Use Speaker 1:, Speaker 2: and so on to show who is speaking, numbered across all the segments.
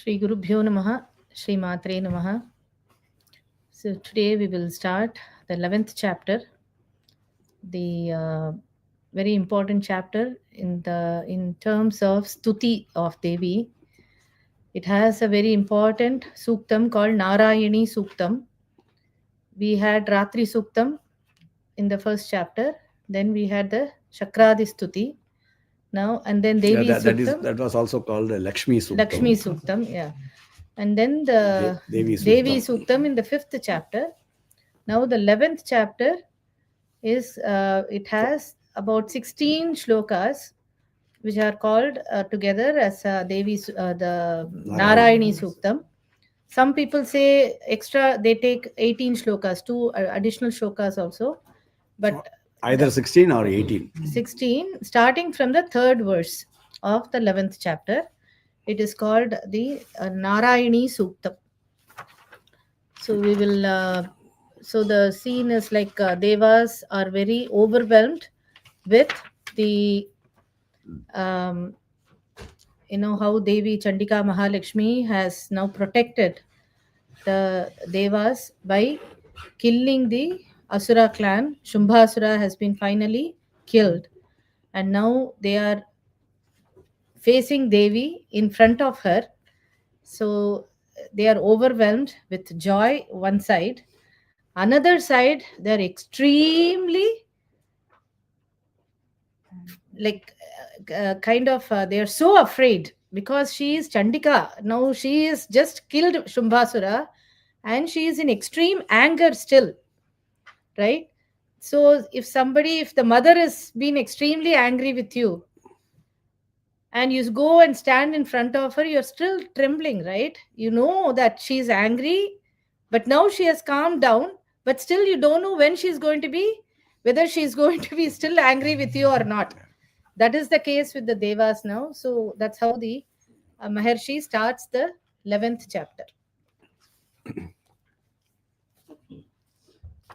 Speaker 1: Shri Gurubhyo Namaha, Shri Matre Namaha. So today we will start the 11th chapter, the very important chapter in terms of stuti of Devi. It has a very important suktam called Narayani Suktam. We had Ratri Suktam in the first chapter. Then we had the Chakradi Stuti. Now and then Devi Suktam.
Speaker 2: That was also called the Lakshmi Suktam.
Speaker 1: Lakshmi Suktam, yeah. And then the Devi Suktam in the 5th chapter. Now the 11th chapter is, it has about 16 shlokas which are called together as the Narayani Suktam. Some people say extra, they take 18 shlokas, 2 additional shlokas also. But
Speaker 2: either 16 or 18.
Speaker 1: 16, starting from the 3rd verse of the 11th chapter. It is called the Narayani Suktam. So we will, so the scene is like Devas are very overwhelmed with the, how Devi Chandika Mahalakshmi has now protected the Devas by killing the Asura clan. Shumbhasura has been finally killed. And now they are facing Devi in front of her. So they are overwhelmed with joy, one side. Another side, they are extremely they are so afraid because she is Chandika. Now she is just killed Shumbhasura and she is in extreme anger still, right? So if the mother has been extremely angry with you and you go and stand in front of her, you're still trembling, right? You know that she's angry, but now she has calmed down, but still you don't know when she's going to be, whether she's going to be still angry with you or not. That is the case with the Devas now. So that's how the Maharshi starts the 11th chapter.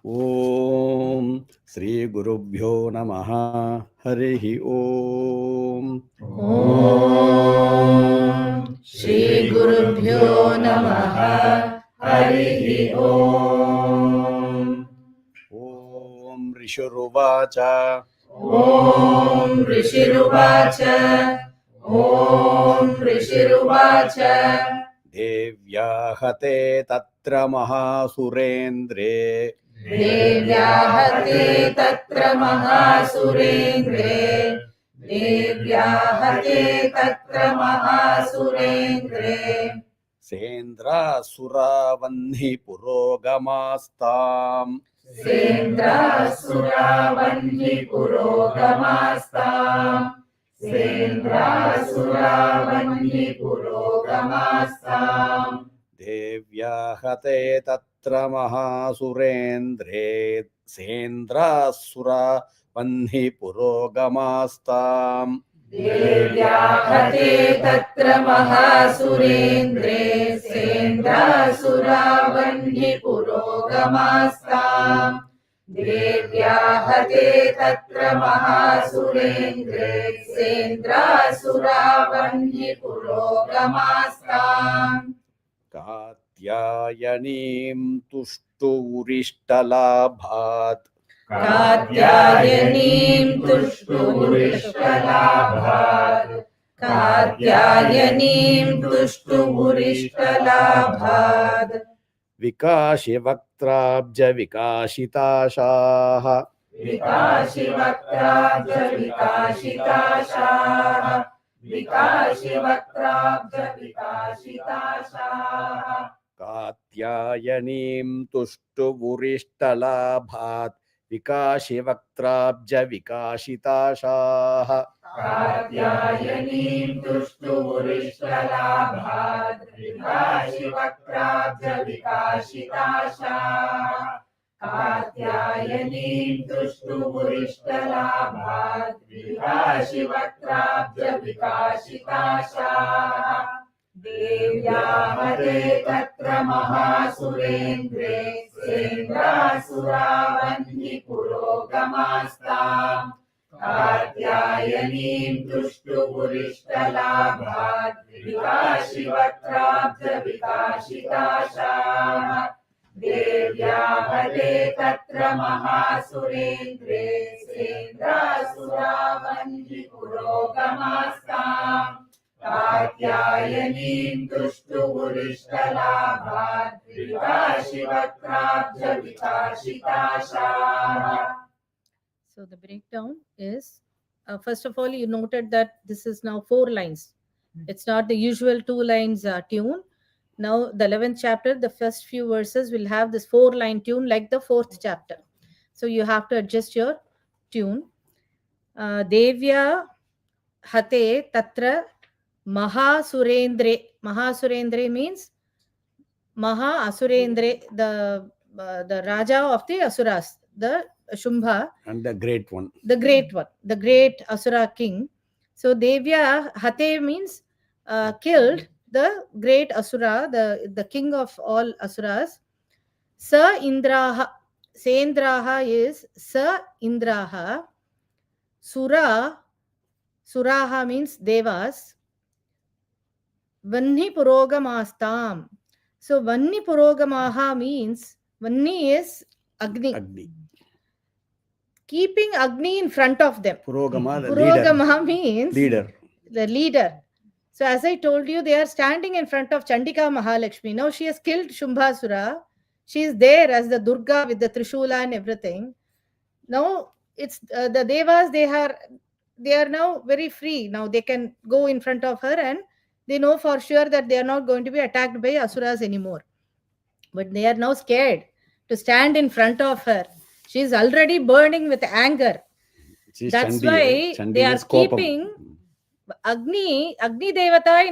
Speaker 2: Om Sri Gurubhyo Namaha Harihi Om.
Speaker 1: Om Sri Gurubhyo Namaha Harihi Om.
Speaker 2: Om Rishuruvacha.
Speaker 1: Om Rishiruvacha. Om Rishiruvacha.
Speaker 2: Devyahate Tatra Mahasurendre.
Speaker 1: Devyahate Tatra Mahasurendre. Devyahate Tatra Mahasurendre.
Speaker 2: Sendra Suravanhi Purogamastam.
Speaker 1: Sendra Suravanhi Purogamastam. Sendra Suravanhi Purogamastam.
Speaker 2: Devyahate Tatra Mahasurendre. Sendra Suravanhi Purogamastam.
Speaker 1: Devyahate Tatra Mahasurendre. Sendra Suravanhi Purogamastam. Devyahate Tatra Mahasurendre. Sendra Suravanhi Purogamastam.
Speaker 2: Katyayanim Tushturistalabhat.
Speaker 1: Katyayanim Tushturistalabhat. Katyayanim Tushturistalabhat.
Speaker 2: Vikashivaktrabja Vikashitashaha.
Speaker 1: Vikashivaktrabja Vikashitashaha. Vikashivaktrabja Vikashitashaha.
Speaker 2: Katyayanim Tushturistalabhat. Vikashivaktrabja Vikashitashaha.
Speaker 1: Katyayanim Tushturistalabhat. Vikashivaktrabja Vikashitashaha. Katyayanim Tushturistalabhat. Vikashivaktrabja Vikashitashaha. Devyahate Tatra Mahasurendre. Sendra Suravanhi Purogamastam. Katyayanim Tushturistalabhat. Vikashivaktrabja
Speaker 3: Surendre Sendra Suravanhi Purogamastam Katyayanim Tushtu Urishtalabat Vikashivakrabja Vikashitasha.
Speaker 1: So the breakdown is, first of all, you noted that this is now 4 lines. It's not the usual 2 lines tune. Now the 11th chapter, the first few verses will have this 4-line tune like the 4th chapter. So you have to adjust your tune. Devya Hate Tatra Mahasurendre. Mahasurendre means Maha Asurendre, the Raja of the Asuras, the Shumbha.
Speaker 2: And the great one.
Speaker 1: The great one, the great Asura king. So Devya Hate means killed the great Asura, the king of all Asuras. Sa Indraha. Sendraha is Sa Indraha. Suraha means Devas. Vanni Purogamastam. So Vanni Purogamaha means, Vanni is Agni.
Speaker 2: Agni.
Speaker 1: Keeping Agni in front of them.
Speaker 2: Purogama, the
Speaker 1: Purogama means
Speaker 2: leader.
Speaker 1: the leader. So as I told you, they are standing in front of Chandika Mahalakshmi. Now she has killed Shumbhasura. She is there as the Durga with the Trishula and everything. Now it's the Devas, they are now very free. Now they can go in front of her and they know for sure that they are not going to be attacked by Asuras anymore. But they are now scared to stand in front of her. She is already burning with anger.
Speaker 2: She's
Speaker 1: That's
Speaker 2: Chandi,
Speaker 1: why
Speaker 2: right? Chandi
Speaker 1: they are
Speaker 2: means Kopam.
Speaker 1: keeping Agni Devata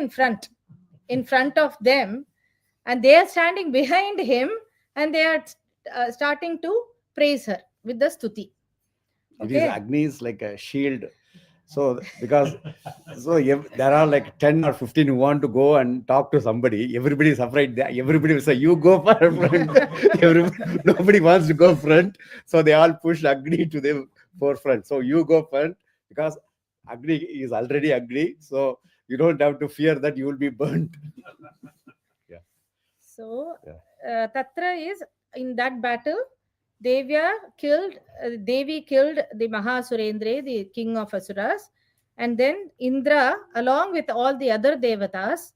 Speaker 1: in front of them, and they are standing behind him, and they are starting to praise her with the stuti.
Speaker 2: It is Agni is like a shield. So because there are like 10 or 15 who want to go and talk to somebody. Everybody is afraid. Everybody will say, "You go for front." Nobody wants to go front, so they all push Agni to the forefront. So you go front because Agni is already Agni. So you don't have to fear that you will be burnt. Yeah.
Speaker 1: So Tatra is in that battle. Devi killed the Mahasurendre, the king of Asuras, and then Indra, along with all the other devatas,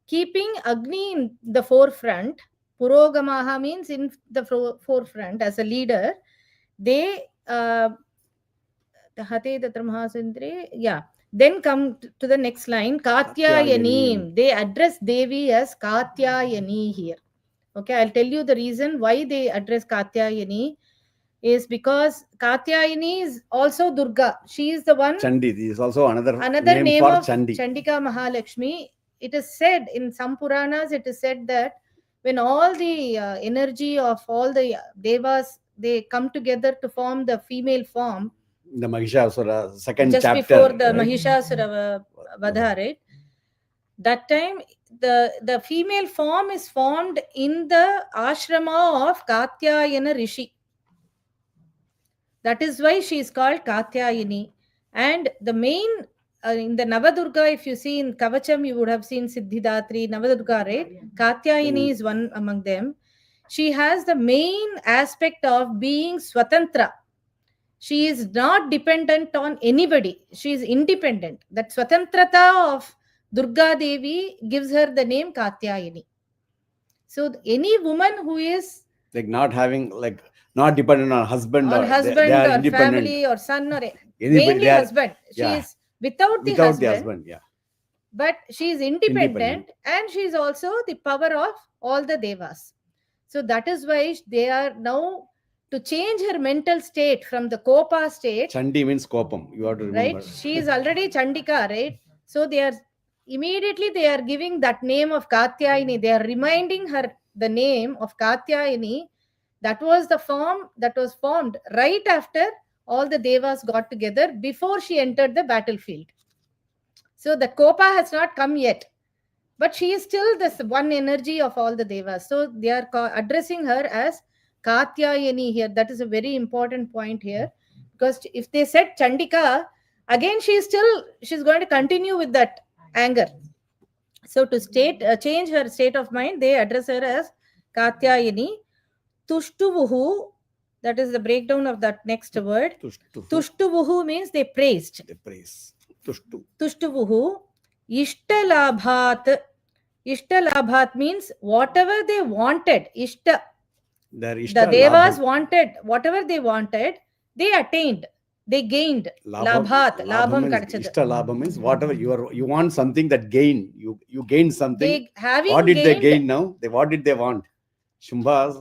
Speaker 1: keeping Agni in the forefront. Purogamaha means in the forefront as a leader. They then come to the next line, Katyayanim. They address Devi as Katyayani here. Okay, I'll tell you the reason why they address Katyayani is because Katyayani is also Durga. She is the one.
Speaker 2: Chandi is also another
Speaker 1: name
Speaker 2: for
Speaker 1: of
Speaker 2: Chandi.
Speaker 1: Chandika Mahalakshmi. It is said in some Puranas, it is said that when all the energy of all the Devas, they come together to form the female form.
Speaker 2: The Mahishasura, second
Speaker 1: just
Speaker 2: chapter.
Speaker 1: Just before the Mahishasura Vadha, right? That time, the female form is formed in the ashrama of Katyayana Rishi. That is why she is called Katyayani. And the main, in the Navadurga, if you see in Kavacham, you would have seen Siddhidatri, Navadurga, right? Katyayani is one among them. She has the main aspect of being Swatantra. She is not dependent on anybody. She is independent. That Swatantrata of Durga Devi gives her the name Katyayani. So any woman who is
Speaker 2: like not having, like not dependent on husband
Speaker 1: or family or son or mainly husband. She is without the husband.
Speaker 2: Yeah.
Speaker 1: But she is independent and she is also the power of all the devas. So that is why they are now to change her mental state from the Kopa state.
Speaker 2: Chandi means Kopam. You have to remember.
Speaker 1: Right? She is already Chandika, right? So they are giving that name of Katyayani. They are reminding her the name of Katyayani. That was the form that was formed right after all the devas got together before she entered the battlefield. So the Kopa has not come yet. But she is still this one energy of all the devas. So they are addressing her as Katyayani here. That is a very important point here. Because if they said Chandika, again she's going to continue with that anger. So to change her state of mind, they address her as Katyayani. Tushtuvuhu That is the breakdown of that next word.
Speaker 2: Tushtu.
Speaker 1: Tushtuvuhu means they praised.
Speaker 2: They praise. Tushtu.
Speaker 1: Tushtuvuhu. Ishtalabhat. Ishtalabhat means whatever they wanted. Ishta.
Speaker 2: Their
Speaker 1: The
Speaker 2: Ishta
Speaker 1: devas
Speaker 2: Labham.
Speaker 1: wanted, whatever they wanted, they attained. They gained. Labhat. Labham
Speaker 2: means
Speaker 1: kadachadu.
Speaker 2: Ishta Labham means whatever you want something that gain. You gain something.
Speaker 1: They having
Speaker 2: What did they
Speaker 1: gained,
Speaker 2: gain now? What did they want? Shumbhas,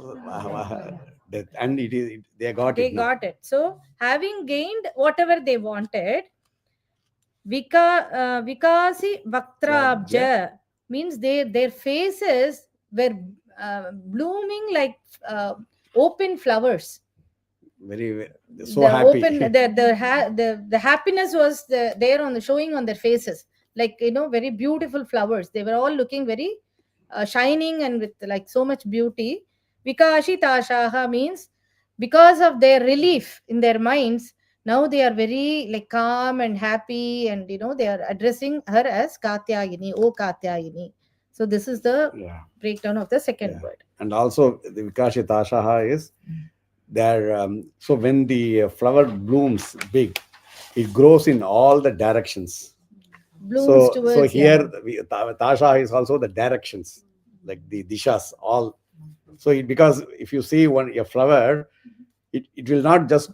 Speaker 2: death, and they got
Speaker 1: they
Speaker 2: it now.
Speaker 1: got it. So having gained whatever they wanted, Vikasi Vaktrabja means their faces were blooming like open flowers.
Speaker 2: Very so
Speaker 1: The
Speaker 2: happy.
Speaker 1: open the happiness was there on the showing on their faces, like very beautiful flowers. They were all looking very shining and with like so much beauty. Vikashi tashaha means because of their relief in their minds, now they are very like calm and happy, and they are addressing her as Katyayini, O Katyayini. So this is the
Speaker 2: Yeah.
Speaker 1: breakdown of the second
Speaker 2: Yeah.
Speaker 1: word.
Speaker 2: And also the Vikashi Tashaha is there. So when the flower blooms big, it grows in all the directions.
Speaker 1: Blooms
Speaker 2: So
Speaker 1: towards
Speaker 2: here Tasha is also the directions, like the dishas, all. So because if you see a flower, it will not just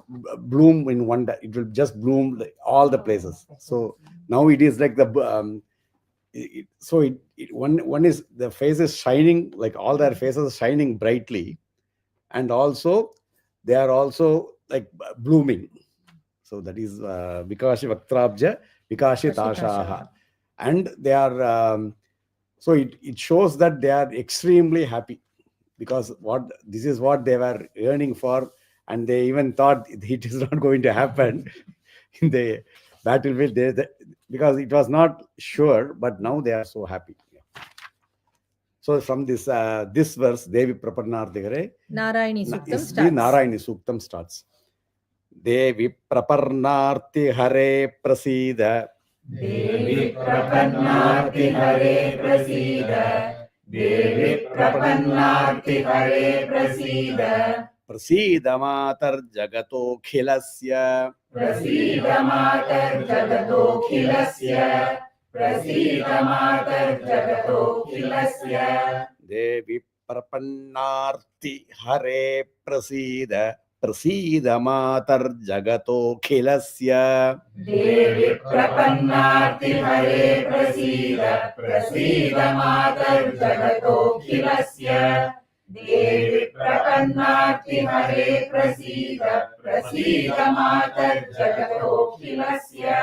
Speaker 2: bloom in one. It will just bloom like all the places. So now it is like the one is the face is shining, like all their faces shining brightly, and also they are also like blooming. So that is Vikashi Vaktrabja, Vikashi Tashaha. And they are, so it shows that they are extremely happy, because this is what they were yearning for, and they even thought it is not going to happen in the battlefield, because it was not sure, but now they are so happy. So from this verse, Devi Praparnarthigare,
Speaker 1: Narayani Suktam
Speaker 2: the
Speaker 1: starts.
Speaker 2: Narayani Suktam starts. Devi Praparnarthi Hare Prasida.
Speaker 3: Devi Prapannarti Hare Prasida. Devi Prapannarti Hare Prasida.
Speaker 2: Prasida Matar Jagato Khilasya.
Speaker 3: Prasida Matar Jagato Khilasya. Prasida Matar Jagato Khilasya.
Speaker 2: Devi Prapannarti Hare Prasida. Prasida Matar Jagato Khilasya.
Speaker 3: Devi Prapannarti Hare Prasida. Prasida Matar Jagato Khilasya. Devi Prapannarti Hare Prasida. Prasida Matar Jagato Khilasya.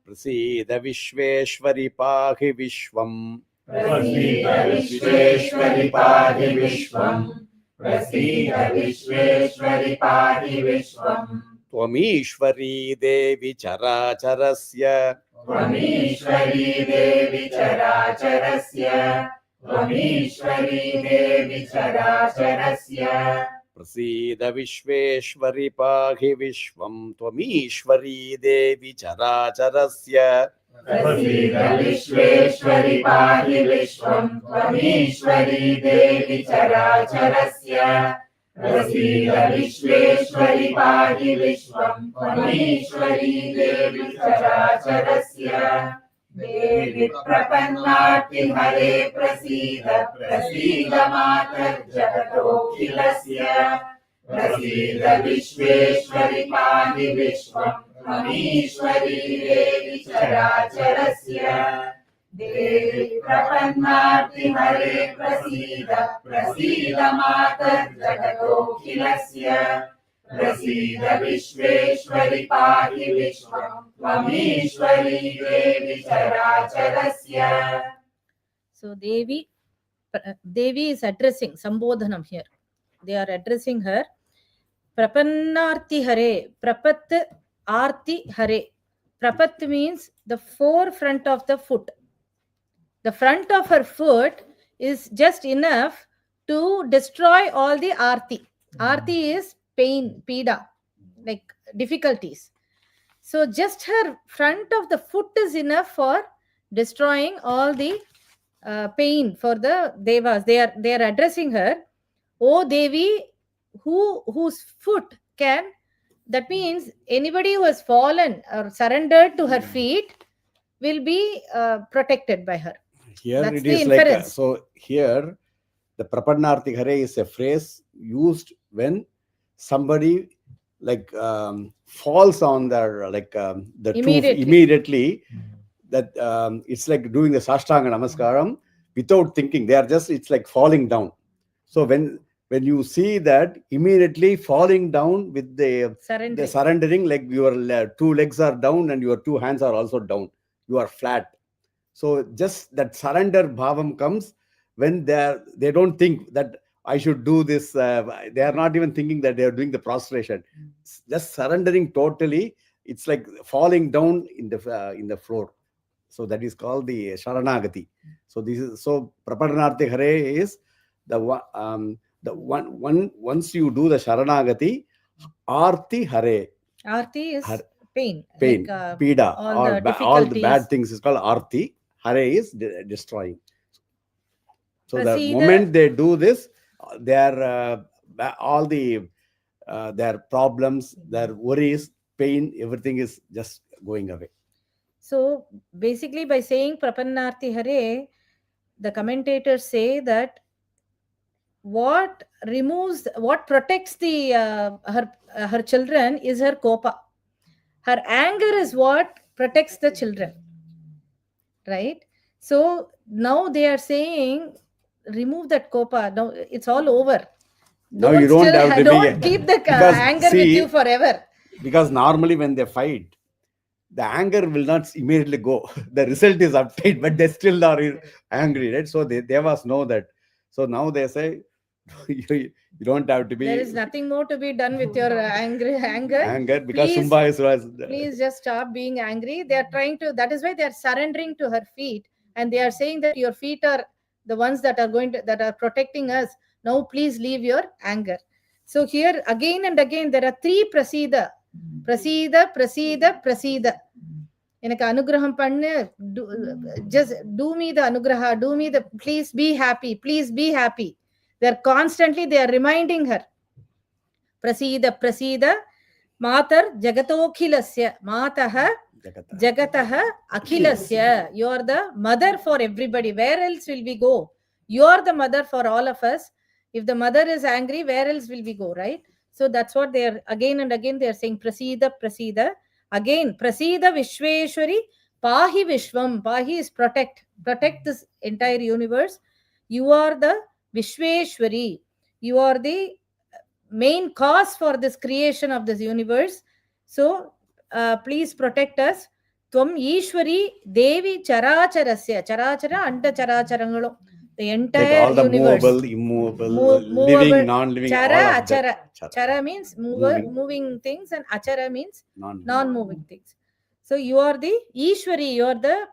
Speaker 2: Prasida Vishveshwari Pahi Vishwam.
Speaker 3: Prasida Vishveshwari Pahi Vishwam. Prasida Vishveshwari Pahi Vishwam.
Speaker 2: Tvamishwari Devi Characharasya.
Speaker 3: Tvamishwari Devi Characharasya. Tvamishwari Devi Characharasya.
Speaker 2: Prasida Vishveshwari Pahi Vishwam. Tvamishwari Devi Characharasya.
Speaker 3: Prasida Vishveshwari Pahi Vishwam. Tvamishwari Devi Characharasya. Prasida Vishveshwari Pahi Vishwam. Tvamishwari Devi Characharasya. Devi Prapannarti Hare Prasida. Prasida Matar Jagato Khilasya. Prasida Vishveshwari Pahi Vishwam. Tvamishwari Devi Characharasya. Devi Prapannarti Hare Prasida. Prasida Matar Jagato Khilasya. Prasida Vishveshwari Pahi Vishwam. Tvamishwari Devi Characharasya.
Speaker 1: So Devi is addressing Sambodhanam here. They are addressing her. Prapannarti Hare. Prapat Arti Hare. Prapat means the forefront of the foot. The front of her foot is just enough to destroy all the arti. Arti is pain, pida, like difficulties. So just her front of the foot is enough for destroying all the pain for the devas. They are addressing her, O Devi, whose foot that means anybody who has fallen or surrendered to her feet will be protected by her.
Speaker 2: Here
Speaker 1: That's
Speaker 2: it
Speaker 1: the
Speaker 2: is like
Speaker 1: inference.
Speaker 2: so here the Prapadnarthi Hare is a phrase used when somebody like falls on their the
Speaker 1: Immediately.
Speaker 2: immediately, that it's like doing the Sashtanga Namaskaram without thinking. They are just, it's like falling down. So when you see that, immediately falling down with the surrendering, like your two legs are down and your two hands are also down, you are flat. So just that surrender bhavam comes when they don't think that I should do this. They are not even thinking that they are doing the prostration. Just surrendering totally. It's like falling down in the floor. So that is called the Sharanagati. So this is so Prapadanarthi Hare is the one once you do the Sharanagati, Arti Hare.
Speaker 1: Arti is pain.
Speaker 2: Pain,
Speaker 1: like,
Speaker 2: Pida, all the bad things is called Arti. Hare is destroying. So the moment they do this, their all the their problems, their worries, pain, everything is just going away.
Speaker 1: So basically, by saying Prapannarthi Hare, the commentators say that what protects the her children is her kopa. Her anger is what protects the children, right? So now they are saying, remove that kopa. Now it's all over.
Speaker 2: Now you don't have to
Speaker 1: don't keep the anger with you forever.
Speaker 2: Because normally when they fight, the anger will not immediately go. The result is uptight, but they still are angry, right? So they must know that. So now they say, you don't have to be.
Speaker 1: There is nothing more to be done with your anger.
Speaker 2: Because Shumba was.
Speaker 1: Please just stop being angry. They are trying to. That is why they are surrendering to her feet, and they are saying that your feet are the ones that are that are protecting us. Now, please leave your anger. So here again and again there are three prasida. Prasida, prasida, prasida. எனக்கு அனுகிரகம் பண்ணு, just do me the anugraha, do me the, please be happy, please be happy. They're constantly, they are reminding her. Prasida, prasida, matar jagatokhilasya, mataha jagataha akhilasya. You are the mother for everybody. Where else will we go? You are the mother for all of us. If the mother is angry, where else will we go, right? So that's what they are, again and again they are saying, prasida, prasida. Again, prasida Vishweshwari, pahi Vishwam. Pahi is protect this entire universe. You are the Vishweshwari. You are the main cause for this creation of this universe. So please protect us. Tvam Ishwari Devi Characharasya. Charachara anda Characharangalu. The entire
Speaker 2: all the
Speaker 1: universe.
Speaker 2: Movable, immovable, living, non-living.
Speaker 1: Chara, achara. Chara means moving things, and achara means non-moving things. So you are the Ishwari, you are the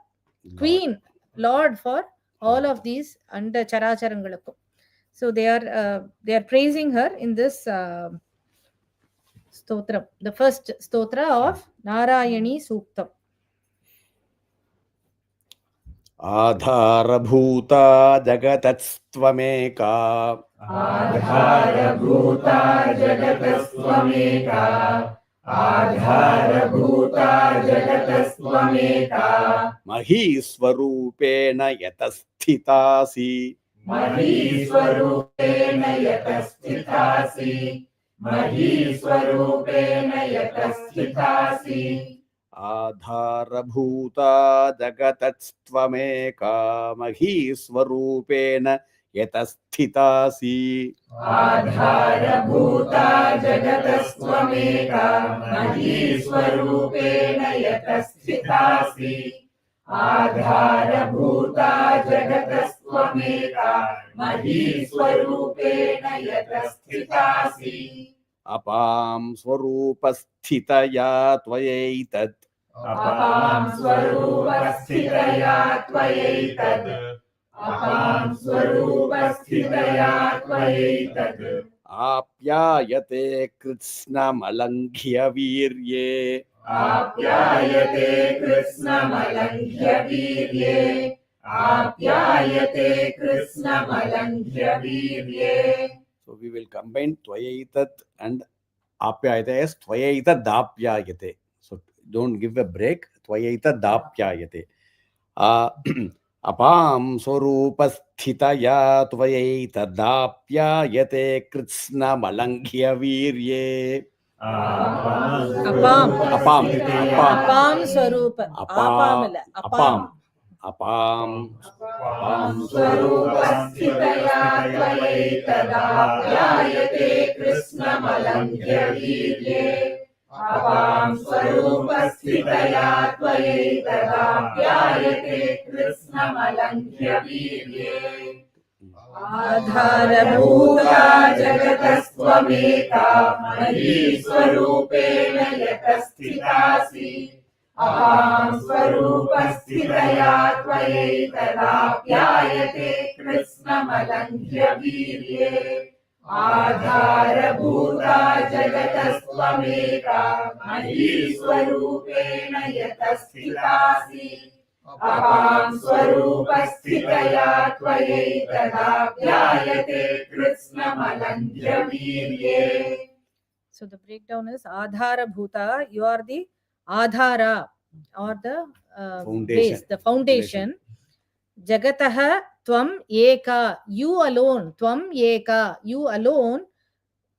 Speaker 1: Queen, Lord for all of these under Characharangalakku. So they are praising her in this stotra, the first stotra of Narayani Suktam.
Speaker 2: आधारभूता जगतस्त्वमेका
Speaker 3: आधारभूता जगतस्त्वमेका आधारभूता जगतस्त्वमेका
Speaker 2: महीस्वरूपेण यतस्थितासि
Speaker 3: महीस्वरूपेण यतस्थितासि महीस्वरूपेण यतस्थितासि
Speaker 2: आधारभूता जगतस्त्वमेका महीस्वरूपेण यतस्थितासि
Speaker 3: आधारभूता जगतस्त्वमेका महीस्वरूपेण यतस्थितासि आधारभूता जगतस्त्वमेका महीस्वरूपेण यतस्थितासि
Speaker 2: अपां स्वरूपस्थितया त्वयैतत्
Speaker 3: अपां स्वरूपस्थितया त्वयैतद् अपां स्वरूपस्थितया त्वयैतद्
Speaker 2: आप्यायते कृत्स्नमलङ्घ्य वीर्ये
Speaker 3: आप्यायते कृत्स्नमलङ्घ्य वीर्ये आप्यायते कृत्स्नमलङ्घ्य वीर्ये.
Speaker 2: So we will combine Tvayaitat and Apyayate is tvayaita dapyayate. So don't give a break. Tvayaita dapyayate. Apam swarupasthitaya tvayaita dapyayate kritsna malanghya virye.
Speaker 1: Apam. Apam Swarupa.
Speaker 2: Apam.
Speaker 3: Swarupasthitaya tvayaitadapyayate Krishna malanghya virye. Apam Swarupasthitaya tvayaitadapyayate Krishna malanghya virye. Adharabhuta jagatastvameka mahi swarupena yatasthitasi. Aham swarupasthitaya tvayaitadapyayate Krishna malanghya virye. Adharabhuta jagatastvameka mahi swarupena yatasthitasi. Aham swarupasthitaya tvayaitadapyayate Krishna malanghya virye.
Speaker 1: So the breakdown is Adhara Bhuta, you are the Adhara or the base, the foundation. Jagataha Tvam Eka, you alone, Tvam Eka, you alone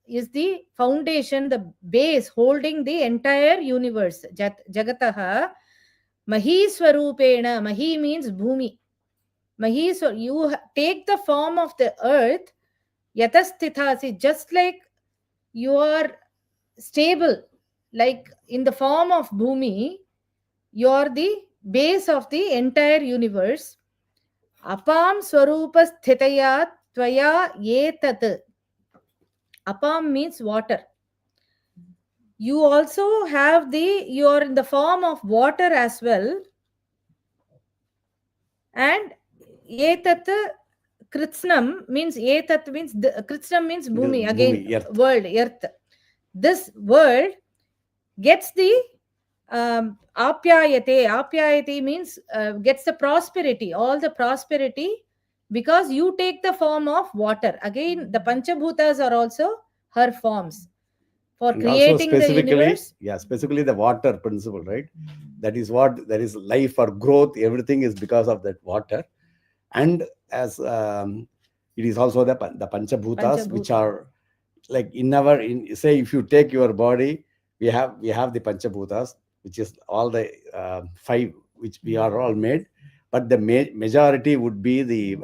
Speaker 1: is the foundation, the base holding the entire universe. Jagataha Mahi Swarupena, Mahi means Bhumi. Mahi, so you take the form of the earth, Yatasthithasi, just like you are stable, like in the form of Bhumi, you are the base of the entire universe. Apam Swarupa Sthitaya Tvaya Yetat. Apam means water. You also have you are in the form of water as well. And Yetat Kritsnam means Yetat means Kritsnam means Bhumi, again
Speaker 2: Bhumi, earth.
Speaker 1: World, earth. This world gets the apyayate. Apyayate means gets the prosperity, all the prosperity, because you take the form of water. Again, the Panchabhutas are also her forms for
Speaker 2: And
Speaker 1: creating
Speaker 2: also
Speaker 1: the universe.
Speaker 2: Yeah, specifically the water principle, right? That is what there is life or growth. Everything is because of that water. And as it is also the Panchabhutas, which are like say if you take your body, we have the Panchabhutas, which is all the 5 which we are all made, but the majority would be the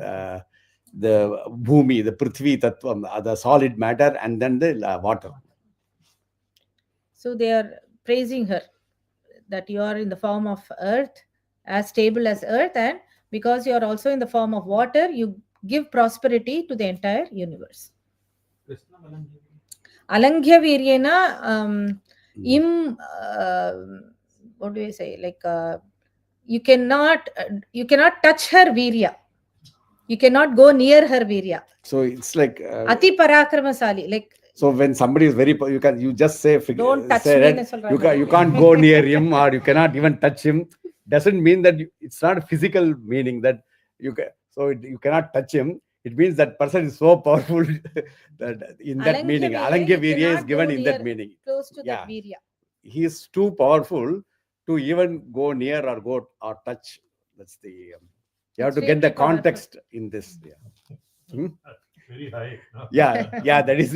Speaker 2: Bhumi, the Prithvi Tattvam, the solid matter, and then the water.
Speaker 1: So they are praising her that you are in the form of earth, as stable as earth, and because you are also in the form of water, you give prosperity to the entire universe. Alanghya Viryena what do you say? Like you cannot touch her Virya. You cannot go near her Virya.
Speaker 2: So it's like
Speaker 1: Ati Parakramasali. Like,
Speaker 2: so when somebody is you just say,
Speaker 1: don't touch
Speaker 2: say
Speaker 1: me.
Speaker 2: that you can't go near him, or you cannot even touch him. Doesn't mean that it's not a physical meaning that you cannot touch him. It means that person is so powerful that in that meaning, Alanghya Virya is given in that meaning.
Speaker 1: Close to that Virya.
Speaker 2: He is too powerful to even go near or touch. That's the you have to get the context in this. Yeah.
Speaker 3: Very high. No?
Speaker 2: Yeah, that is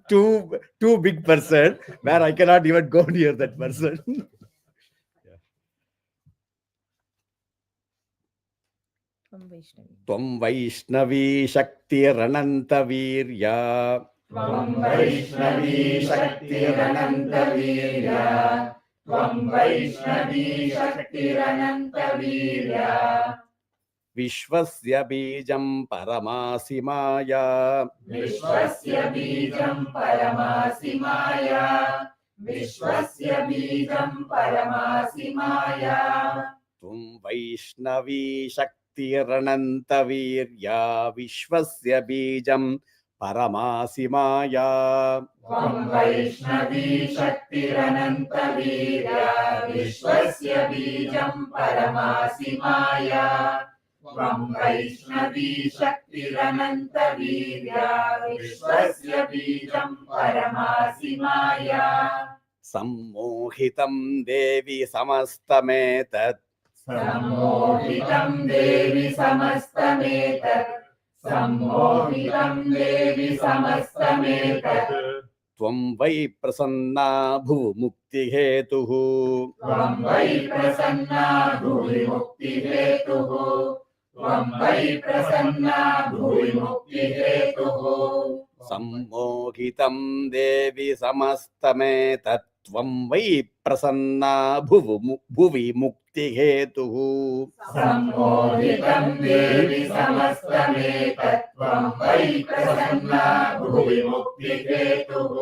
Speaker 2: too big person where I cannot even go near that person. Tvam Vaishnavi Shakti Rananta Virya.
Speaker 3: Tvam Vaishnavi Shakti Rananta Virya. Tvam Vaishnavi Shakti Rananta Virya.
Speaker 2: Vishwasya Bijam Paramasi Maya.
Speaker 3: Vishwasya Bijam Paramasi Maya. Vishwasya Bijam Paramasi Maya.
Speaker 2: Tvam Vaishnavi Shakti Rananta Virya. Vishwasya Bijam Paramasi Maya.
Speaker 3: Tvam Vaishnavi Shakti Rananta Virya. Vishwasya Bijam Paramasi Maya. त्वं वैष्णवी शक्तिरनन्तवीर्या विश्वस्य बीजं परमासि माया
Speaker 2: सम्मोहितं देवि समस्तमेतत्
Speaker 3: सम्मोहितं देवि समस्तमेतत् सम्मोहितं देवि समस्तमेतत्
Speaker 2: त्वं वै प्रसन्ना भुवमुक्तिहेतुः
Speaker 3: त्वं वै प्रसन्ना भुवि मुक्तिहेतुः त्वं वै प्रसन्ना भुवि मुक्तिहेतुः
Speaker 2: सम्मोहितं देवि समस्तमेतत् त्वं वै प्रसन्ना भुवि मुक्तिहेतुः
Speaker 3: सम्मोहितं देवि समस्तमेतत् त्वं वै प्रसन्ना भुवि मुक्तिहेतुः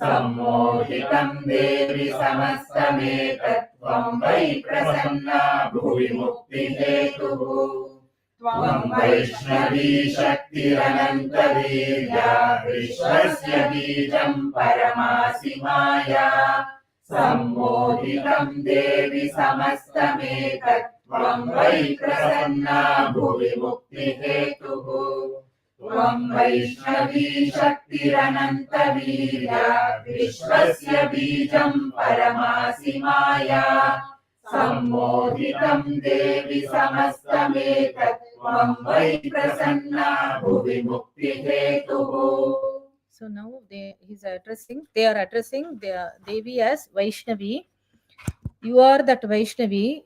Speaker 3: सम्मोहितं देवि समस्तमेतत् त्वं वै प्रसन्ना भुवि मुक्तिहेतुः त्वं वैष्णवी शक्तिरनन्तवीर्या विश्वस्य बीजं परमासि माया सम्मोहितं देवि समस्तमेतत् त्वं वै प्रसन्ना भुवि मुक्तिहेतुः त्वं वैष्णवी शक्तिरनन्तवीर्या विश्वस्य बीजं परमासि माया सम्मोहितं देवि समस्तमेतत् त्वं वै प्रसन्ना भुवि मुक्तिहेतुः.
Speaker 1: So now they are addressing the Devi as Vaishnavi. You are that Vaishnavi.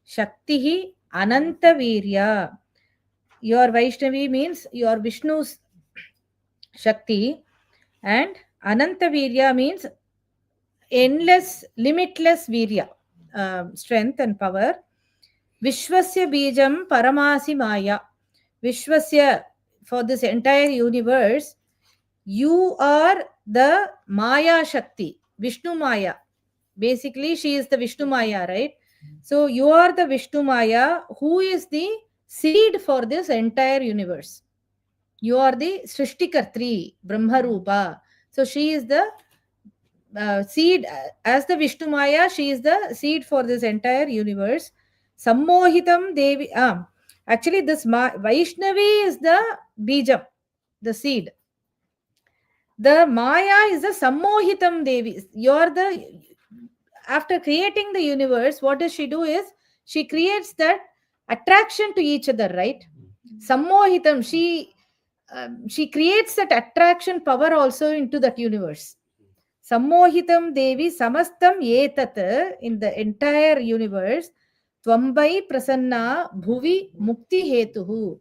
Speaker 1: Shaktihi Ananta Virya. Your Vaishnavi means your Vishnu's Shakti, and Ananta Virya means endless, limitless Virya, strength and power. Vishwasya Bijam Paramasi Maya. Vishwasya, for this entire universe, you are the Maya Shakti, Vishnu Maya. Basically, she is the Vishnu Maya, right? So you are the Vishnu Maya who is the seed for this entire universe. You are the Srishtikartri, Brahma Rupa. So she is the seed. As the Vishnu Maya, she is the seed for this entire universe. Sammohitam Devi. Actually, this Vaishnavi is the Bijam, the seed. The Maya is the Sammohitam Devi. After creating the universe, what does she do is, she creates that attraction to each other, right? Sammohitam, she creates that attraction power also into that universe. Sammohitam Devi Samastam Etat, in the entire universe, Tvambai Prasanna Bhuvi Mukti Hetuhu.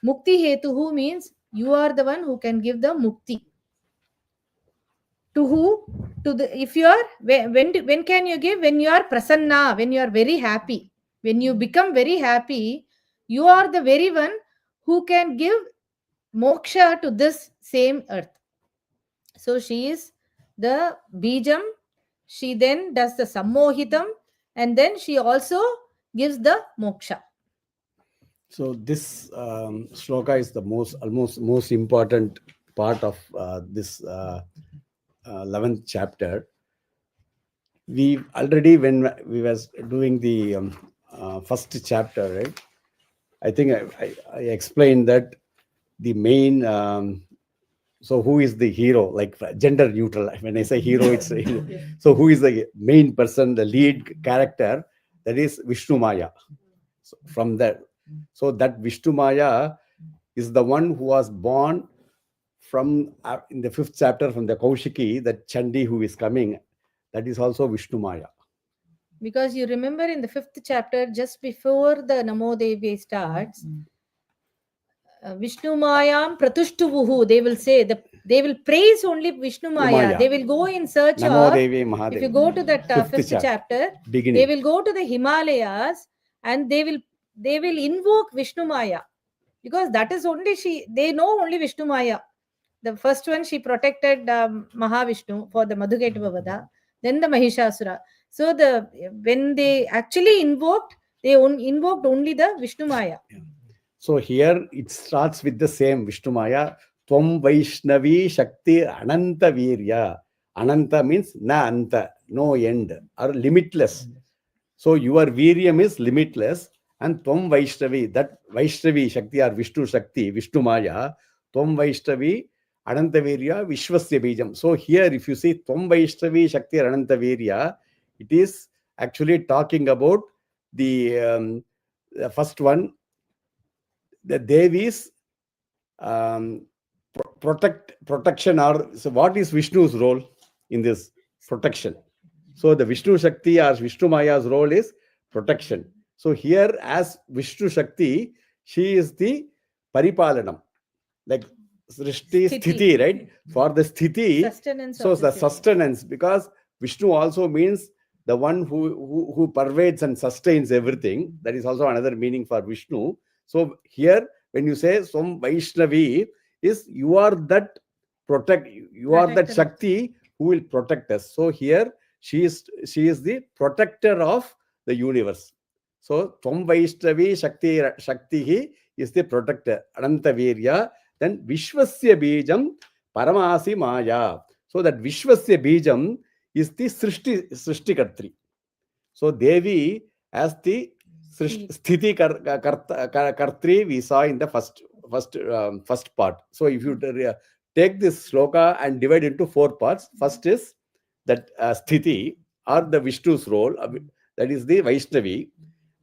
Speaker 1: Mukti Hetuhu means you are the one who can give the mukti. To who? To the, if you are, when can you give? When you are prasanna, when you are very happy. When you become very happy, you are the very one who can give moksha to this same earth. So she is the bijam, she then does the sammohitam, and then she also gives the moksha.
Speaker 2: So this shloka is the most important part of this 11th chapter. We already, when we was doing the first chapter, right? I think I explained that the main. So who is the hero? Like gender neutral. When I say hero, it's so who is the main person, the lead character? That is Vishnu Maya. So from that, so that Vishnu Maya is the one who was born from in the 5th chapter from the Kaushiki, that Chandi who is coming, that is also Vishnu Maya.
Speaker 1: Because you remember in the 5th chapter, just before the Namo Devi starts, Vishnu Mayam Pratushtuvuhu, they will say, they will praise only Vishnu Maya. They will go in search
Speaker 2: Namo
Speaker 1: of,
Speaker 2: Devi Mahadevi.
Speaker 1: if you go to that 5th chapter,
Speaker 2: beginning,
Speaker 1: they will go to the Himalayas and they will invoke Vishnu Maya. Because that is only they know only Vishnu Maya. The first one, she protected Mahavishnu for the Madhuketava Vada, then the Mahishasura. So when they actually invoked, they invoked only the Vishnu Maya.
Speaker 2: Yeah. So here it starts with the same Vishnu Maya. Tvam Vaishnavi Shakti Ananta Virya. Ananta means na anta, no end, or limitless. So your Viryam is limitless, And Tvam Vaishnavi, that Vaishnavi Shakti or Vishnu Shakti, Vishnu Maya, Tvam Vaishnavi, Anantavirya, Vishwasya Bijam. So here, if you see Tvam Vaishnavi Shakti or Anantavirya, it is actually talking about the first one, the Devi's protection. Or so what is Vishnu's role in this protection? So the Vishnu Shakti or Vishnu Maya's role is protection. So here, as Vishnu Shakti, she is the Paripalanam, like Srishti Sthiti, right? For the Sthiti,
Speaker 1: Sustenance
Speaker 2: so
Speaker 1: of
Speaker 2: the
Speaker 1: this
Speaker 2: sustenance, because Vishnu also means the one who pervades and sustains everything. That is also another meaning for Vishnu. So here, when you say Som Vaishnavi, is you are that you are that Shakti who will protect us. So here she is the protector of the universe. So Tvam Vaishnavi Shakti is the protector. Anantavirya. Then Vishwasya Bijam Paramasi Maya. So that Vishwasya Bijam is the Srishtikartri. So Devi as the Sthiti Kartri we saw in the first part. So if you take this sloka and divide into 4 parts, first is that Sthiti or the Vishnu's role, that is the Vaishnavi,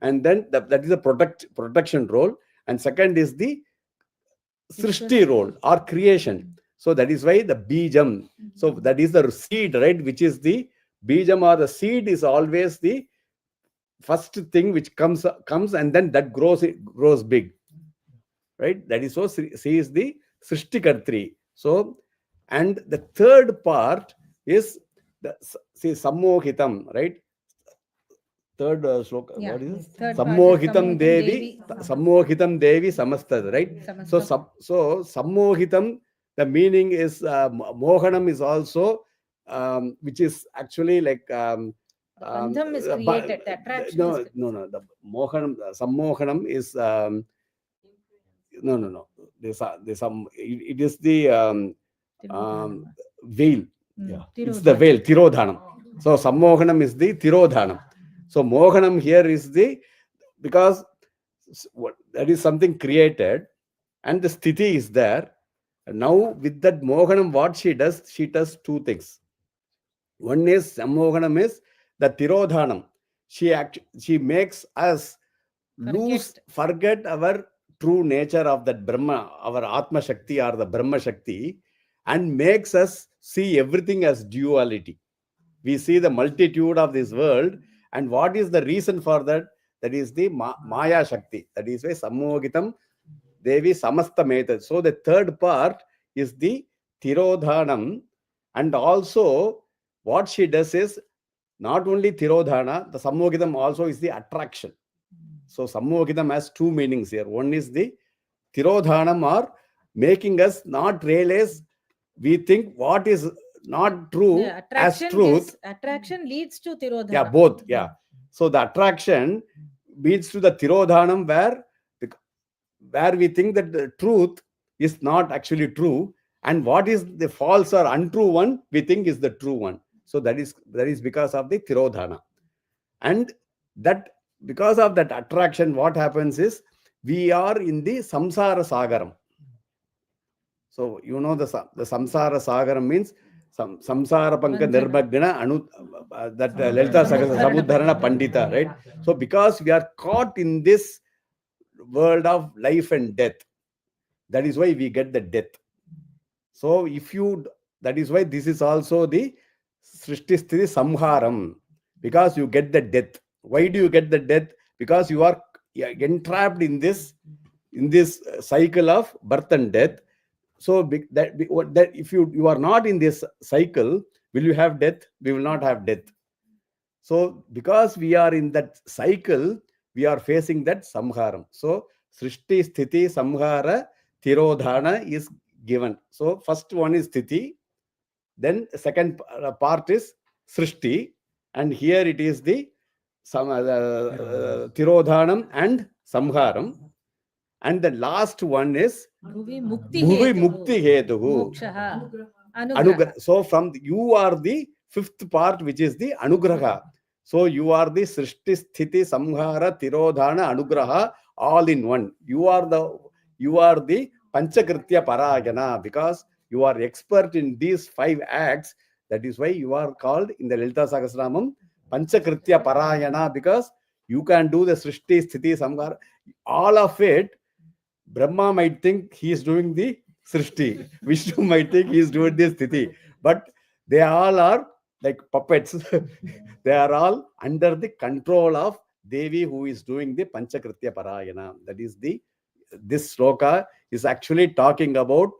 Speaker 2: and then that is the protection role, and second is the Srishti role or creation. So that is why the Bijam. So that is the seed, right? Which is the Bijam, or the seed is always the first thing which comes and then that grows big, right? That is so she is the Srishtikartri. So, and the third part is the Sammohitam, right? Third sloka, what is it? Sammohitam Devi Samastad, right? So Sammohitam, the meaning is Mohanam is also which is actually like
Speaker 1: Bandham is created, the attraction.
Speaker 2: No. The Mohanam, Sammohanam is no. There's some. It is the veil. Yeah, it's the veil. Tirodhanam. So Sammohanam is the Tirodhanam. So Mohanam here is because that is something created, and the Sthiti is there. Now with that Mohanam, what she does 2 things. One is Sammohanam is the Tirodhanam. She makes us forget our true nature of that Brahma, our Atma Shakti or the Brahma Shakti, and makes us see everything as duality. We see the multitude of this world, and what is the reason for that? That is the Maya Shakti. That is why Sammogitam Devi Samasta Metad. So the third part is the Tirodhanam, and also what she does is not only Tirodhana, the Sammogitam also is the attraction. So Sammogitam has 2 meanings here. One is the Tirodhanam, or making us not realize, we think what is not true as truth.
Speaker 1: Attraction leads to Tirodhanam.
Speaker 2: Yeah, both. Yeah. So the attraction leads to the Tirodhanam, where we think that the truth is not actually true, and what is the false or untrue one we think is the true one. So that is because of the Tirodhana. And that because of that attraction, what happens is we are in the Samsara Sagaram. So you know the Samsara Sagaram means Samsara Panka Nirmagna that Lalita Samudharana Pandita, right? So because we are caught in this world of life and death, that is why we get the death. So that is why this is also the Srishti Sthiti Samharam, because you get the death. Why do you get the death? Because you are entrapped in this cycle of birth and death. So that if you are not in this cycle, will you have death? We will not have death. So because we are in that cycle, we are facing that samharam. So Srishti Sthiti Samhara Tirodhana is given. So first one is Sthiti, then second part is Srishti, and here it is the Tirodhanam and Samharam, and the last one is
Speaker 1: Bhuvi Mukti
Speaker 2: Hetuhu. Anugraha. So you are the 5th part, which is the Anugraha. So you are the Srishti Sthiti Samhara Tirodhana Anugraha all in one. You are the Panchakritya Parayana, because you are expert in these 5 acts. That is why you are called in the Lalita Sahasranamam Panchakritya Parayana, because you can do the Srishti Sthiti Samhara. All of it, Brahma might think he is doing the Srishti, Vishnu might think he is doing the Sthiti, but they all are like puppets. They are all under the control of Devi, who is doing the Panchakritya Parayana. That is this sloka is actually talking about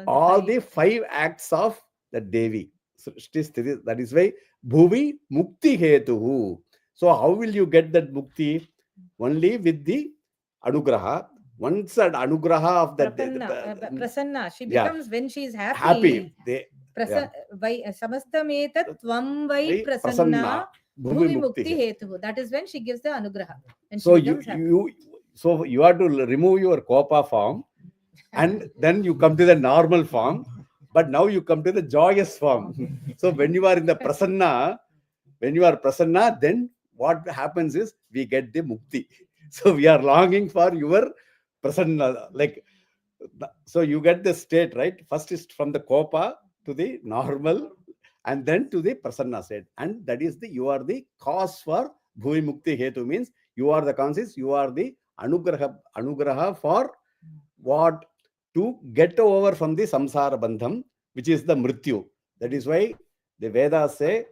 Speaker 2: all the 5 acts of the Devi. That is why Bhuvi Mukti Hetuhu. So how will you get that Mukti? Only with the Anugraha. Once that Anugraha of that
Speaker 1: Prasanna, she
Speaker 2: yeah,
Speaker 1: becomes, when she is happy.
Speaker 2: Yeah.
Speaker 1: Samastametat tvam vai prasanna bhuvi mukti hetu. That is when she gives the anugraha. And
Speaker 2: So
Speaker 1: she becomes happy.
Speaker 2: you have to remove your Kopa form, and then you come to the normal form, but now you come to the joyous form. So when you are in the prasanna, then what happens is we get the mukti. So we are longing for your prasanna, like, so you get the state, right? First is from the Kopa to the normal, and then to the prasanna state, and that is you are the cause for bhuvi mukti hetu, means you are the conscious, you are the anugraha for what? To get over from the samsara bandham, which is the mrityu. That is why the Vedas say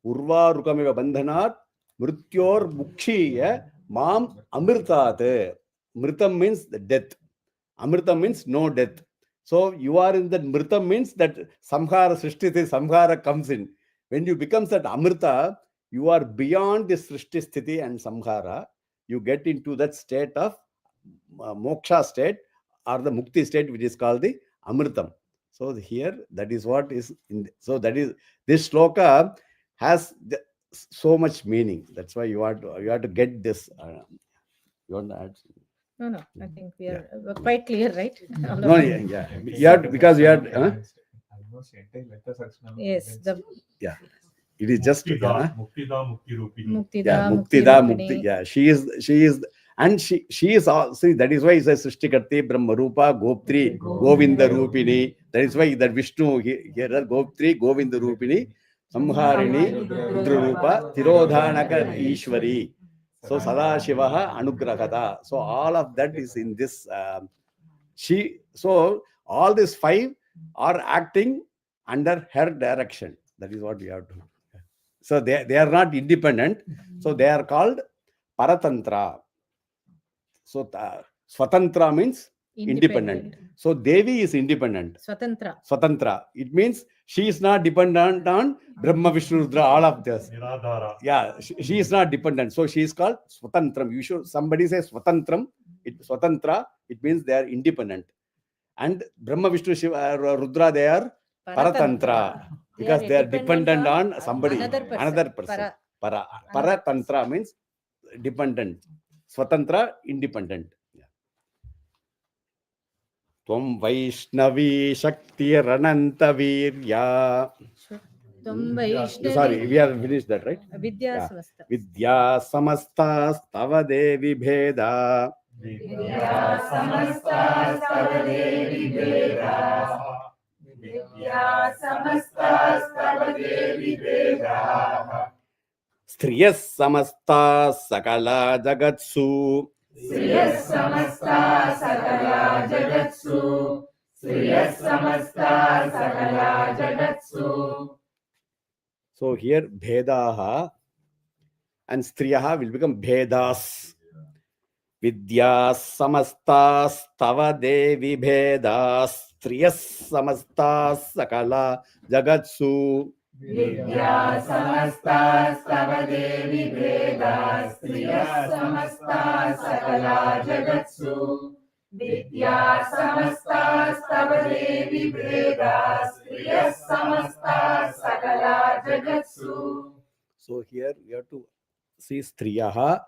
Speaker 2: urva rukamiva bandhanat mrityor mukshiya mam amritat. Mritam means the death, amritam means no death. So you are in that mritam, means that samhara srishti samhara comes in. When you become that amrita, you are beyond the srishti sthiti and samhara. You get into that state of moksha state, or the mukti state, which is called the amritam. So here, that is what is in. So that is, this sloka has so much meaning. That's why you have to get this. You want to add?
Speaker 1: No, I think we are quite clear, right?
Speaker 2: No, yeah. You have to, because you have.
Speaker 1: Yes,
Speaker 2: Yeah. It is just
Speaker 3: Muktida, Mukti Rupini.
Speaker 2: Mukti. Yeah, she is, and she is all. See, that is why it says Srishtikarti, Brahmarupa, Goptri, Govinda Rupini. That is why that Vishnu here are Goptri, Govinda Rupini, Samharini, Rudra-Rupa, Tirodhanaka Ishwari. So Sadashivaha Anugrahata. So all of that is in this. So all these 5 are acting under her direction. That is what we have to. So they are not independent. So they are called Paratantra. So Swatantra means independent. So Devi is independent. Swatantra. It means she is not dependent on Brahma, Vishnu, Rudra, all of this. Yeah, she is not dependent. So she is called Swatantram. Somebody says Swatantram. Swatantra, it means they are independent. And Brahma, Vishnu, Shiva, Rudra, they are Paratantra. Because they are dependent on somebody, another person. Paratantra means dependent. Swatantra, independent. Tvam Vaishnavi Shakti Rananta Virya. Sorry, we have finished that, right?
Speaker 1: Vidya Samasta.
Speaker 2: Vidya Samasta Stava Devi Bheda.
Speaker 3: Vidya Samasta Stava Devi Bheda. Vidya Samasta Stava Devi Bheda.
Speaker 2: Striyas Samasta Sakala Jagatsu.
Speaker 3: Striyas Samasta Sakala Jagatsu. Striyas Samasta Sakala Jagatsu.
Speaker 2: So here Bhedaha and Striyaha will become Bhedas. Vidya Samastas Tava Devi Bhedas. Striyas Samastas Sakala Jagatsu.
Speaker 3: Vidya Samastas Tava Devi Bhedas. Striyas Samastas Sakala Jagatsu. Vidya Samastas Tava Devi Bhedas. Striyas Samastas Sakala Jagatsu.
Speaker 2: So here we have to see Striyaha,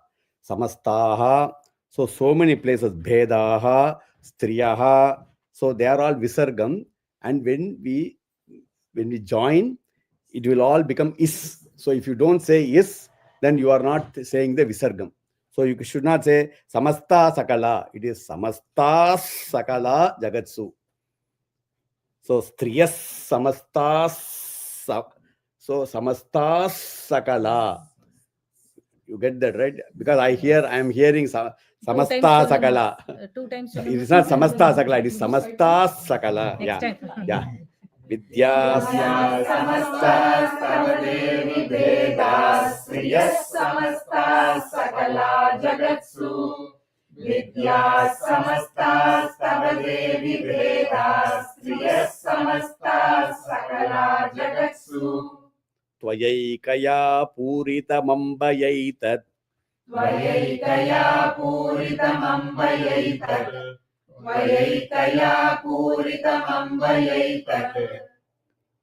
Speaker 2: Samastaha. So many places. Bhedaha, Striyaha. So they are all Visargam. And when we join, it will all become is. So if you don't say is, then you are not saying the visargam. So you should not say samasta sakala. It is samasta sakala jagatsu. So striyas samastas. So samastas sakala. You get that, right? Because I am hearing samasta sakala.
Speaker 1: 2 times.
Speaker 2: It is not samasta sakala. It is samasta sakala.
Speaker 1: Next
Speaker 2: Yeah.
Speaker 1: time.
Speaker 2: Yeah. Vidya
Speaker 3: Samastas tava devi vedas Striyas samastas sakala jagatsu Vidya samastas tava devi vedas Striyas samastas sakala jagatsu
Speaker 2: Tvayaikaya puritamambayaitat.
Speaker 3: Tvayaikaya puritamambayaitat Tvayaikaya puritamambayaitat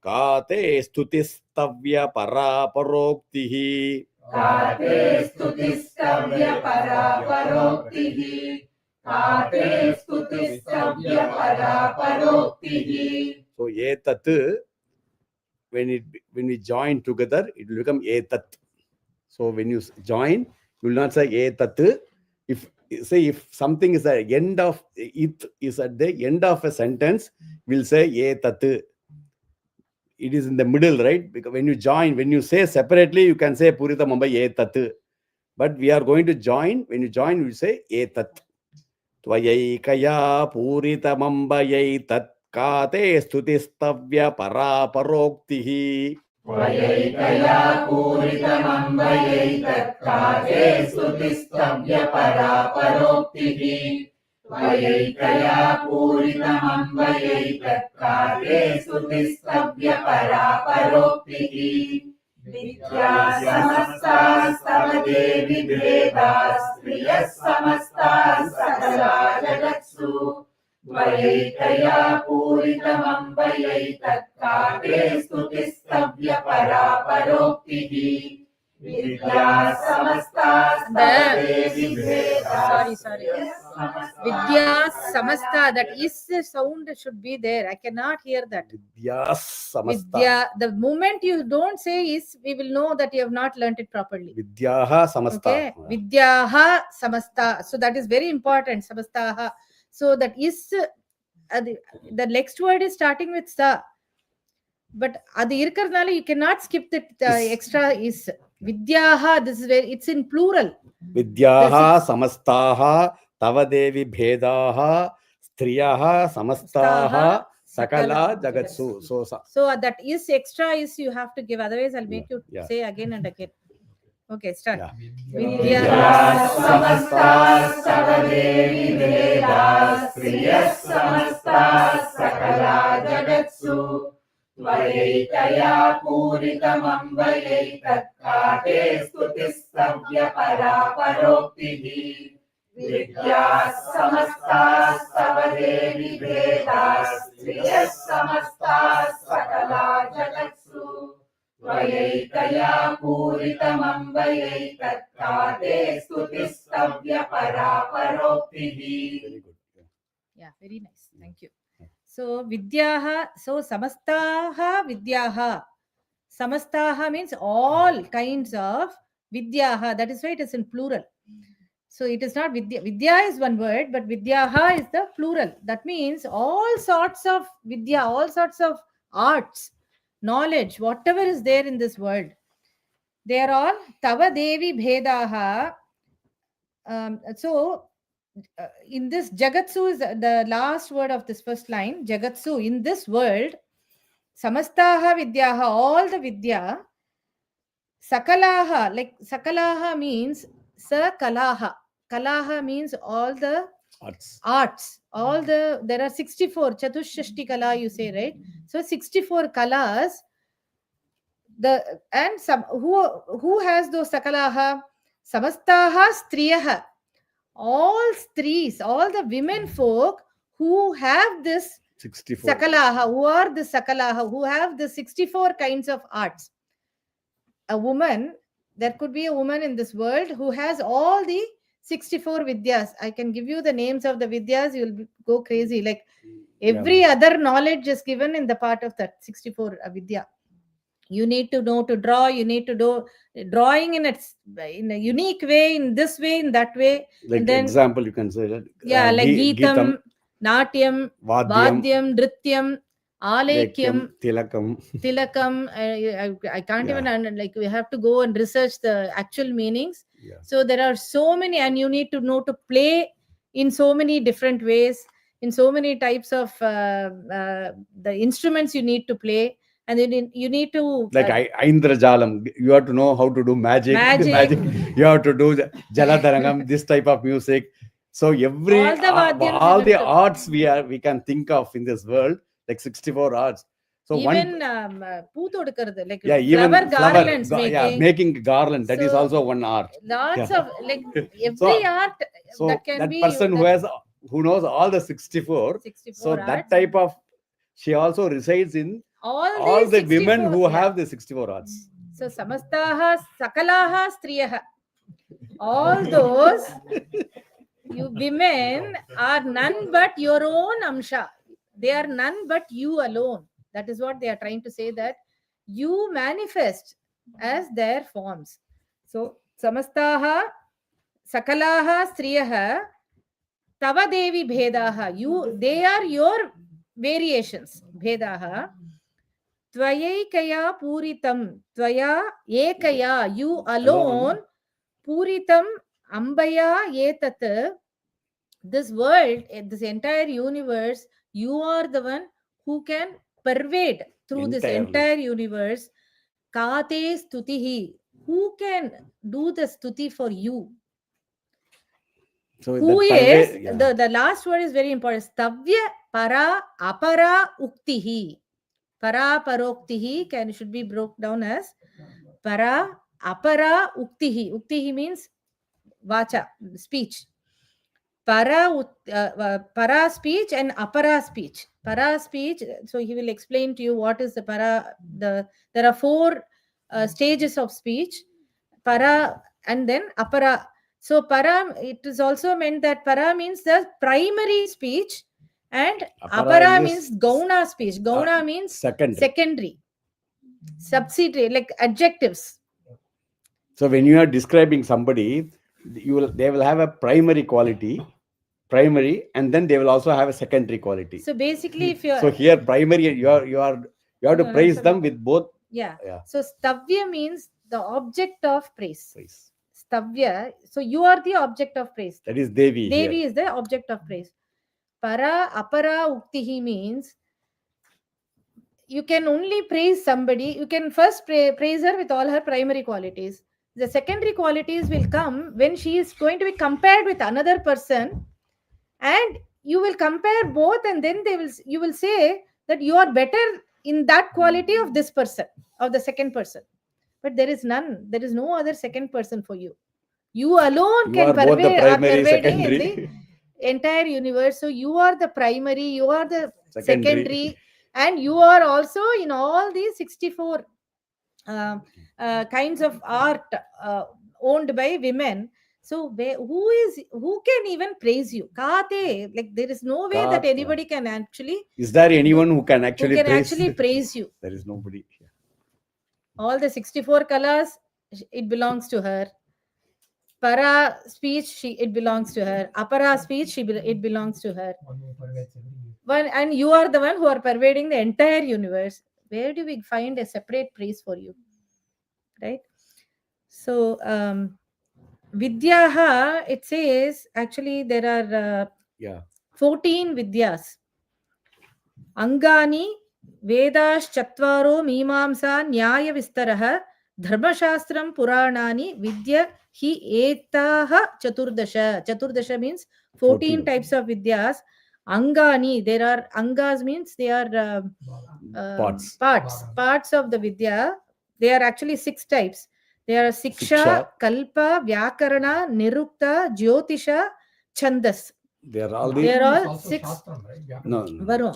Speaker 2: Kate stutistavya paraparoktihi.
Speaker 3: Kate stutistabhya paraparoktihi Kate stutistabhya paraparoktihi
Speaker 2: So etat, when we join together, it will become etat. So when you join, you will not say etat. If something is at the end of it is at the end of a sentence, we'll say etat. It is in the middle, right? Because when you say separately, you can say Purita Mumbai etat. But we are going to join. When you join, we say etat. Tvayaikaya Purita Mumbai etat kate stutistavya paraparoktihi.
Speaker 3: Tvayaikaya puritamambayaitat Kate stutistabhya paraparoktihi Tvayaikaya puritamambayaitat Kate stutistabhya paraparoktihi Vidya samastas tava devi vedas Striyas samastas sakala jagatsu Tvayaikaya puritamambayaitat Kate stutistabhya paraparoktihi Vidya samastas tava devi vedas
Speaker 1: Sorry. Vidya Samasta, that is the sound should be there. I cannot hear that.
Speaker 2: Vidya samasta.
Speaker 1: Vidya, the moment you don't say is, we will know that you have not learnt it properly.
Speaker 2: Vidyaha samasta.
Speaker 1: Okay, Vidyaha Samasta. So that is very important. Samastaha. So that is the next word is starting with sa. But adi irkarnala you cannot skip that extra is. Vidyaha. This is very. It's in plural.
Speaker 2: Vidyaha samastaha tavadevi bhedaha striyaha samastaha sakala jagatsu.
Speaker 1: So that is extra is you have to give. Otherwise, I'll make you say again and again. Okay, start.
Speaker 2: Yeah.
Speaker 3: Vidya samastas tava devi vedas Striyas samastas sakala jagatsu Tvayaikaya puritamambayaitat Kate stutistabhya paraparoktihi Vidya samastas tava devi vedas Striyas samastas sakala jagatsu Tvayaikaya puritamambayaitat Kate stutistabhya paraparoktihi
Speaker 2: Very good.
Speaker 1: Yeah, very nice. Thank you. So Vidyaha, so Samastaha Vidyaha. Samastaha means all kinds of Vidyaha. That is why it is in plural. So it is not Vidya. Vidya is one word, but Vidyaha is the plural. That means all sorts of Vidya, all sorts of arts, knowledge, whatever is there in this world. They are all Tava Devi Bhedaha. In this Jagatsu is the last word of this first line. Jagatsu, in this world, Samastaha Vidyaha, all the Vidya, Sakalaha, like Sakalaha means Sakalaha. Kalaha means all the arts. There are 64, Chatushashti Kala, you say, right? So 64 Kalas, who has those Sakalaha? Samastaha Striyaha. All strees, all the women folk who have this
Speaker 2: 64.
Speaker 1: Sakalaha, who are the Sakalaha, who have the 64 kinds of arts. A woman, there could be a woman in this world who has all the 64 Vidyas. I can give you the names of the Vidyas, you will go crazy. Like every other knowledge is given in the part of that 64 Vidya. You need to know to draw. You need to do drawing in a unique way, in this way, in that way.
Speaker 2: Like
Speaker 1: And then,
Speaker 2: example, you can say that.
Speaker 1: yeah, like Geetam, Natyam,
Speaker 2: Vadyam,
Speaker 1: Vadyam, Nrityam, Alekyam,
Speaker 2: Tilakam.
Speaker 1: Tilakam. I can't
Speaker 2: Yeah.
Speaker 1: even, like, we have to go and research the actual meanings.
Speaker 2: Yeah.
Speaker 1: So there are so many, and you need to know to play in so many different ways, in so many types of the instruments you need to play. And then you need to
Speaker 2: Like Aindrajalam, you have to know how to do magic.
Speaker 1: Magic.
Speaker 2: You have to do Jalatarangam, this type of music. So every
Speaker 1: All the Vadyams
Speaker 2: all
Speaker 1: you
Speaker 2: the
Speaker 1: have to-
Speaker 2: arts we can think of in this world, like 64 arts. So
Speaker 1: even poo todukkuradhu, like
Speaker 2: even
Speaker 1: flower garlands making.
Speaker 2: making garland, that is
Speaker 1: So,
Speaker 2: also one art.
Speaker 1: Lots
Speaker 2: Yeah.
Speaker 1: of, like, every art
Speaker 2: So
Speaker 1: that can
Speaker 2: that
Speaker 1: be
Speaker 2: person who knows all the 64,
Speaker 1: 64
Speaker 2: so
Speaker 1: arts.
Speaker 2: that type of, she also resides in
Speaker 1: all
Speaker 2: the
Speaker 1: these
Speaker 2: women
Speaker 1: 64,
Speaker 2: who
Speaker 1: yeah.
Speaker 2: have the 64 arts.
Speaker 1: So samastaha sakalaha striyah, all those you women are none but your own amsha. They are none but you alone. That is what they are trying to say, that you manifest as their forms. So samastaha sakalaha striyah tava devi bhedaha, they are your variations. Bhedaha Tvayaikaya puritam, tvaya ekaya, you alone, puritam ambaya etat, this world, this entire universe, you are the one who can pervade through this
Speaker 2: Entirely.
Speaker 1: entire universe. Kate stutihi, who can do the stuti for you?
Speaker 2: So
Speaker 1: Who
Speaker 2: that
Speaker 1: is,
Speaker 2: yeah.
Speaker 1: the last word is very important. Stavya para apara uktihi. Para paroktihi should be broke down as para apara uktihi. Uktihi means vacha, speech. Para speech and apara speech. Para speech, so he will explain to you what is the para. There are 4 stages of speech. Para and then apara. So para, it is also meant that para means the primary speech, and apara means gauna speech. Gauna means secondary, subsidiary, like adjectives.
Speaker 2: So when you are describing somebody, they will have a primary quality, and then they will also have a secondary quality.
Speaker 1: So basically, if you're,
Speaker 2: so here primary, you have to praise them with both.
Speaker 1: Yeah. So stavya means the object of praise. Stavya, so you are the object of praise.
Speaker 2: That is Devi.
Speaker 1: Devi is the object of praise. Para apara uktihi means you can only praise somebody. You can first praise her with all her primary qualities. The secondary qualities will come when she is going to be compared with another person, and you will compare both, and then you will say that you are better in that quality of this person, of the second person. But there is none. There is no other second person for you. You alone can pervade in the entire universe. So you are the primary, you are the secondary, and you are also in all these 64 kinds of art owned by women. So who can even praise you? Kate, like there is no way that anybody can actually.
Speaker 2: Is there anyone who can actually
Speaker 1: praise you?
Speaker 2: There is nobody.
Speaker 1: All the 64 colors, it belongs to her. Para speech, it belongs to her. Apara speech, it belongs to her. And you are the one who are pervading the entire universe. Where do we find a separate praise for you? Right? So, Vidyaha, it says, actually there are 14 Vidyas. Angani, Vedas, Chatvaro, Mimamsa, Nyaya Vistaraha, Dharmashastram, Puranani, Vidya, Hi Etaha, Chaturdasha. Chaturdasha means 14 types of Vidyas. Angani, there are Angas means they are parts of the Vidya. They are actually 6 types. They are Siksha, Kalpa, Vyakarana, Nirukta, Jyotisha, Chandas.
Speaker 2: They are all
Speaker 1: 6.
Speaker 2: No,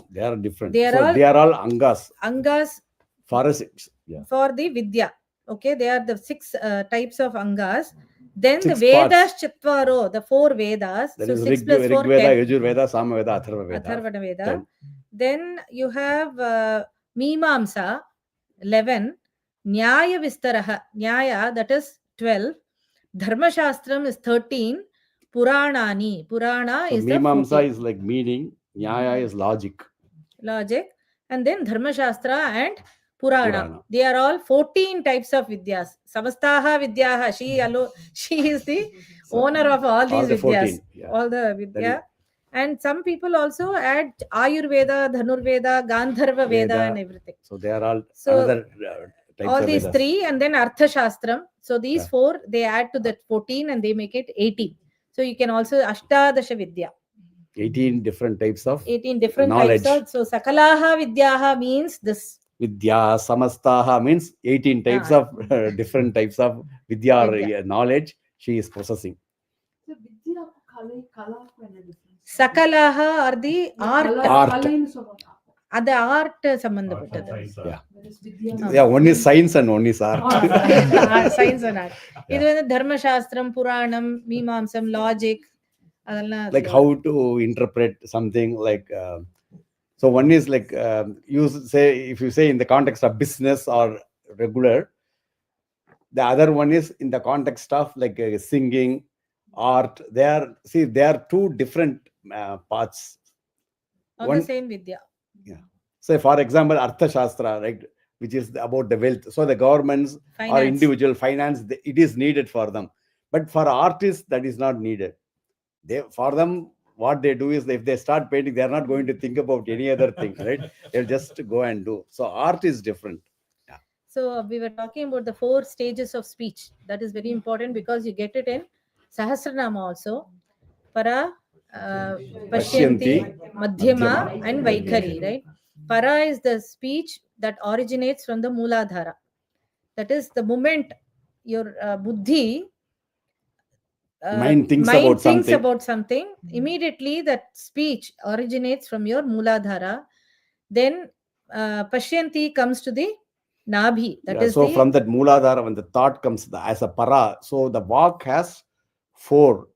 Speaker 2: they are different.
Speaker 1: They
Speaker 2: are all Angas.
Speaker 1: Angas
Speaker 2: for
Speaker 1: the Vidya. Okay, they are the 6 types of Angas. Then
Speaker 2: 6
Speaker 1: the Vedas Chatvaro, the 4 Vedas.
Speaker 2: That
Speaker 1: so
Speaker 2: is
Speaker 1: 6 plus 4,
Speaker 2: Rig Veda,
Speaker 1: 10.
Speaker 2: Yajur Veda, Sama Veda,
Speaker 1: Atharvana Veda. Then you have Mimamsa, 11. Nyaya Vistaraha, Nyaya, that is 12. Dharmashastram is 13. Puranani, Purana
Speaker 2: So
Speaker 1: is the
Speaker 2: Mimamsa
Speaker 1: 14.
Speaker 2: is like meaning, Nyaya is logic.
Speaker 1: Logic. And then Dharmashastra and Purana.
Speaker 2: Purana.
Speaker 1: They are all 14 types of Vidyas. Samastaha Vidyaha. She is the owner of all these
Speaker 2: the
Speaker 1: Vidyas.
Speaker 2: 14, yeah.
Speaker 1: All the Vidya. And some people also add Ayurveda, Dhanurveda, Gandharva Veda, and everything.
Speaker 2: So they are all
Speaker 1: So
Speaker 2: another types
Speaker 1: all
Speaker 2: of
Speaker 1: these
Speaker 2: Vedas.
Speaker 1: 3, and then Arthashastram. So these 4 they add to that 14 and they make it 18. So you can also Ashtadasha Vidya.
Speaker 2: 18 different types of
Speaker 1: 18 different
Speaker 2: knowledge.
Speaker 1: types of. So Sakalaha Vidyaha means this.
Speaker 2: Vidya Samastaha means 18 types of different types of Vidya or knowledge she is possessing.
Speaker 3: So Vidya Kala
Speaker 1: Sakalaha are the art. The art sambandhapattadu.
Speaker 2: Yeah, one is science and one is art.
Speaker 1: Science and art. Idu vandu Dharmashastram, Puranam, Mimamsam, logic.
Speaker 2: Like how to interpret something like so one is like if you say in the context of business or regular, the other one is in the context of like singing, art. They are 2 different parts
Speaker 1: on the same Vidya.
Speaker 2: Yeah. So for example, Artha Shastra, right, which is about the wealth. So the governments or individual finance, it is needed for them. But for artists, that is not needed. For them, what they do is if they start painting, they are not going to think about any other thing, right? They'll just go and do. So art is different. Yeah.
Speaker 1: So we were talking about the 4 stages of speech. That is very important because you get it in Sahasranama also. Para, Pashyanti, Madhyama, and Vaikhari, right? Para is the speech that originates from the Mooladhara. That is the moment your buddhi
Speaker 2: mind thinks
Speaker 1: about something, immediately that speech originates from your Mooladhara. Then Pashyanti comes to the Nabhi.
Speaker 2: So from that Mooladhara, when the thought comes as a para, so the walk has 4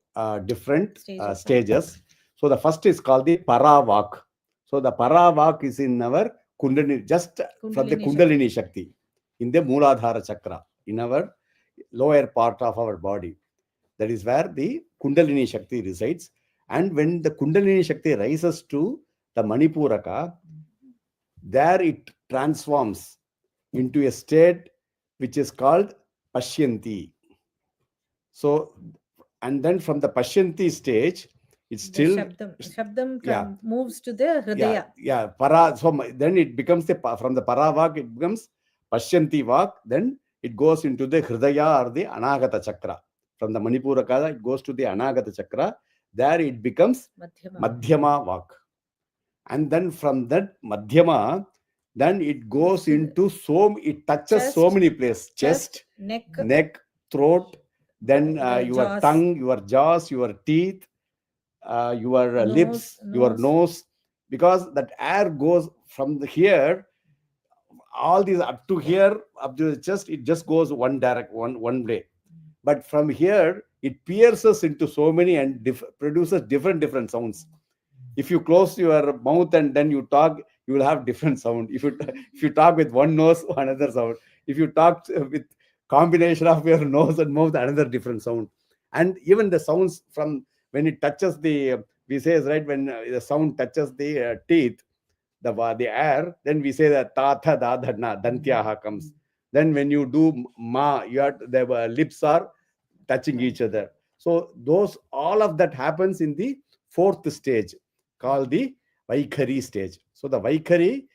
Speaker 2: different stages. So the first is called the para walk. So the para walk is in our Kundalini, just from the Kundalini Shakti, in the Mooladhara Chakra, in our lower part of our body. That is where the Kundalini Shakti resides. And when the Kundalini Shakti rises to the Manipuraka, there it transforms into a state which is called Pashyanti. So, and then from the Pashyanti stage, it's still
Speaker 1: Shabdam moves to the Hridaya.
Speaker 2: Para. So then it becomes from the Para Vak, it becomes Pashyanti Vak. Then it goes into the Hridaya or the Anagata Chakra. From the Manipuraka, it goes to the Anagata Chakra. There it becomes Madhyama Vak. And then from that Madhyama, then it goes into it touches chest, so many places. Chest, neck, throat, then your tongue, your jaws, your teeth, your lips, your nose. Because that air goes from here, all these up to here, up to the chest, it just goes one way. But from here, it pierces into so many and produces different sounds. If you close your mouth and then you talk, you will have different sound. If you talk with one nose, another sound. If you talk with combination of your nose and mouth, another different sound. And even the sounds from when it touches we say, right, when the sound touches the teeth, the air, then we say that ta tha da dha na dantyaha comes. Then when you do ma, the lips are touching each other. So all of that happens in the 4th stage, called the Vaikhari stage. So the Vaikhari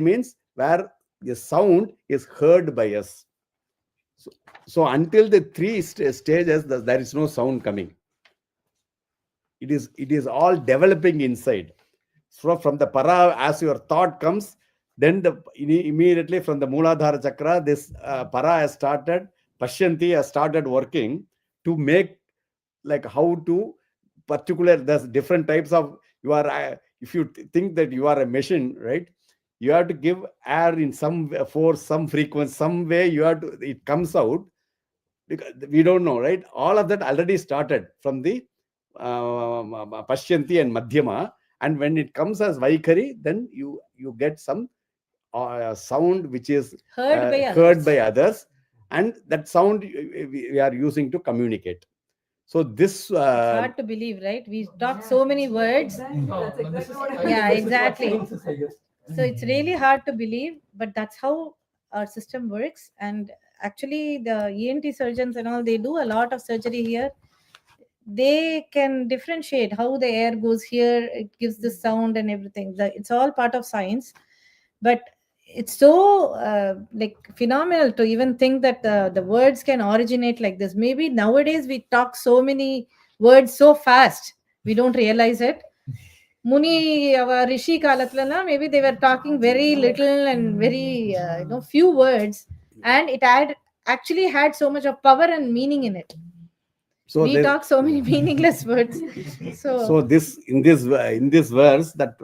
Speaker 2: means where the sound is heard by us. So until the 3 stages, there is no sound coming. It is all developing inside. So from the para, as your thought comes, then immediately from the Mooladhara Chakra, this para has started, Pashyanti has started working to make like how to there's different types of, if you think that you are a machine, right, you have to give air in some frequency, some way it comes out, because we don't know, right? All of that already started from the Pashyanti and Madhyama, and when it comes as Vaikhari, then you get some sound which is
Speaker 1: Heard by
Speaker 2: heard
Speaker 1: others.
Speaker 2: by others, and that sound we are using to communicate. So this
Speaker 1: It's hard to believe, right? We talk so many words.
Speaker 3: Exactly, that's exactly what I
Speaker 1: Yeah,
Speaker 3: mean.
Speaker 1: exactly. So it's really hard to believe, but that's how our system works. And actually, the ENT surgeons and all, they do a lot of surgery here. They can differentiate how the air goes here, it gives the sound and everything. It's all part of science. But it's so like phenomenal to even think that the words can originate like this. Maybe nowadays we talk so many words so fast, we don't realize it. Muni, our Rishi Kalatlana, maybe they were talking very little and very, few words, and it actually had so much of power and meaning in it.
Speaker 2: so
Speaker 1: We
Speaker 2: there-
Speaker 1: talk so many meaningless words.
Speaker 2: so this in this verse that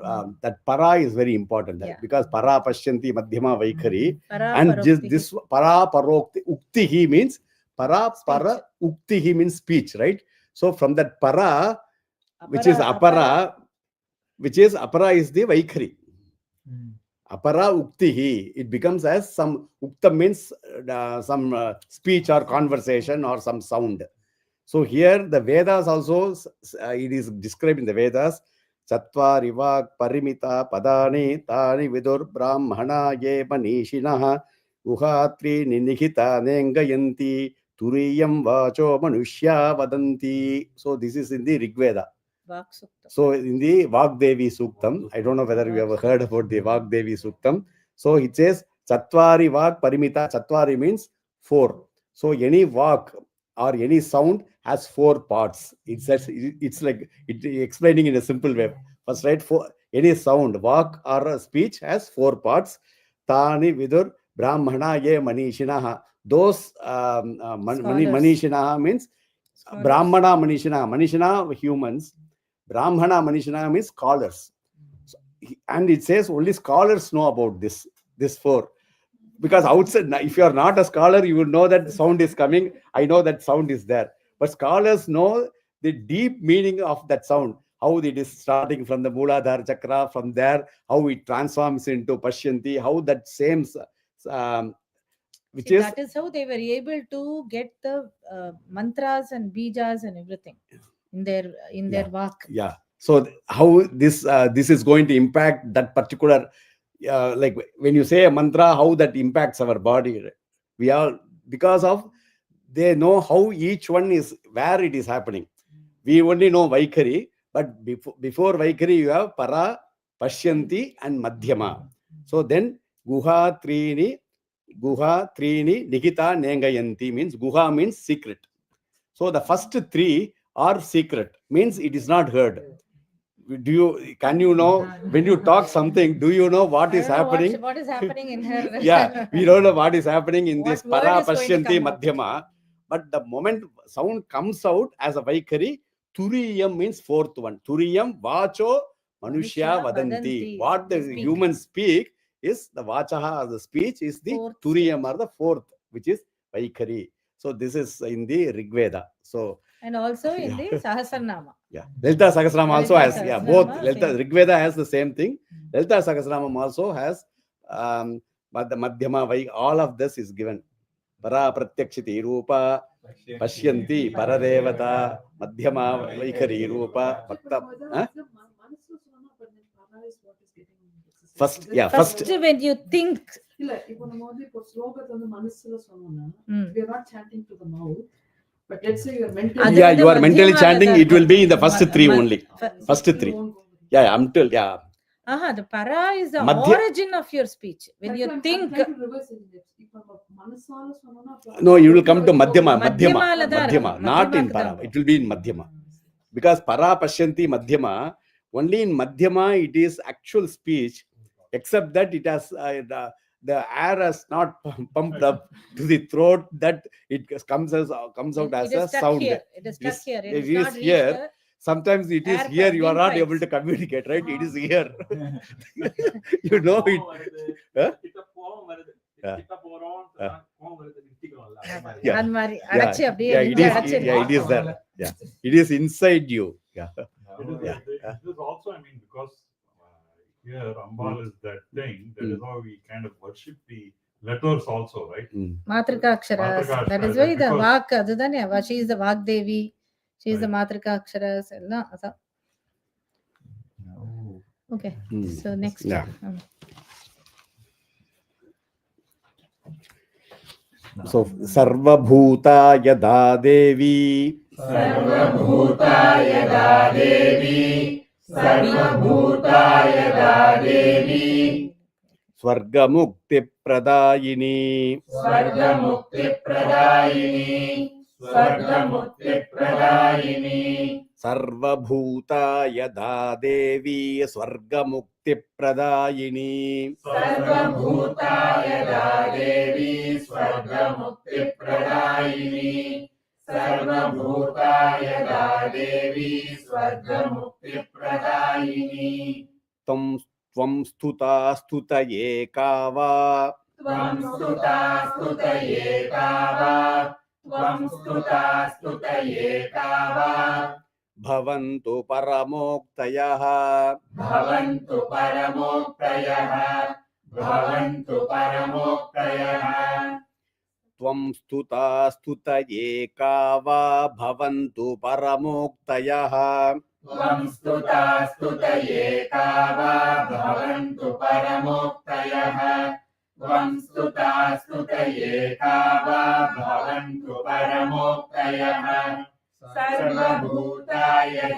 Speaker 2: para is very important,
Speaker 1: Yeah.
Speaker 2: because para pashyanti madhyama vaikhari,
Speaker 1: Para
Speaker 2: and
Speaker 1: parokti.
Speaker 2: this para parokti uktihi means para
Speaker 1: Speech.
Speaker 2: uktihi means speech, right? So from that para, which is
Speaker 1: Apara.
Speaker 2: apara is the vaikhari. Apara uktihi, it becomes as some ukta means some speech or conversation or some sound. So here the Vedas also, it is described in the Vedas, Chatvari vak parimita padani tani vidur brahmana ye manishinaha guhatri ninihita nengayanti turiyam vacho manushya vadanti. So this is in the Rig Veda.
Speaker 1: Vak Sukta.
Speaker 2: So in the Vagdevi Suktam, I don't know whether you have heard about the Vagdevi Suktam. So it says Chatvari vak parimita. Chatvari means 4. So any vak or any sound has 4 parts. It says it's like explaining in a simple way. First, right? Any sound, vak or a speech has 4 parts. Tani vidur brahmana ye manishinaha. Those manishinaha means
Speaker 1: Scholars.
Speaker 2: brahmana manishina humans. Brahmana manishina means scholars. And it says only scholars know about this 4. Because outside, if you are not a scholar, you will know that sound is coming. I know that sound is there. But scholars know the deep meaning of that sound. How it is starting from the Mooladhara Chakra, from there, how it transforms into Pashyanti, how that same, which
Speaker 1: See,
Speaker 2: is...
Speaker 1: that is how they were able to get the mantras and bijas and everything in their vak.
Speaker 2: Yeah. So how this is going to impact that particular, like when you say a mantra, how that impacts our body. We all, because of they know how each one is, where it is happening. We only know Vaikhari, but before Vaikhari you have Para, Pashyanti and Madhyama. So then Guha Trini, Nikita Nengayanti means Guha means secret. So the first 3 are secret, means it is not heard. Can you know when you talk something, do you know what is happening?
Speaker 1: What is happening in her?
Speaker 2: Yeah, we don't know what is happening in
Speaker 1: What
Speaker 2: this
Speaker 1: word
Speaker 2: Para
Speaker 1: is going to
Speaker 2: Pashyanti
Speaker 1: come out?
Speaker 2: Madhyama. But the moment sound comes out as a Vaikhari, Turiyam means 4th one. Turiyam Vacho Manushya Vadanti. What the humans speak is the Vachaha, or the speech is the
Speaker 1: Fourth
Speaker 2: Turiyam or the 4th, which is Vaikhari. So this is in the Rig Veda. So
Speaker 1: And also in the Sahasranama.
Speaker 2: yeah, Lalita Sahasranam also
Speaker 1: Lalita
Speaker 2: has, yeah,
Speaker 1: Sahasranama,
Speaker 2: both.
Speaker 1: same.
Speaker 2: Rig Veda has the same thing. Lalita Sahasranam also has, but the Madhyama, all of this is given. Para Pratyakshiti Rupa, Pashyanti, Paradevata, Madhyama, Vaikhari Rupa, Bhakta. Huh? First, yeah,
Speaker 1: First, when you think,
Speaker 3: இல்ல இப்போ நம்ம வந்து இப்போ ஸ்லோகத்தை வந்து மனசுல சொன்னோம்னா we are not chanting to the mouth, but let's say you are mentally
Speaker 2: yeah, you are mentally chanting, it will be in the first 3 only. First 3. Yeah, until, yeah.
Speaker 1: The para is the origin of your speech. When you think,
Speaker 2: no, you will come to Madhyama,
Speaker 1: Madhyama,
Speaker 2: not in Para. It will be in Madhyama. Because Para Pashyanti Madhyama, only in Madhyama it is actual speech, except that it has the air has not pumped up to the throat, that it comes out as a sound.
Speaker 1: Here. It is stuck here.
Speaker 2: It is here. Sometimes it is here, you are not able to communicate, right? It is here. You know it. Huh? Yeah, it is there. Yeah, it is inside you. Yeah.
Speaker 4: This is also, I mean, because here, Ambal is that thing. That is how we kind of worship the letters also, right?
Speaker 1: Matrika Aksharas.
Speaker 4: Matrika
Speaker 1: That is
Speaker 4: Aksharas,
Speaker 1: why the
Speaker 4: because-
Speaker 1: Vak, adudane, she is the Vak Devi, she is the
Speaker 4: Right.
Speaker 1: Matrika Aksharas.
Speaker 4: Oh.
Speaker 1: Okay, so next.
Speaker 2: Yeah. So Sarva Bhuta Yada Devi.
Speaker 5: Sarvabhuta yada Devi, Sarvabhuta yada Devi,
Speaker 2: Swarga Mukti Pradayini.
Speaker 5: Swargamukti Pradayini, Swargamukti Pradayini,
Speaker 2: Sarva Bhuta Yada Devi. Swarga Mukti Pradayini.
Speaker 5: Sarvabhuta yada Devi, Swargamukti Pradayini, Sarvabhuta yada Devi, Swargamukti Pradayini,
Speaker 2: Tvam Stuta Stuta Ekava.
Speaker 5: Tvam stuta stutaye kava, Tvam stuta stutaye kava,
Speaker 2: Bhavantu Paramoktayah.
Speaker 5: Bhavantu paramoktayah, Bhavantu paramoktayah,
Speaker 2: Tvam Stuta Stuta Ekava. Bhavantu Paramoktayah.
Speaker 5: Tvam stuta stutaye kava, Bhavantu paramoktayah, Tvam stuta stutaye kava, Bhavantu paramoktayah, Sarvabhutaya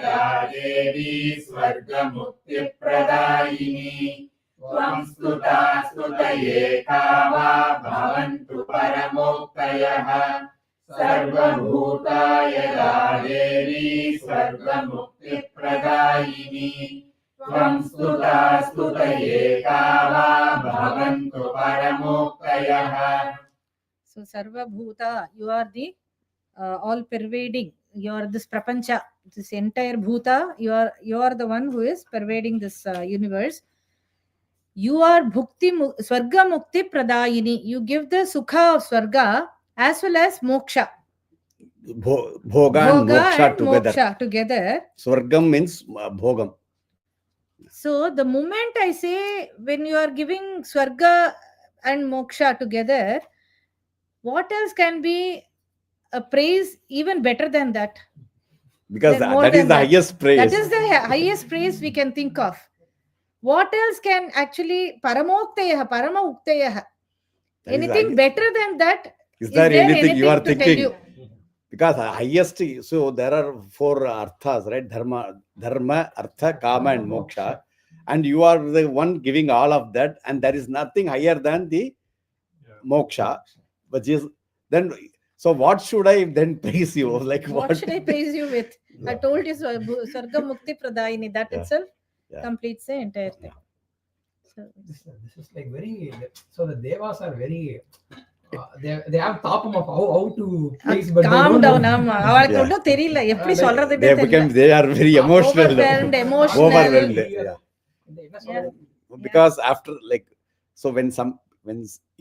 Speaker 5: Devi Swargamukti Pradayini, Tvam stuta stutaye kava, Bhavantu paramoktayah, Sarvabhutaya Devi Swargamukti Pradayini, Tvam stuta stutaye kava, Bhavantu paramoktayah.
Speaker 1: So Sarva Bhuta, you are the all pervading. You are this prapancha, this entire bhuta. You are the one who is pervading this universe. You are Swarga Mukti Pradayini. You give the sukha of Swarga as well as moksha.
Speaker 2: Bhoga and moksha together.
Speaker 1: Moksha together.
Speaker 2: Swargam means bhogam.
Speaker 1: So the moment I say when you are giving Swarga and moksha together, what else can be a praise even better than that?
Speaker 2: Because
Speaker 1: Then more
Speaker 2: that is
Speaker 1: than
Speaker 2: the
Speaker 1: that.
Speaker 2: highest praise.
Speaker 1: That is the highest praise we can think of. What else can actually Paramoktayah, Parama Uktayah?
Speaker 2: That is
Speaker 1: Anything
Speaker 2: the-
Speaker 1: better than that?
Speaker 2: Is there anything you are
Speaker 1: to tell
Speaker 2: thinking?
Speaker 1: you?
Speaker 2: Because highest, so there are 4 arthas, right? Dharma, Artha, Kama and Moksha. And you are the one giving all of that. And there is nothing higher than the moksha. Which is then, so what should I then praise you? Like
Speaker 1: What should I praise you with? I told you Sarga Mukti Pradayini. That
Speaker 2: Yeah.
Speaker 1: itself
Speaker 2: Yeah.
Speaker 1: completes the entire thing. So,
Speaker 6: This is like very. So the devas are very. They have tapam of how to praise, but they
Speaker 1: calm
Speaker 6: don't
Speaker 1: down.
Speaker 6: know.
Speaker 1: அவளுக்கு
Speaker 2: Yeah.
Speaker 1: ஒன்றும் தெரியல எப்படி
Speaker 6: Like,
Speaker 1: சொல்றதுன்னே
Speaker 2: They
Speaker 1: தெரியல.
Speaker 2: are very emotional.
Speaker 1: Overwhelmed, emotional.
Speaker 2: Overwhelmed. Yeah.
Speaker 6: என்ன சொல்றது?
Speaker 2: Because after, like, so when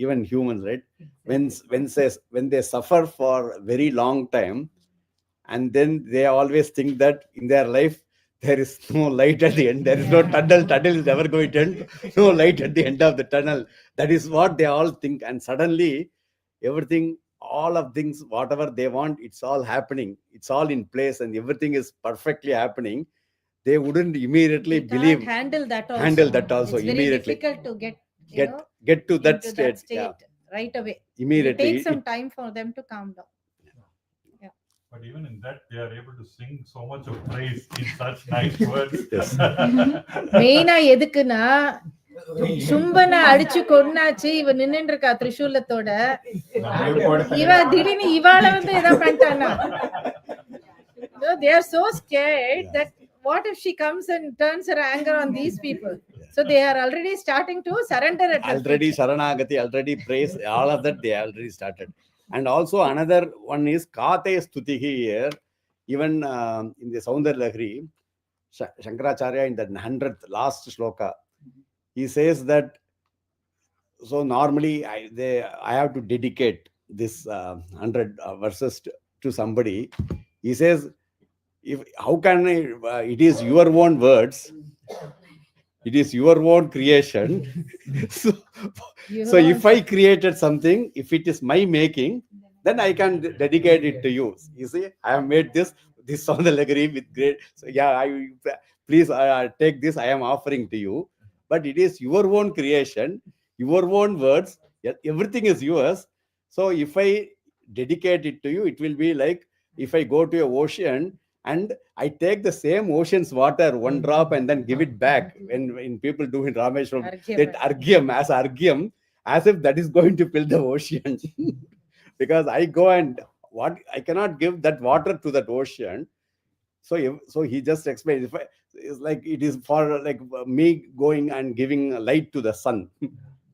Speaker 2: even humans, right, when they suffer for a very long time, and then they always think that in their life there is no light at the end, there is no tunnel is never going to end, no light at the end of the tunnel. That is what they all think, and suddenly everything, all of things, whatever they want, it's all happening, it's all in place, and everything is perfectly happening. They wouldn't immediately
Speaker 1: We can't
Speaker 2: believe,
Speaker 1: handle that also.
Speaker 2: handle that also
Speaker 1: It's very
Speaker 2: immediately.
Speaker 1: difficult to get
Speaker 2: Get to that
Speaker 1: into
Speaker 2: state,
Speaker 1: that state right away.
Speaker 2: immediately.
Speaker 1: It takes some time for them to calm down.
Speaker 4: But even in that, they are able to sing so much of praise in such nice words.
Speaker 2: Yes.
Speaker 1: மெயினா எதுக்குன்னா சும்பனை அடிச்சு கொன்னாச்சு இவ நின்னுட்டு இருக்கா திரிசூலத்தோட, இவ திடீர்னு இவாள வந்து ஏதோ பண்ணிட்டானா. They are so scared that what if she comes and turns her anger on these people? So they are already starting to surrender at her
Speaker 2: Already
Speaker 1: feet.
Speaker 2: Saranagati, already praise, all of that they already started. And also another one is Kate Stutihi here. Even in the Saundar Lahari, Shankaracharya in the 100th last shloka, he says that, so normally I have to dedicate this 100 verses to somebody. He says, how can it is your own words, It is your own creation. so,
Speaker 1: You
Speaker 2: so if
Speaker 1: want-
Speaker 2: I created something, if it is my making, then I can dedicate it to you. You see, I have made this on the legacy with great. So yeah, please take this. I am offering to you. But it is your own creation, your own words. Everything is yours. So if I dedicate it to you, it will be like if I go to an ocean and I take the same ocean's water, one drop, and then give it back. When people do in Rameshwaram,
Speaker 1: Argyam.
Speaker 2: that argyam, as if that is going to fill the ocean. Because I go and I cannot give that water to that ocean. So he just explained, it's like it is for like me going and giving light to the sun,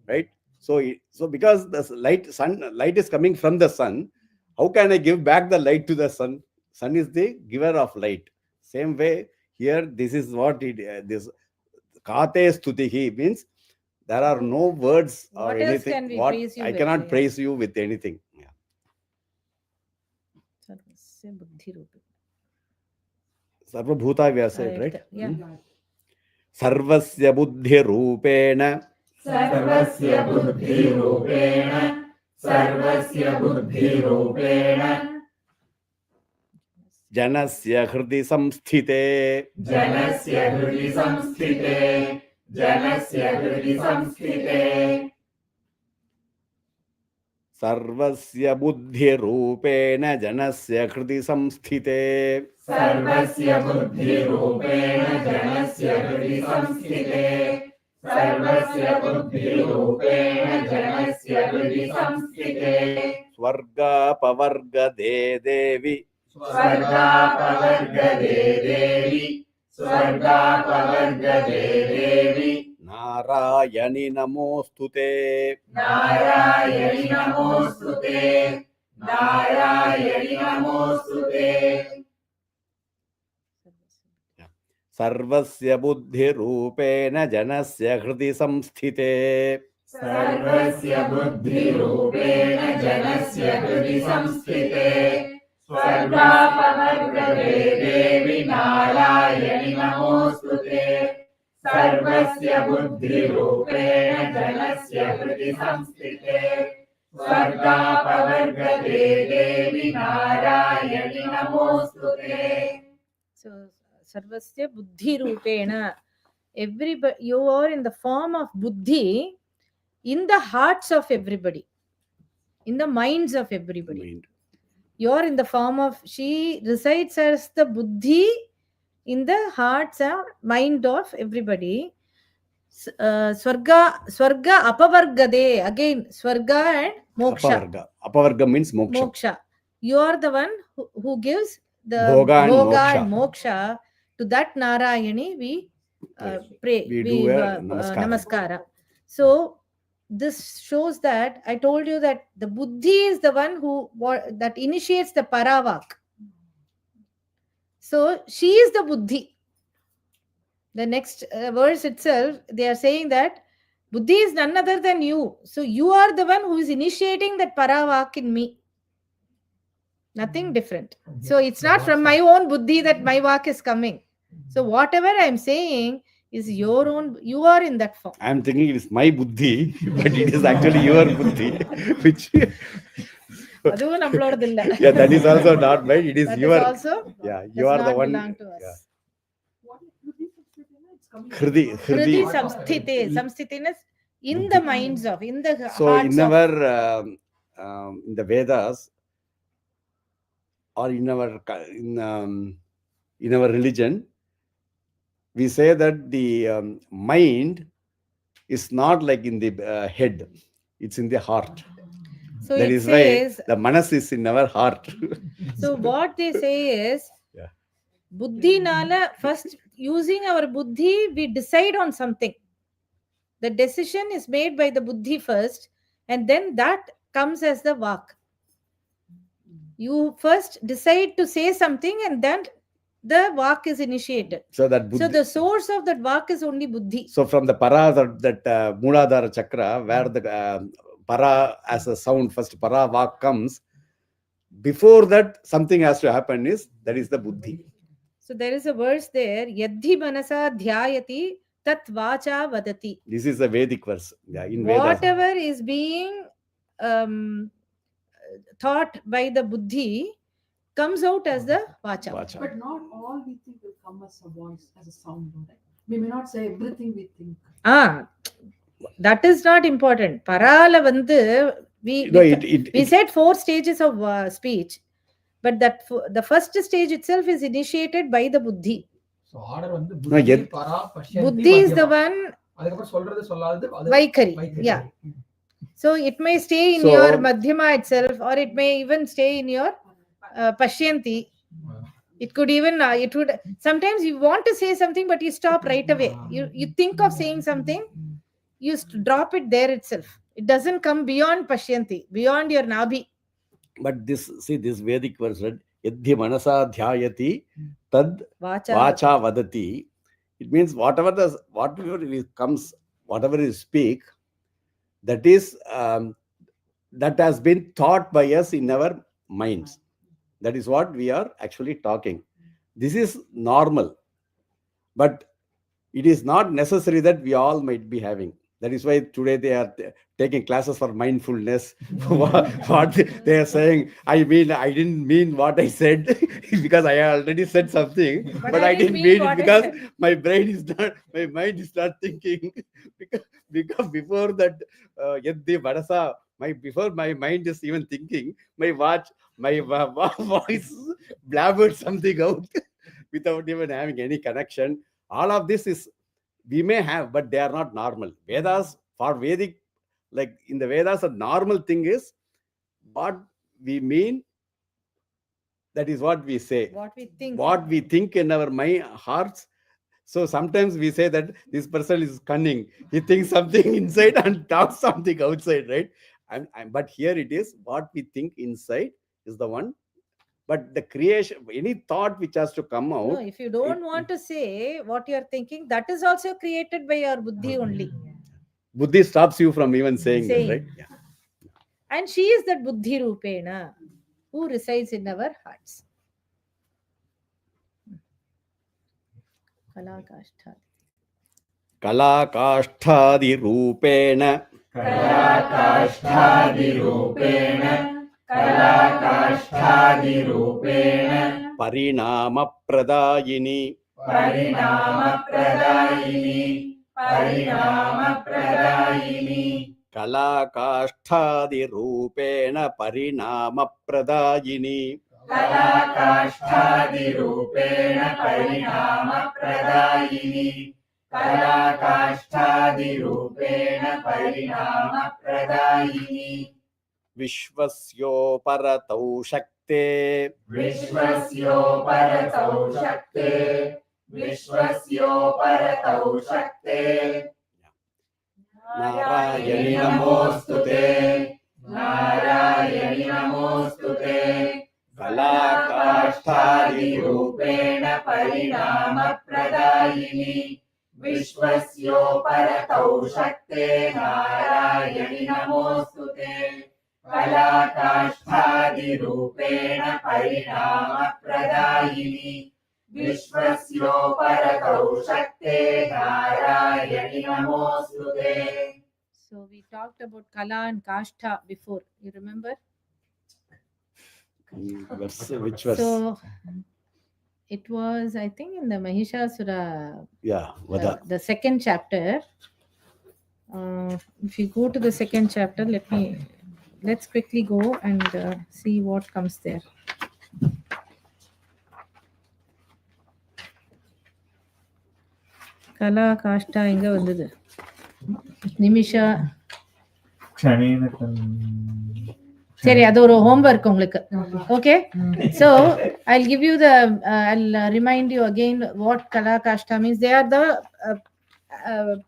Speaker 2: right? So because the light is coming from the sun, how can I give back the light to the sun? Sun is the giver of light. Same way here, this is what this kate stutihi means. There are no words or
Speaker 1: What else
Speaker 2: anything.
Speaker 1: can we
Speaker 2: What
Speaker 1: praise you
Speaker 2: I
Speaker 1: with?
Speaker 2: cannot
Speaker 1: Yeah.
Speaker 2: praise you with anything. Yeah.
Speaker 1: Sarvasya buddhi rupi.
Speaker 2: Sarvabhuta we have said, right?
Speaker 1: Yeah.
Speaker 2: Sarvasya buddhi rupena
Speaker 5: सर्वस्य बुद्धिरूपेण सर्वस्य बुद्धिरूपेण
Speaker 2: janasya hridi samsthite.
Speaker 5: जनस्य हृदि संस्थिते जनस्य हृदि संस्थिते
Speaker 2: Sarvasya buddhi rupena janasya hridi samsthite.
Speaker 5: सर्वस्य बुद्धिरूपेण जनस्य हृदि संस्थिते सर्वस्य बुद्धिरूपेण जनस्य हृदि संस्थिते
Speaker 2: Swarga pavarga de devi.
Speaker 5: स्वर्गापवर्गदे देवी स्वर्गापवर्गदे देवी
Speaker 2: Narayani namostute.
Speaker 5: नारायणि नमोस्तुते नारायणि नमोस्तुते
Speaker 2: Sarvasya buddhi rupena janasya hridi samsthite.
Speaker 5: सर्वस्य बुद्धिरूपेण जनस्य हृदि संस्थिते स्वर्गापवर्गदे देवी नारायणि नमोस्तुते सर्वस्य बुद्धिरूपेण जनस्य हृदि संस्थिते स्वर्गापवर्गदे देवी नारायणि नमोस्तुते
Speaker 1: So sarvasya buddhi rupena. Everybody, you are in the form of buddhi in the hearts of everybody, in the minds of everybody. You are in the form of, she resides as the buddhi in the hearts and mind of everybody. Swarga apavargade, again swarga and moksha.
Speaker 2: Apavarga means moksha.
Speaker 1: Moksha. You are the one who gives the
Speaker 2: Bhoga and
Speaker 1: and moksha. To that Narayani we pray.
Speaker 2: We do a
Speaker 1: namaskara. So this shows that I told you that the buddhi is the one that initiates the paravak. So she is the buddhi. The next verse itself, they are saying that buddhi is none other than you. So you are the one who is initiating that paravak in me. Nothing different. So it's not from my own buddhi that my vak is coming. So whatever I am saying is your own, you are in that form.
Speaker 2: I am thinking it is my buddhi, but it is actually your buddhi, which
Speaker 1: அதுவும் நம்மளோடது இல்ல.
Speaker 2: yeah, that is also not mine. It is
Speaker 1: That
Speaker 2: your.
Speaker 1: is also
Speaker 2: Yeah, you
Speaker 1: does
Speaker 2: are the
Speaker 1: not
Speaker 2: one.
Speaker 1: belong to us.
Speaker 2: Yeah.
Speaker 3: What is Hriday Samskriti? It's coming.
Speaker 2: Hridi.
Speaker 1: Hridi samsthite. Samsthite is in the minds of, in the
Speaker 2: So
Speaker 1: hearts
Speaker 2: in
Speaker 1: of.
Speaker 2: our in the Vedas or in our religion, we say that the mind is not like in the head; it's in the heart.
Speaker 1: So
Speaker 2: That
Speaker 1: it
Speaker 2: is why
Speaker 1: says,
Speaker 2: the manas is in our heart.
Speaker 1: so what they say is,
Speaker 2: Yeah.
Speaker 1: buddhi nala, first using our buddhi, we decide on something. The decision is made by the buddhi first, and then that comes as the vak. You first decide to say something, and then the vak is initiated.
Speaker 2: So that buddhi,
Speaker 1: So the source of that vak is only buddhi.
Speaker 2: so from the para, that Mooladhara chakra, where the para as a sound, first para vak comes, before that something has to happen, that is the buddhi.
Speaker 1: So there is a verse there, Yadhi manasa dhyayati tat vacha vadati.
Speaker 2: This is a Vedic verse. Yeah, in Vedas.
Speaker 1: Whatever is being thought by the buddhi comes out as the vacha.
Speaker 2: Vacha.
Speaker 3: But not all we think will come as a voice, as a sound, right? We may not say everything we think.
Speaker 1: That is not important. Parala vandu, we said 4 stages of speech, but the first stage itself is initiated by the buddhi.
Speaker 6: So order வந்து
Speaker 2: No,
Speaker 6: புத்தி
Speaker 2: yet-
Speaker 6: பரா பஷ்யந்தி
Speaker 1: Buddhi is the
Speaker 6: மத்யமா.
Speaker 1: one
Speaker 6: அதுக்கப்புறம் சொல்றது சொல்லாதது அது
Speaker 1: Vaikari.
Speaker 6: வைக்கரி.
Speaker 1: Yeah. So it may stay in
Speaker 2: So-
Speaker 1: your madhyama itself, or it may even stay in your pashyanti. It could even it would sometimes you want to say something but you stop right away. You think of saying something, you drop it there itself. It doesn't come beyond pashyanti, beyond your nabhi.
Speaker 2: But this Vedic verse, right? Yadhi manasa dhyayati tad vacha vadati. It means whatever comes, whatever you speak, that is that has been thought by us in our minds. That is what we are actually talking. This is normal, but it is not necessary that we all might be having. That is why today they are taking classes for mindfulness. What they are saying, I didn't mean what I said because I already said something, but I didn't mean it because my mind is not thinking. because before that, Yadhi Vadasa, before my mind is even thinking, my voice blabbered something out without even having any connection. All of this is, we may have, but they are not normal. Vedas, for Vedic, like in the Vedas, a normal thing is what we mean, that is what we say. What we think in our hearts. So sometimes we say that this person is cunning. He thinks something inside and talks something outside, right? But here it is, what we think inside is the one. But the creation, any thought which has to come out.
Speaker 1: No, if you don't want to say what you are thinking, that is also created by your buddhi only.
Speaker 2: Buddhi stops you from even saying that, right? Yeah.
Speaker 1: And she is that buddhi rupena who resides in our hearts.
Speaker 2: Kalakasthadi rupena.
Speaker 5: Kalakasthadi rupena
Speaker 2: Parinama pradayini. Kalakasthadi rupena parinama pradayini.
Speaker 5: Kalakasthadi rupena parinama pradayini. Kalakasthadi rupena parinama pradayini.
Speaker 2: Vishwasyo paratau shakte.
Speaker 5: Vishwasyo paratau shakte. Vishwasyo paratau shakte. Narayani namostute. Narayani namostute. Kalakasthadi rupena parinama pradayini. Vishwasyo paratau shakte. Narayani namostute. Kalakasthadi rupena parinama pradayini. Vishwasyo paratau shakte. Narayani namostute.
Speaker 1: So we talked about Kala and Kashtha before. You remember?
Speaker 2: Which verse?
Speaker 1: So it was, I think, in the Mahishasura,
Speaker 2: Yeah, Vada.
Speaker 1: the second chapter. If you go to the second chapter, let's quickly go and see what comes there. Kala Kashtha inga vandhudu. Nimisha. சரி, அது ஒரு homework உங்களுக்கு. Okay, so I'll give you I'll remind you again what Kala Kashta means. They are the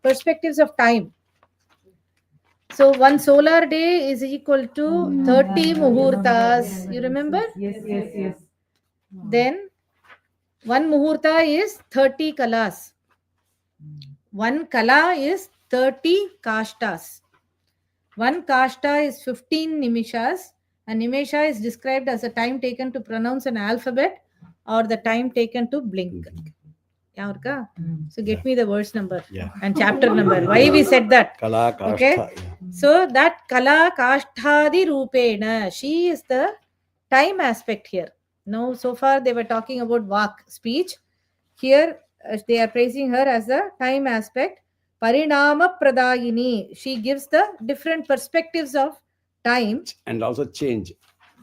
Speaker 1: perspectives of time. So one solar day is equal to 30 muhurtas. You remember?
Speaker 5: Yes.
Speaker 1: Then one muhurta is 30 kalas. One kala is 30 kashtas. One kashta is 15 nimishas. A nimisha is described as the time taken to pronounce an alphabet or the time taken to blink. So get me the verse number
Speaker 2: Yeah.
Speaker 1: and chapter number. Why we said that?
Speaker 2: Kala Kashtha.
Speaker 1: Okay.
Speaker 2: Yeah.
Speaker 1: So that Kala Kashtadi Rupena, she is the time aspect here. Now, so far they were talking about Vak, speech. Here they are praising her as the time aspect. Parinama Pradayini, she gives the different perspectives of time.
Speaker 2: And also change.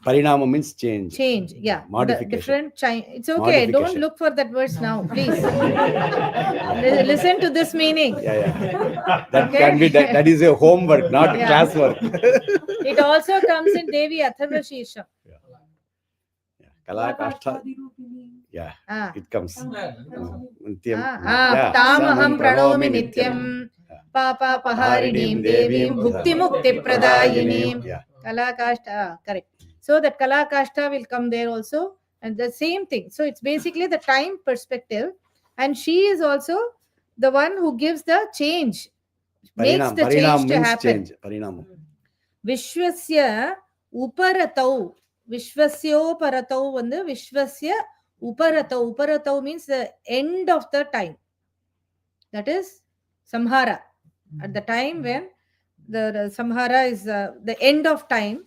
Speaker 2: Parinama means change.
Speaker 1: Change, yeah.
Speaker 2: Modification.
Speaker 1: The different it's okay. Don't
Speaker 2: Modification.
Speaker 1: look for that verse now, please. Listen to this meaning.
Speaker 2: Yeah. That
Speaker 1: Okay.
Speaker 2: can be that is a homework, not
Speaker 1: Yeah.
Speaker 2: classwork.
Speaker 1: It also comes in Devi Atharva Shirsham.
Speaker 2: Kala Kashtha. Yeah,
Speaker 1: Ah.
Speaker 2: it comes. Nityam.
Speaker 1: Ah, Tamaham Pranomi Nityam Papa Paharinim Devim Bhukti Mukti Pradayinim.
Speaker 2: Yeah.
Speaker 1: Kalakashta, correct. So that Kalakashta will come there also, and the same thing. So it's basically the time perspective, and she is also the one who gives the change, makes the
Speaker 2: Parinam
Speaker 1: change to
Speaker 2: means
Speaker 1: happen.
Speaker 2: change. Parinam.
Speaker 1: Vishwasya Uparatau. Vishwasyo Paratau and the Vishwasya Uparatau. Uparatau means the end of the time. That is Samhara. At the time when the Samhara is the end of time.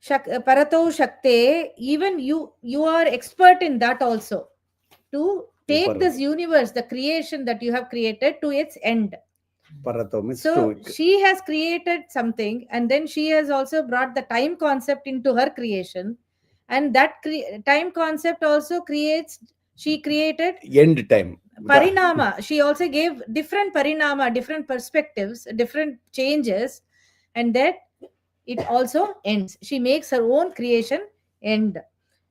Speaker 1: Paratau Shakte, even you are expert in that also. To take this universe, the creation that you have created, to its end.
Speaker 2: Parato means
Speaker 1: So
Speaker 2: to.
Speaker 1: she has created something, and then she has also brought the time concept into her creation, and that time concept also she created
Speaker 2: End time.
Speaker 1: Parinama. She also gave different Parinama, different perspectives, different changes, and that it also ends. She makes her own creation end.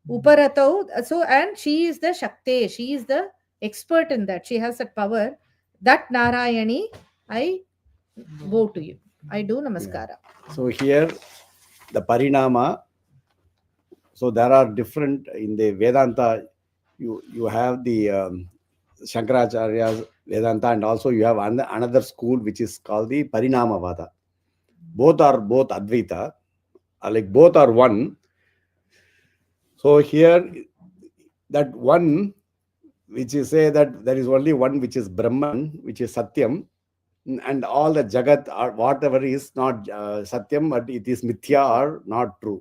Speaker 1: Uparatau. So, and she is the Shakte. She is the expert in that. She has that power. That Narayani, I bow to you. I do namaskara.
Speaker 2: So here, the Parinama. So there are different in the Vedanta. You have the Shankaracharya's Vedanta, and also you have another school which is called the Parinamavada. Both are Advaita, like both are one. So here, that one, which you say that there is only one which is Brahman, which is Satyam, and all the Jagat or whatever is not Satyam, but it is Mithya or not true.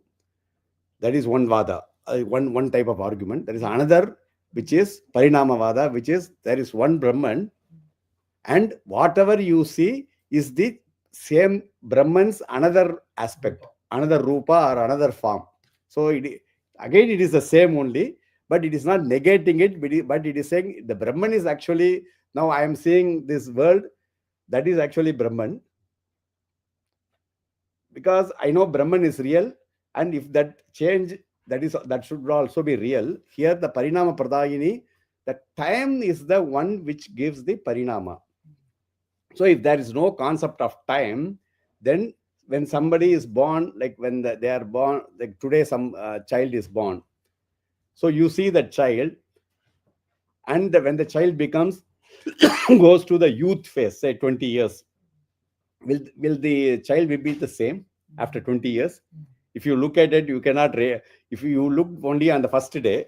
Speaker 2: That is one Vada, one type of argument. There is another which is Parinamavada, which is there is one Brahman, and whatever you see is the same Brahman's another aspect, another Rupa or another form. So again it is the same only, but it is not negating it, but it is saying the Brahman is actually, now I am seeing this world, that is actually Brahman. Because I know Brahman is real, and if that change, that should also be real. Here the Parinama Pradayini, the time is the one which gives the Parinama. So if there is no concept of time, then when somebody is born, like when they are born, like today some child is born. So you see that child, and when the child becomes, goes to the youth phase, say 20 years, will the child be the same after 20 years? If you look at it, you cannot, if you look only on the first day,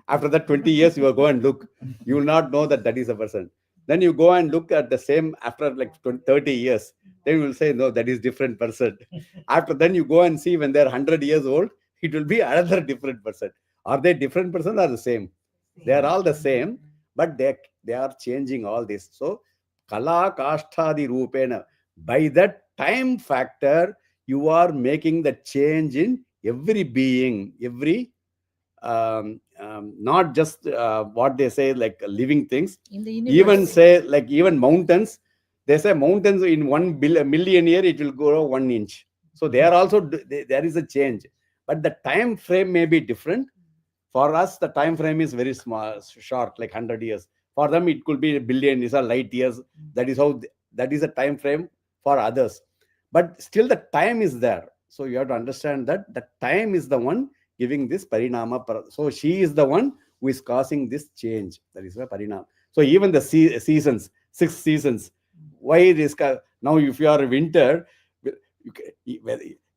Speaker 2: after that 20 years, you will go and look, you will not know that is a person. Then you go and look at the same after like 30 years, then you will say, no, that is different person. After then you go and see when they're 100 years old, it will be another different person. Are they different person or the same? They are all the same, but they are changing all this. So, Kala Kashtadi Rupena, by that time factor, you are making the change in every being, every not just what they say like living things,
Speaker 1: In the universe.
Speaker 2: even say like even mountains. They say mountains in 1 million year it will grow 1 inch. So they are also there is a change, but the time frame may be different. For us, the time frame is very small, short, like 100 years. For them, it could be a billion, these are light years. That is how that is a time frame for others. But still, the time is there. So you have to understand that the time is the one giving this parinama. So she is the one who is causing this change. That is the parinama. So even the seasons, 6 seasons. Why it is now? If you are a winter,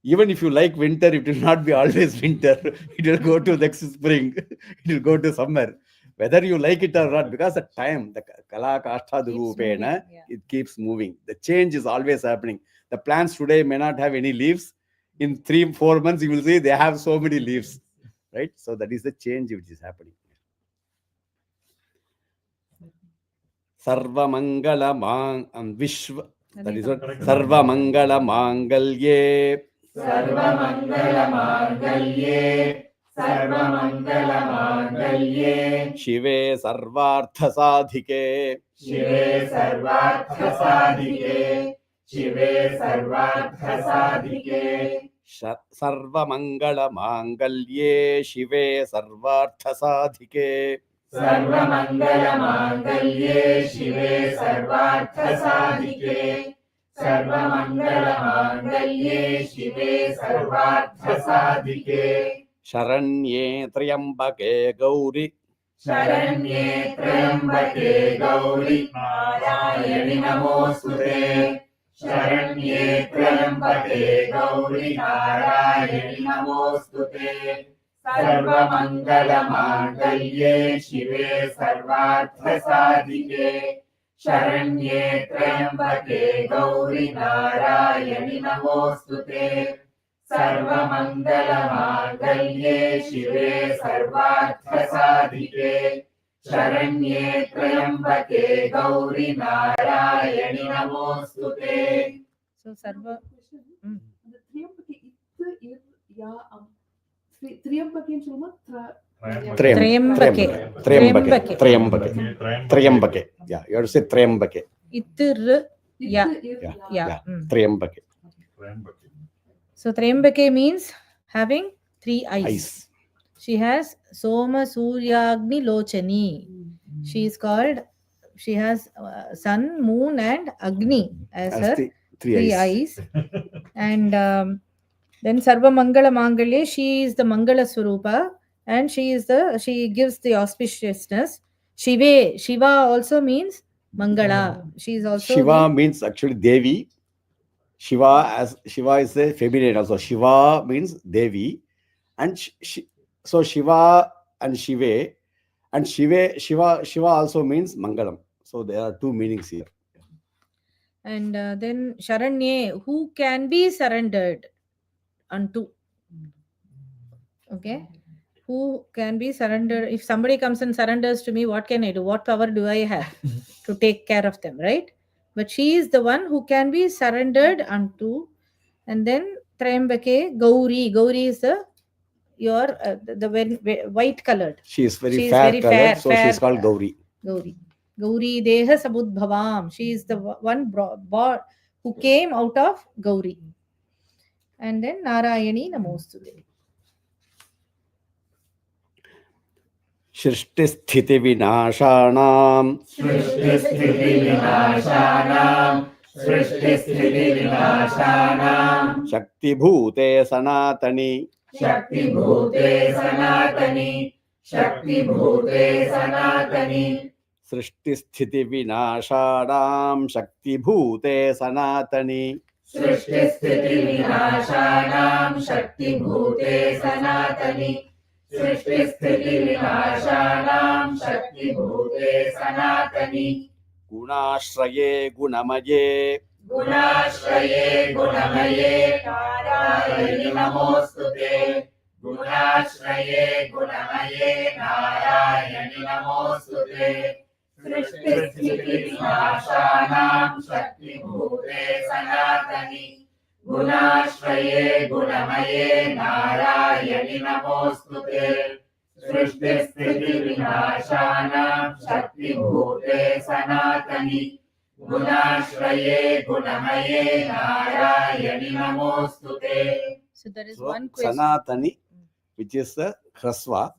Speaker 2: even if you like winter, it will not be always winter. It will go to next spring. It will go to summer. whether you like it or not, because the time, the kala kashtha
Speaker 1: Keeps
Speaker 2: rupena,
Speaker 1: moving, yeah.
Speaker 2: it keeps moving. The change is always happening. The plants today may not have any leaves. In 3-4 months, you will see they have so many leaves, right? So that is the change which is happening. Sarva Mangala Vishwa. That is what
Speaker 4: Correct.
Speaker 2: Sarva Mangala Mangalye.
Speaker 5: सर्वमङ्गलमाङ्गल्ये सर्वमङ्गलमाङ्गल्ये
Speaker 2: Shive Sarvartha Sadhike.
Speaker 5: शिवे सर्वार्थसाधिके शिवे सर्वार्थसाधिके
Speaker 2: Sarva Mangala Mangalye. Shive Sarvartha Sadhike.
Speaker 5: सर्वमङ्गलमाङ्गल्ये शिवे सर्वार्थसाधिके सर्वमङ्गलमाङ्गल्ये शिवे सर्वार्थसाधिके
Speaker 2: Sharanye Triambake Gauri.
Speaker 5: शरण्ये त्र्यम्बके गौरि नारायणि नमोऽस्तुते शरण्ये त्र्यम्बके गौरि नारायणि नमोऽस्तुते सर्वमङ्गलमाङ्गल्ये शिवे सर्वार्थसाधिके शरण्ये त्र्यम्बके गौरि नारायणि नमोऽस्तुते सर्वमङ्गलमाङ्गल्ये शिवे सर्वार्थसाधिके शरण्ये त्र्यम्बके गौरि नारायणि नमोऽस्तुते
Speaker 1: So Sarva.
Speaker 3: அந்த திரியம்பகே இத்து யா திரியம்பகேன்னு சொல்லுமா
Speaker 1: Triambake.
Speaker 2: Triambake.
Speaker 1: Triambake.
Speaker 2: Triambake. Yeah, you have to say Triambake.
Speaker 1: Ittir. Yeah.
Speaker 2: Yeah.
Speaker 1: Yeah.
Speaker 2: Triambake.
Speaker 1: So Triambake means having 3 eyes.
Speaker 2: Eyes.
Speaker 1: She has Soma Suryagni Lochani. She is called, she has sun, moon and Agni as
Speaker 2: As
Speaker 1: her
Speaker 2: the
Speaker 1: 3 eyes. And then Sarva Mangala Mangalye, she is the Mangala Swarupa and she gives the auspiciousness. Shiva also means Mangala. She is also
Speaker 2: Shiva means actually Devi. Shiva is a feminine also. Shiva means Devi. And so Shiva and Shiva also means Mangalam. So there are 2 meanings here.
Speaker 1: And then Sharanye, who can be surrendered unto. Okay. Who can be surrendered? If somebody comes and surrenders to me, what can I do? What power do I have to take care of them, right? But she is the one who can be surrendered unto. And then Triambake, Gauri. Gauri is the white colored.
Speaker 2: She is very
Speaker 1: She is
Speaker 2: fair
Speaker 1: very
Speaker 2: colored, so she
Speaker 1: fair,
Speaker 2: is called Gauri.
Speaker 1: Gauri. Gauri Deha Sabudbhavam. She is the one who came out of Gauri. And then Narayani Namostude.
Speaker 2: Shrishtisthiti Vinashanam.
Speaker 5: सृष्टिस्थितिविनाशानां
Speaker 2: Shakti Bhute Sanatani.
Speaker 5: शक्तिभूते सनातनि शक्तिभूते सनातनि
Speaker 2: Srishtisthiti Vinashanam. Shakti Bhute Sanatani.
Speaker 5: सृष्टिस्थितिविनाशानां शक्तिभूते सनातनि सृष्टिस्थितिविनाशानां शक्तिभूते सनातनि
Speaker 2: Gunashraye Gunamaye.
Speaker 5: गुणाश्रये गुणमये नारायणि नमोऽस्तुते गुणाश्रये गुणमये नारायणि नमोऽस्तुते सृष्टिस्थितिविनाशानां शक्तिभूते सनातनि गुणाश्रये गुणमये नारायणि नमोऽस्तुते सृष्टिस्थितिविनाशानां शक्तिभूते सनातनि गुणाश्रये गुणमये नारायणि नमोऽस्तुते.
Speaker 1: So there is
Speaker 2: So,
Speaker 1: one question.
Speaker 2: Sanatani, which is the Hraswa,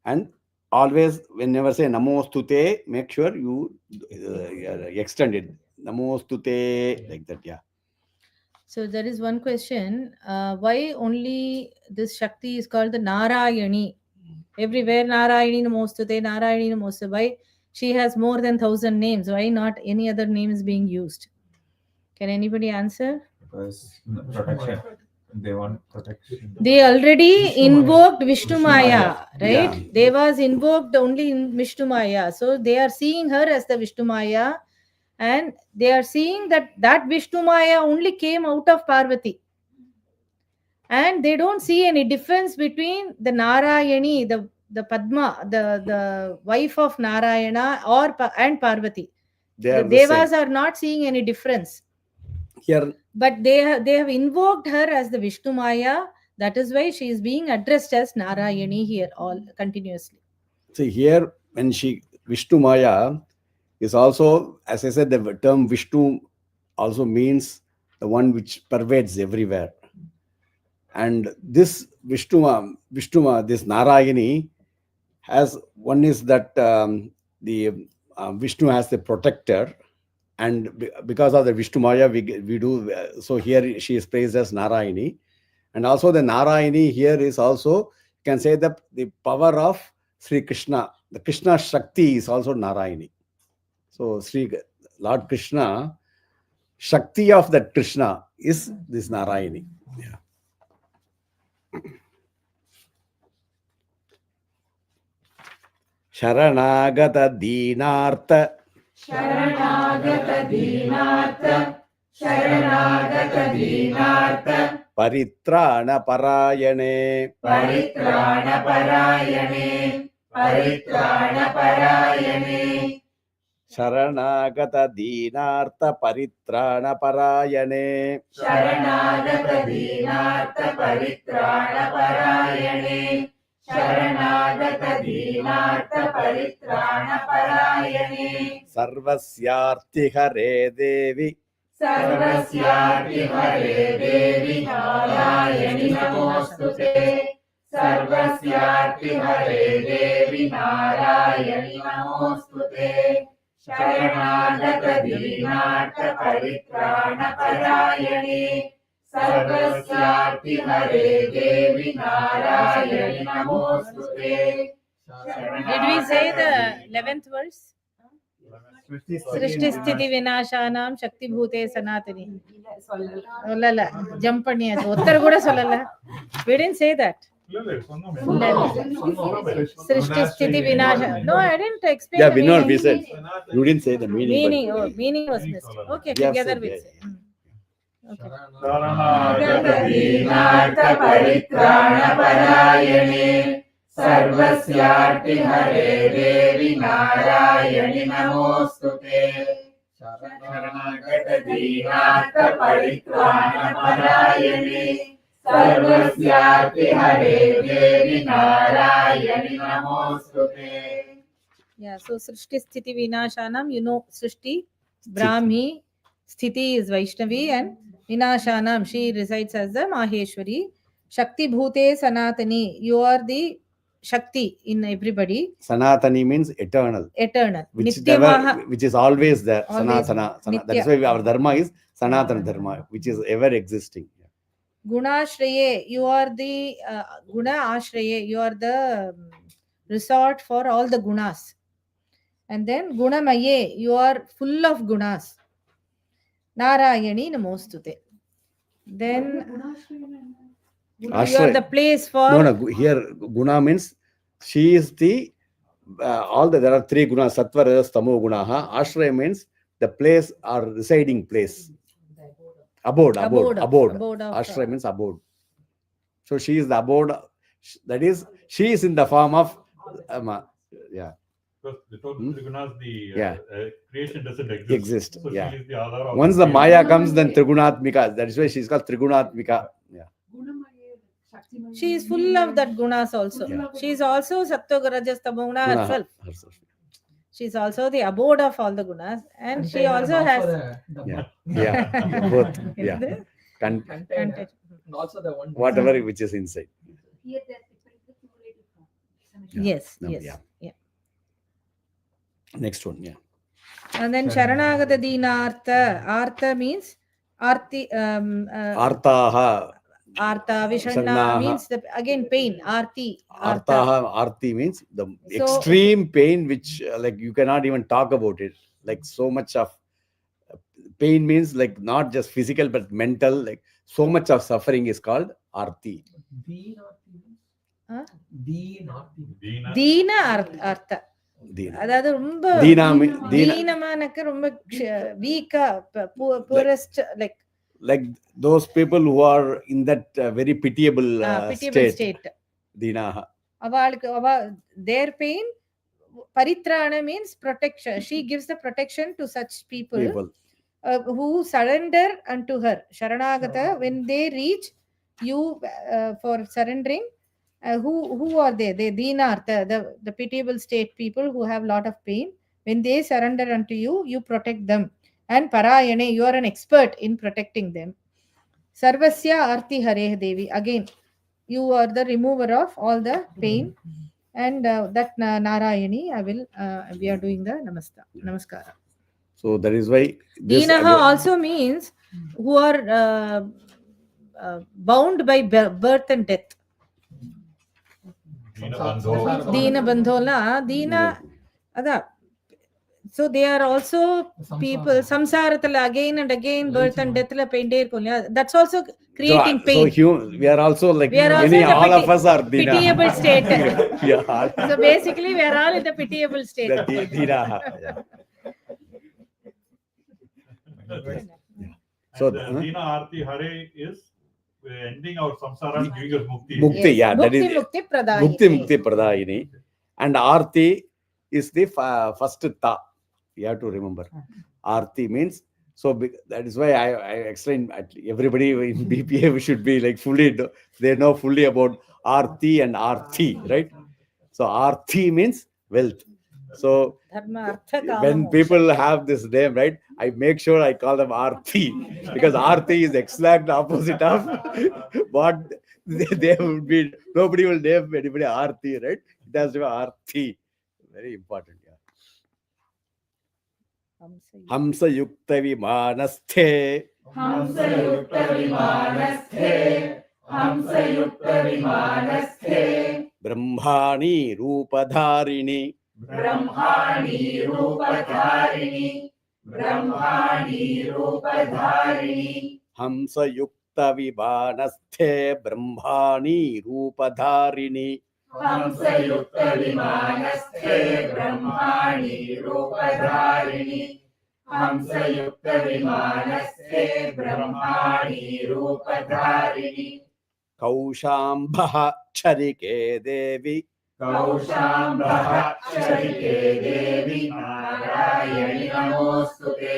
Speaker 2: and always whenever say Namostute, make sure you extend it. Namostute, like that, yeah.
Speaker 1: So there is one question. Why only this Shakti is called the Narayani? Everywhere Narayani Namostute, Narayani Namostute. Why she has more than 1,000 names? Why not any other names being used? Can anybody answer?
Speaker 7: Because protection.
Speaker 4: They want protection.
Speaker 1: They already
Speaker 6: Vishnu
Speaker 1: invoked Vishnu Maya,
Speaker 4: Maya.
Speaker 1: right?
Speaker 2: Yeah.
Speaker 1: Devas invoked only in Vishnu Maya. So they are seeing her as the Vishnu Maya, and they are seeing that Vishnu Maya only came out of Parvati. And they don't see any difference between the Narayani, the Padma, the wife of Narayana, and Parvati.
Speaker 2: They
Speaker 1: The
Speaker 2: are the
Speaker 1: Devas
Speaker 2: same.
Speaker 1: are not seeing any difference.
Speaker 2: Here,
Speaker 1: But they have invoked her as the Vishnu Maya. That is why she is being addressed as Narayani here all continuously.
Speaker 2: see here, when she Vishnu Maya is also, as I said, the term Vishnu also means the one which pervades everywhere. And this Vishnu, this Narayani has one is that the Vishnu has the protector, and because of the Vishnu Maya, we do so. Here she is praised as Narayani, and also the Narayani here is also, you can say that the power of Sri Krishna, the Krishna Shakti is also Narayani. So Lord Krishna, Shakti of that Krishna is this Narayani. Yeah. Sharanagata Dinartha
Speaker 5: Sharanagata Dinartha, Sharanagata Dinartha,
Speaker 2: Paritrana Parayane
Speaker 5: Paritrana Parayane, Paritrana Parayane,
Speaker 2: Sharanagata Dinartha Paritrana Parayane
Speaker 5: Sharanagata Dinartha, Paritrana Parayane, Sharanagata Dinartha, Paritrana Parayane,
Speaker 2: Sarvasyarthi Hare Devi
Speaker 5: Sarvasyarti Hare Devi Narayani Namostute, Sarvasyarti Hare Devi Narayani Namostute, Sharanagata Dinartha Paritrana Parayane, Sarvasyarti Hare Devi Narayani Namostute.
Speaker 1: Did we say the 11th verse? Srishti Sthiti Vinashanam Shakti Bhute Sanatani. Sollala. Jump panniyachu. Ottar kuda sollala. We didn't say that. Srishti Sthiti Vinasha. No, I didn't explain
Speaker 2: Yeah,
Speaker 1: the
Speaker 2: we know, we
Speaker 1: meaning.
Speaker 2: said. You didn't say the meaning.
Speaker 1: Meaning was missed. Okay,
Speaker 2: We have
Speaker 1: together
Speaker 2: said,
Speaker 1: we'll
Speaker 2: yeah,
Speaker 1: say. Okay.
Speaker 5: Sharanagata Dinartha Paritrana Parayane, Sarvasyarti Hare Devi Narayani Namostute. Sharanagata Dinartha Paritrana Parayane, Sarvasyarti Hare Devi Narayani Namostute.
Speaker 1: Yeah, so Srishti Sthiti Vinashanam, you know Srishti, Brahmi, Sthiti is Vaishnavi, and Vinashanam, she resides as the Maheshwari. Shakti Bhute Sanatani, you are the Shakti in everybody.
Speaker 2: Sanatani means eternal,
Speaker 1: Eternal.
Speaker 2: which
Speaker 1: Nityamaha,
Speaker 2: which is always there.
Speaker 1: Always.
Speaker 2: Sanatana. That is
Speaker 1: Nitya.
Speaker 2: why our dharma is Sanatana Dharma, which is ever existing.
Speaker 1: Guna Ashraye, you are the Guna Ashraye, you are the resort for all the gunas. And then Gunamaye, you are full of gunas. Narayani Namostute. Then you are the place for.
Speaker 2: No, here Guna means she is the there are three gunas, Sattva, Rajas, Tamo Gunaha. Ashraya means the place or residing place. Abode.
Speaker 1: of-
Speaker 2: Ashraya means abode. So she is the abode. That is, she is in the form of yeah.
Speaker 4: Because the total
Speaker 2: Hmm?
Speaker 4: Trigunas, the
Speaker 2: Yeah.
Speaker 4: creation doesn't exist.
Speaker 2: Exist,
Speaker 4: So
Speaker 2: yeah.
Speaker 4: she is the other of
Speaker 2: Once the
Speaker 4: creation.
Speaker 2: Maya comes, then Trigunatmika. That is why she is called Trigunatmika. Yeah.
Speaker 1: She is full of that gunas also.
Speaker 2: Yeah.
Speaker 1: She is also Sattva Rajas Tamo Guna
Speaker 2: Guna
Speaker 1: herself.
Speaker 2: herself.
Speaker 1: She is also the abode of all the gunas, and she also has.
Speaker 2: Yeah. Yeah. Both. Yeah.
Speaker 6: Container,
Speaker 1: Container.
Speaker 6: and also the one
Speaker 2: Whatever which is inside.
Speaker 7: Here they are preparing the cumulative form.
Speaker 1: Yes,
Speaker 2: No,
Speaker 1: yes.
Speaker 2: yeah.
Speaker 1: Yeah.
Speaker 2: Next one. Yeah.
Speaker 1: And then Sharanagata Dinartha. Artha means Arti.
Speaker 2: Artaha.
Speaker 1: Artha Vishanna
Speaker 2: Vishannaha.
Speaker 1: means again pain. Arti. Artha.
Speaker 2: Artaha. Arti means the
Speaker 1: So-
Speaker 2: extreme pain which like you cannot even talk about it. Like so much of pain means like not just physical but mental. Like so much of suffering is called Arti.
Speaker 1: Huh?
Speaker 4: Dina.
Speaker 1: Dina Artha.
Speaker 2: Dina.
Speaker 1: அதாவது ரொம்ப
Speaker 2: Dina,
Speaker 1: தீனமானக்கு ரொம்ப வீக்கா poorest
Speaker 2: like those people who are in that very pitiable,
Speaker 1: pitiable
Speaker 2: state. Dina.
Speaker 1: அவளுக்கு their pain paritrana means protection. She gives the protection to such people. Who surrender unto her. Sharanagata, when they reach you for surrendering, who are they? They Dinartha, the pitiable state people who have lot of pain. When they surrender unto you, you protect them. And Parayane, you are an expert in protecting them. Sarvasya Arti Hare Devi. Again, you are the remover of all the pain. And that Narayani, we are doing the Namaskara.
Speaker 2: So that is why
Speaker 1: Dinaha also means who are bound by birth and death. Dina Bandhola, Dina Ada. So they are also people samsarathla again and again birth and death la pain. That's also creating pain.
Speaker 2: So we are also like
Speaker 1: We are also
Speaker 2: all of us are Dina.
Speaker 1: Pitiable state.
Speaker 2: Yeah.
Speaker 1: So basically we are all in the pitiable state.
Speaker 2: Dina. Yeah. So
Speaker 4: Dina Arti Hare is ending our samsara and giving us mukti.
Speaker 2: Mukti,
Speaker 1: Yes.
Speaker 2: yeah, that is
Speaker 1: Mukti Pradayini.
Speaker 2: Mukti Pradayini. And Arti is the first ta. You have to remember. Arti means, so that is why I explained, everybody in BPA we should be like fully, they know fully about Arti and Arti, right? So Arti means wealth. So when people have this name, right, I make sure I call them Arti, because Arti is exact opposite of what they would be. Nobody will name anybody Arti, right? It has to be Arti. Very important. Yeah. Hamsa Yukta Vimanasthe.
Speaker 5: Hamsa Yukta Vimanasthe. Hamsa Yukta Vimanasthe.
Speaker 2: Brahmani Rupadharini.
Speaker 5: Brahmani Rupadharini. Brahmani Rupadharini.
Speaker 2: Hamsa Yukta Vimanasthe. Brahmani Rupadharini.
Speaker 5: Hamsa Yukta Vimanasthe. Brahmani Rupadharini. Hamsa Yukta Vimanasthe. Brahmani Rupadharini.
Speaker 2: Kaushambha Charike Devi.
Speaker 5: Kaushambha Charike Devi. Narayani Namostute.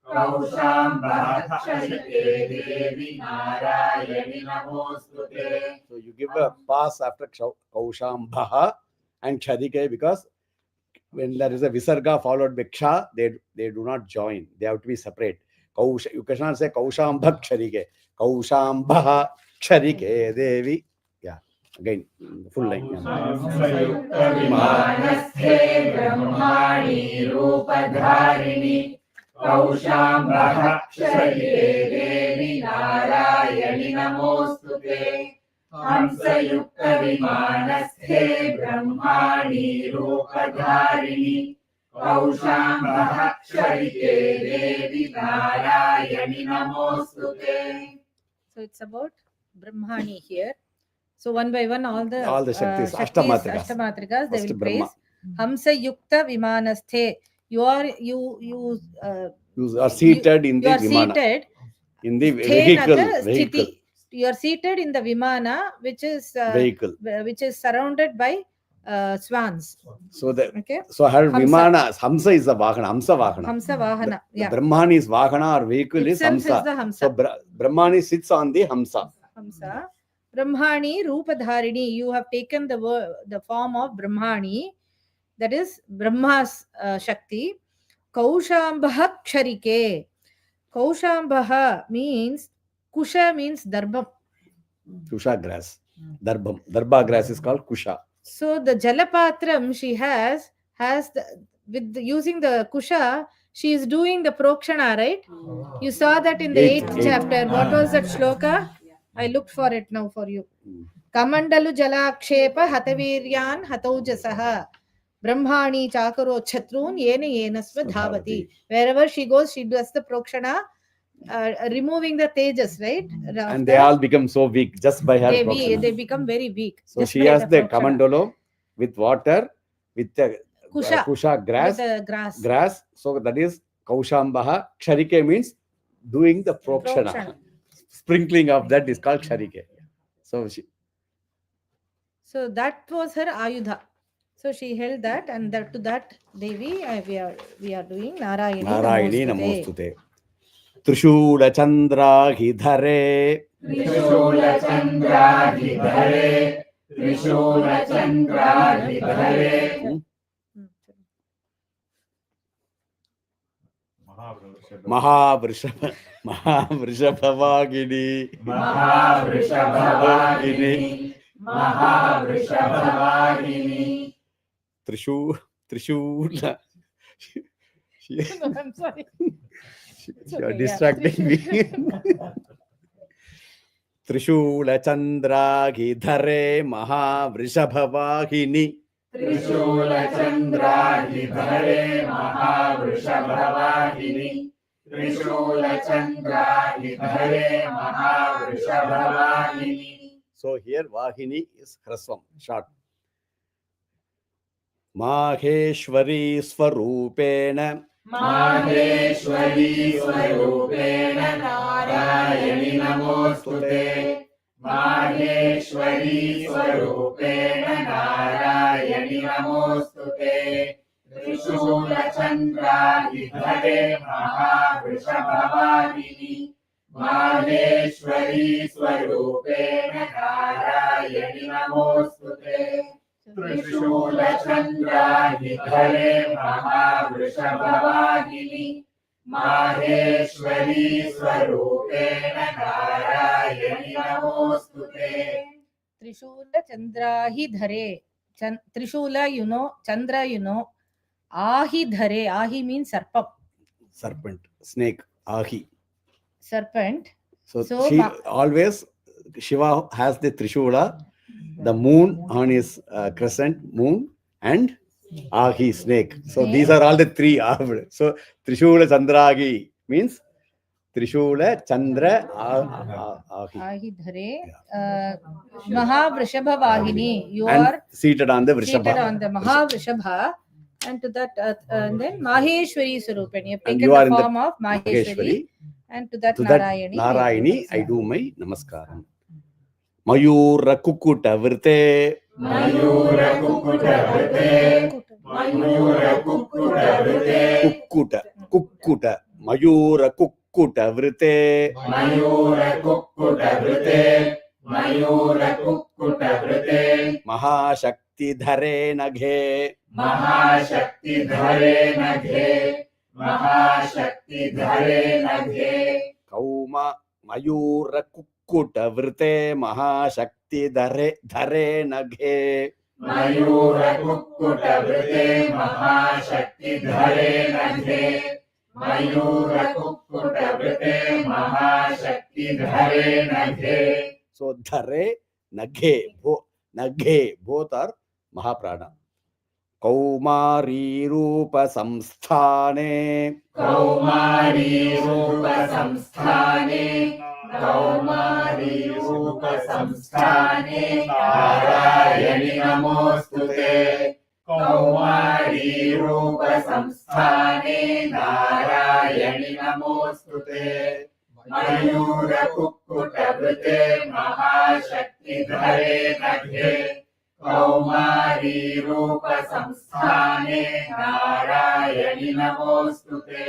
Speaker 5: Kaushambha Charike Devi. Narayani Namostute.
Speaker 2: So you give a pass after Kaushambha and Charike, because when there is a Visarga followed by Ksha, they do not join. They have to be separate. You cannot say Kaushambha Charike. Kaushambha Charike Devi. Yeah. Again, full line.
Speaker 5: Hamsa Vimanasthe. Brahmani Rupadharini. Kaushambha Charike Devi. Narayani Namostute. Hamsa Yukta Vimanasthe. Brahmani Rupadharini. Kaushambha Charike Devi. Narayani Namostute.
Speaker 1: So it's about Brahmani here. So one by one, all the
Speaker 2: Shaktis,
Speaker 1: Ashtamatrikas, they
Speaker 2: First
Speaker 1: will
Speaker 2: Brahma.
Speaker 1: praise. Hamsa Yukta Vimanasthe. You are
Speaker 2: seated in
Speaker 1: you
Speaker 2: the
Speaker 1: are
Speaker 2: Vimana.
Speaker 1: Seated.
Speaker 2: In the
Speaker 1: Vehicle.
Speaker 2: vehicle.
Speaker 1: You are seated in the Vimana, which is
Speaker 2: Vehicle.
Speaker 1: which is surrounded by swans.
Speaker 2: So the
Speaker 1: Okay.
Speaker 2: so her
Speaker 1: Hamsa.
Speaker 2: Vimana, Hamsa is the Vahana, Hamsa Vahana.
Speaker 1: Hamsa Vahana.
Speaker 2: The Brahmani is Vahana or vehicle
Speaker 1: Itself
Speaker 2: is Hamsa.
Speaker 1: is the Hamsa.
Speaker 2: So Brahmani sits on the Hamsa.
Speaker 1: Hamsa. Brahmani Rupadharini. You have taken the form of Brahmani, that is Brahma's Shakti. Kaushambha Ksharike. Kaushambha means, Kusha means Darbam.
Speaker 2: Kusha grass. Darbam. Darba grass is called Kusha.
Speaker 1: So the Jalapatram she has using the Kusha, she is doing the Prokshana, right? You saw that in the 8th chapter. What was that shloka? I looked for it now for you. Kamandalu Jalakshepa Hataviryan Hataujasaha. Brahmani Chakaro Chatrun Yena Yenasva Dhavati. Wherever she goes, she does the Prokshana. removing the tejas, right?
Speaker 2: And they all become so weak just by her prokshana.
Speaker 1: They become very weak.
Speaker 2: So
Speaker 1: just
Speaker 2: she
Speaker 1: by
Speaker 2: has the
Speaker 1: prokshana.
Speaker 2: kamandalo with water, with the
Speaker 1: Kusha,
Speaker 2: kusha grass,
Speaker 1: with the grass.
Speaker 2: So that is Kaushambaha. Ksharike means doing the prokshana.
Speaker 1: Prokshana.
Speaker 2: Sprinkling of that is called Ksharike.
Speaker 1: So that was her ayudha. So she held that, and that to that Devi we are doing Narayani
Speaker 2: Namostute. Trishula Chandra Hidhare.
Speaker 5: Trishula Chandra Hidhare. Trishula Chandra Hidhare.
Speaker 2: Mahavrishabhavagini.
Speaker 5: Mahavrishabhavagini. Mahavrishabhavagini.
Speaker 2: Trishula.
Speaker 1: No, I'm sorry.
Speaker 2: You are distracting me. Trishula Chandra Gidhare Mahavrishabhavagini.
Speaker 5: Trishula Chandra Hidhare Mahavrishabhavagini. Trishula Chandra Hidhare Mahavrishabhavagini.
Speaker 2: So here Vahini is Hrasvam, short. Maheshwari Swarupena.
Speaker 5: Maheshwari Swarupena Narayani Namostute. Maheshwari Swarupena Narayani Namostute. Trishula Chandra Hidhare Mahavrishabhavagini. Maheshwari Swarupena Narayani Namostute. Trishula Chandra Hidhare Mahavrishabhavagini. Maheshwari Swarupena Narayani Namostute.
Speaker 1: Trishula Chandra Hidhare. Trishula, you know, Chandra, you know. Ahi Dhare. Ahi means
Speaker 2: Serpent, snake, Ahi.
Speaker 1: Serpent.
Speaker 2: So she always, Shiva has the Trishula, the moon on his crescent, moon, and Ahi, snake. So these are all the three. So Trishula Chandragi means Trishula Chandra Ahi.
Speaker 1: Ahi Dhare. Mahavrishabhavagini. You
Speaker 2: And
Speaker 1: are
Speaker 2: seated on the Vrishabha.
Speaker 1: seated on the Mahavrishabha. And to that, and then Maheshwari Swarupani. You have taken
Speaker 2: you are
Speaker 1: the
Speaker 2: in the
Speaker 1: form of Maheshwari. And to that
Speaker 2: Narayani,
Speaker 1: Narayani,
Speaker 2: I do my namaskaram. Mayura Kukuta Vrte.
Speaker 5: Mayura Kukuta Vrte. Mayura Kukuta Vrte.
Speaker 2: Kukuta. Mayura Kukuta Vrte.
Speaker 5: Mayura Kukuta Vrte. Mayura Kukuta Vrte.
Speaker 2: Mahashakti Dhare Naghe.
Speaker 5: Mahashakti Dhare Naghe. Mahashakti Dhare Naghe.
Speaker 2: Kauma Mayura Kukuta Vrte. Mahashakti Dhare Naghe.
Speaker 5: Mayura Kukuta Vrte. Mahashakti Dhare Naghe. Mayura Kukuta Vrte. Mahashakti Dhare Naghe.
Speaker 2: So Dhare Naghe. Naghe. Both are Mahaprana. Kaumari Rupa Samsthane.
Speaker 5: Kaumari Rupa Samsthane. Kaumari Rupa Samsthane. Narayani Namostute. Kaumari Rupa Samsthane. Narayani Namostute. Mayura Kukuta Vrte. Mahashakti Dhare Naghe. Kaumari Rupa Samsthane. Narayani Namostute.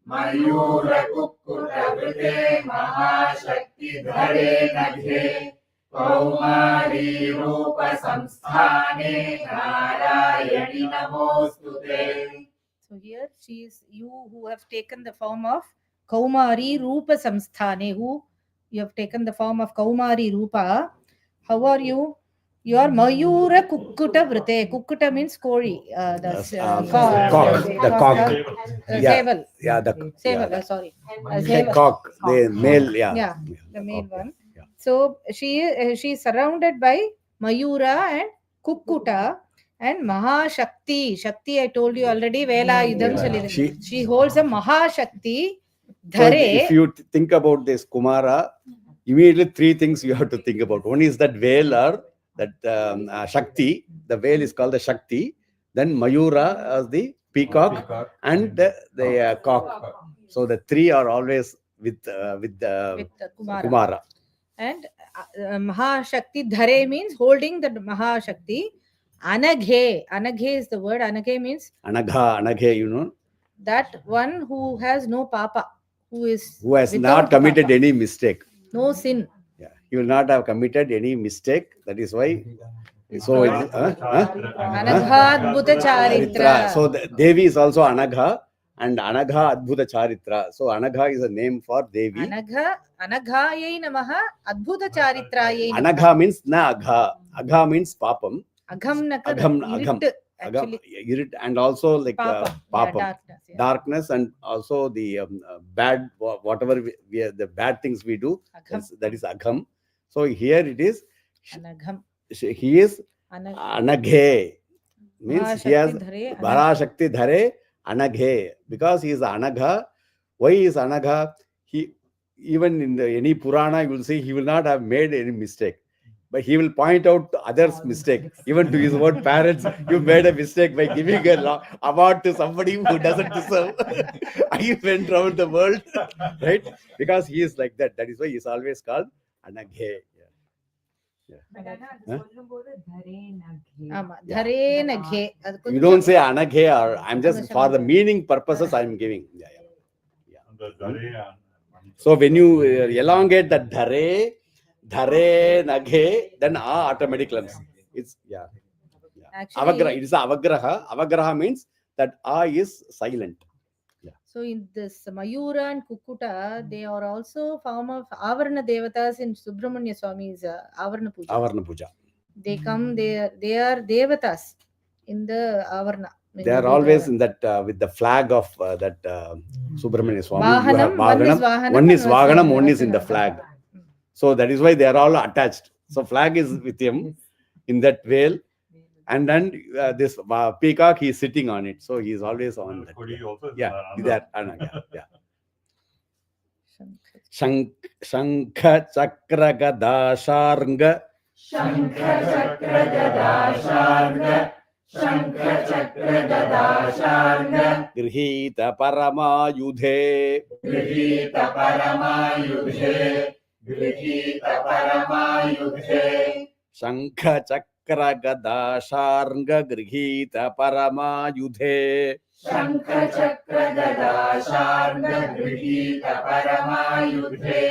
Speaker 5: Mayura Kukuta Vrte. Mahashakti Dhare Naghe. Kaumari Rupa Samsthane. Narayani Namostute.
Speaker 1: So here she is, you who have taken the form of Kaumari Rupa Samsthane, who you have taken the form of Kaumari Rupa. How are you? You are Mayura Kukkuta Vrite. Kukkuta means Kori.
Speaker 2: Cock.
Speaker 1: Seval.
Speaker 2: Yeah, the
Speaker 1: Seval, sorry.
Speaker 2: cock. The male,
Speaker 1: Yeah, the male one. So she is surrounded by Mayura and Kukkuta and Mahashakti. Shakti, I told you already, Vela Yudham Solidhu. She holds a Mahashakti
Speaker 2: So
Speaker 1: Dhare.
Speaker 2: if you think about this Kumara, immediately three things you have to think about. One is that veil or that Shakti. The veil is called the Shakti. Then Mayura as the peacock, and the cock. So the three are always with
Speaker 1: with Kumara.
Speaker 2: Kumara.
Speaker 1: And Mahashakti Dhare means holding the Mahashakti. Anaghe. Anaghe is the word. Anaghe means
Speaker 2: Anaghe, you know,
Speaker 1: that one who has no papa, who has
Speaker 2: not
Speaker 1: without
Speaker 2: committed
Speaker 1: papa.
Speaker 2: any mistake.
Speaker 1: No sin.
Speaker 2: Yeah, he will not have committed any mistake. That is why. So it is,
Speaker 1: Anagha Adbhuta Charitra.
Speaker 2: So the Devi is also Anagha, and Anagha Adbhuta Charitra. So Anagha is a name for Devi.
Speaker 1: Anaghayai Namaha Adbhuta Charitrayai.
Speaker 2: Anagha means na agha. Agha means papam.
Speaker 1: Agham Naka.
Speaker 2: Agam.
Speaker 1: Actually,
Speaker 2: Irit, and also like
Speaker 1: papam.
Speaker 2: papam.
Speaker 1: Yeah, darkness. Yeah.
Speaker 2: Darkness, and also the bad, whatever the bad things we do,
Speaker 1: Agham.
Speaker 2: that is agham. So here it is,
Speaker 1: Anagham.
Speaker 2: he is Anaghe, means he has
Speaker 1: Mahashakti Dhare.
Speaker 2: Bharashakti Dhare Anaghe, because he is Anagha. Why is Anagha? He, even in any Purana, you will see he will not have made any mistake, but he will point out others' mistake. Even to his own parents, you made a mistake by giving a award to somebody who doesn't deserve. He went around the world, right? Because he is like that. That is why he is always called Anaghe.
Speaker 1: Ama, Dhare Naghe.
Speaker 2: You don't say Anaghe, or I'm just for the meaning purposes I'm giving.
Speaker 4: And the Dhare and
Speaker 2: So when you elongate the Dhare, Naghe, then A automatically comes. It's
Speaker 1: Actually,
Speaker 2: Avagraha. It is Avagraha. Avagraha means that A is silent.
Speaker 1: so in this Mayura and Kukkuta, they are also form of Avarna Devatas in Subramanya Swami's Avarna Puja.
Speaker 2: Avarna Puja.
Speaker 1: They come, they are Devatas in the Avarna.
Speaker 2: They are always in that with the flag of that Subramanya Swami. You have
Speaker 1: Vahanam,
Speaker 2: one is
Speaker 1: and
Speaker 2: Vahanam, one is
Speaker 1: Vasanam.
Speaker 2: in the flag. So that is why they are all attached. So flag is with him in that veil, and then this peacock, he is sitting on it. So he is always on that.
Speaker 4: Kodi also is
Speaker 2: Yeah,
Speaker 4: another.
Speaker 2: that. Yeah. Shankha Chakra Gada Sharanga.
Speaker 5: Shankha Chakra Gada Sharanga. Shankha Chakra Gada Sharanga.
Speaker 2: Grihita Paramayudhe.
Speaker 5: Grihita Paramayudhe. Grihita Paramayudhe.
Speaker 2: Shankha Chakra Gada Sharanga Grihita Paramayudhe.
Speaker 5: Shankha Chakra Gada Sharanga Grihita Paramayudhe.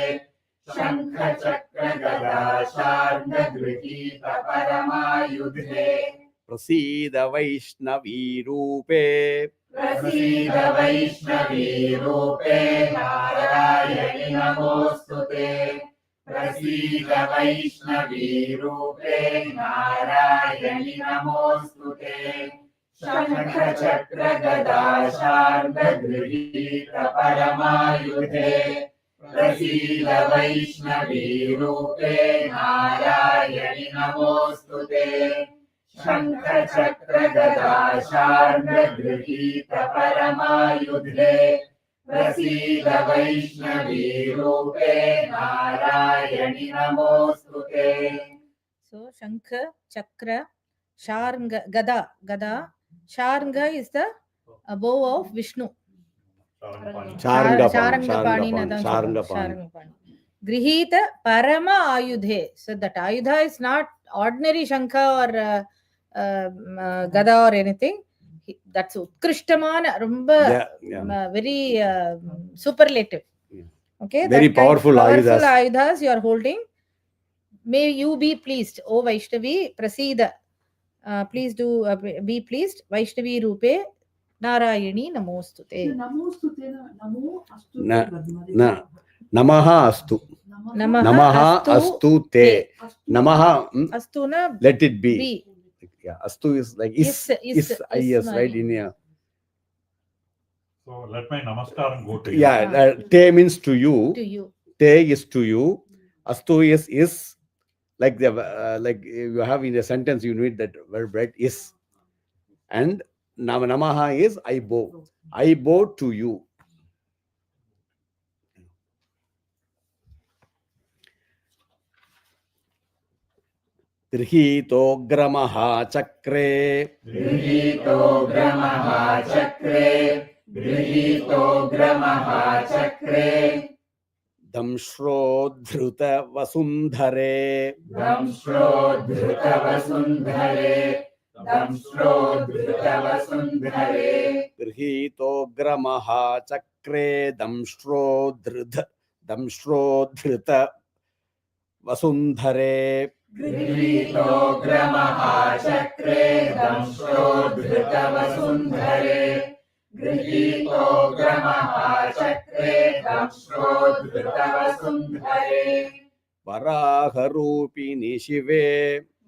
Speaker 5: Shankha Chakra Gada Sharanga Grihita Paramayudhe.
Speaker 2: Prasida Vaishnavi Rupe.
Speaker 5: Prasida Vaishnavi Rupe Narayani Namostute. Prasida Vaishnavi Rupe Narayani Namostute. Shankha Chakra Gada Sharanga Grihita Paramayudhe. Prasida Vaishnavi Rupe Narayani Namostute. Shankha Chakra Gada Sharanga Grihita Paramayudhe. Prasida Vaishnavi Rupe Narayani Namostute.
Speaker 1: So Shankha, Chakra, Sharanga, Gada. Sharanga is the bow of Vishnu.
Speaker 2: Sharangapani.
Speaker 1: Grihita Parama Ayudhe. So that Ayudha is not ordinary Shankha or Gada or anything. That's Utkrishtamana, very superlative. Okay,
Speaker 2: Very powerful
Speaker 1: Ayudhas you are holding. May you be pleased, O Vaishnavi, Prasida. Please do be pleased. Vaishnavi Rupe Narayani Namostute.
Speaker 2: Namaha Astu. Namaha Astu Te. Namaha
Speaker 1: Astu na
Speaker 2: let it be. Yeah, Astu is like is right in here.
Speaker 4: So let my namaskaram go to you.
Speaker 2: Yeah, Te means to you.
Speaker 1: To you.
Speaker 2: Te is to you. Astu is like the like you have in a sentence, you need that verb, right? Is. And Namaha is I bow. I bow to you. गृहीतोऽग्रमहाचक्रे
Speaker 5: गृहीतोऽग्रमहाचक्रे गृहीतोऽग्रमहाचक्रे
Speaker 2: दंश्रोद्धृतवसुन्धरे
Speaker 5: दंश्रोद्धृतवसुन्धरे दंश्रोद्धृतवसुन्धरे
Speaker 2: गृहीतोऽग्रमहाचक्रे दंश्रोद्धृतवसुन्धरे
Speaker 5: गृहीतोऽग्रमहाचक्रे दंश्रोद्धृतवसुन्धरे गृहीतोऽग्रमहाचक्रे दंश्रोद्धृतवसुन्धरे
Speaker 2: वराहरूपिणि शिवे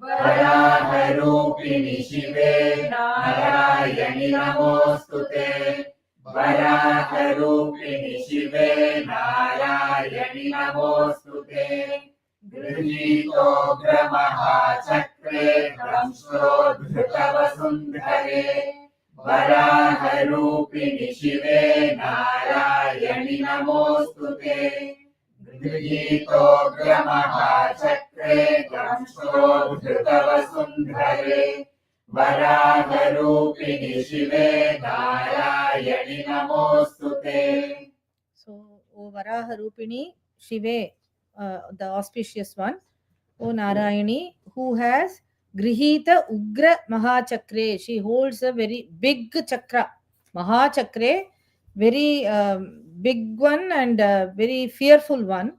Speaker 5: वराहरूपिणि शिवे नारायणि नमोऽस्तुते वराहरूपिणि शिवे नारायणि नमोऽस्तुते गृहीतोऽग्रमहाचक्रे दंश्रोद्धृतवसुन्धरे वराहरूपिणि शिवे नारायणि नमोऽस्तुते गृहीतोऽग्रमहाचक्रे दंश्रोद्धृतवसुन्धरे वराहरूपिणि शिवे नारायणि नमोऽस्तुते.
Speaker 1: So, O Varaha Rupini Shive, the auspicious one, O Narayani, who has Grihita Ugra Mahachakre, she holds a very big chakra, Mahachakre, very big one and very fearful one,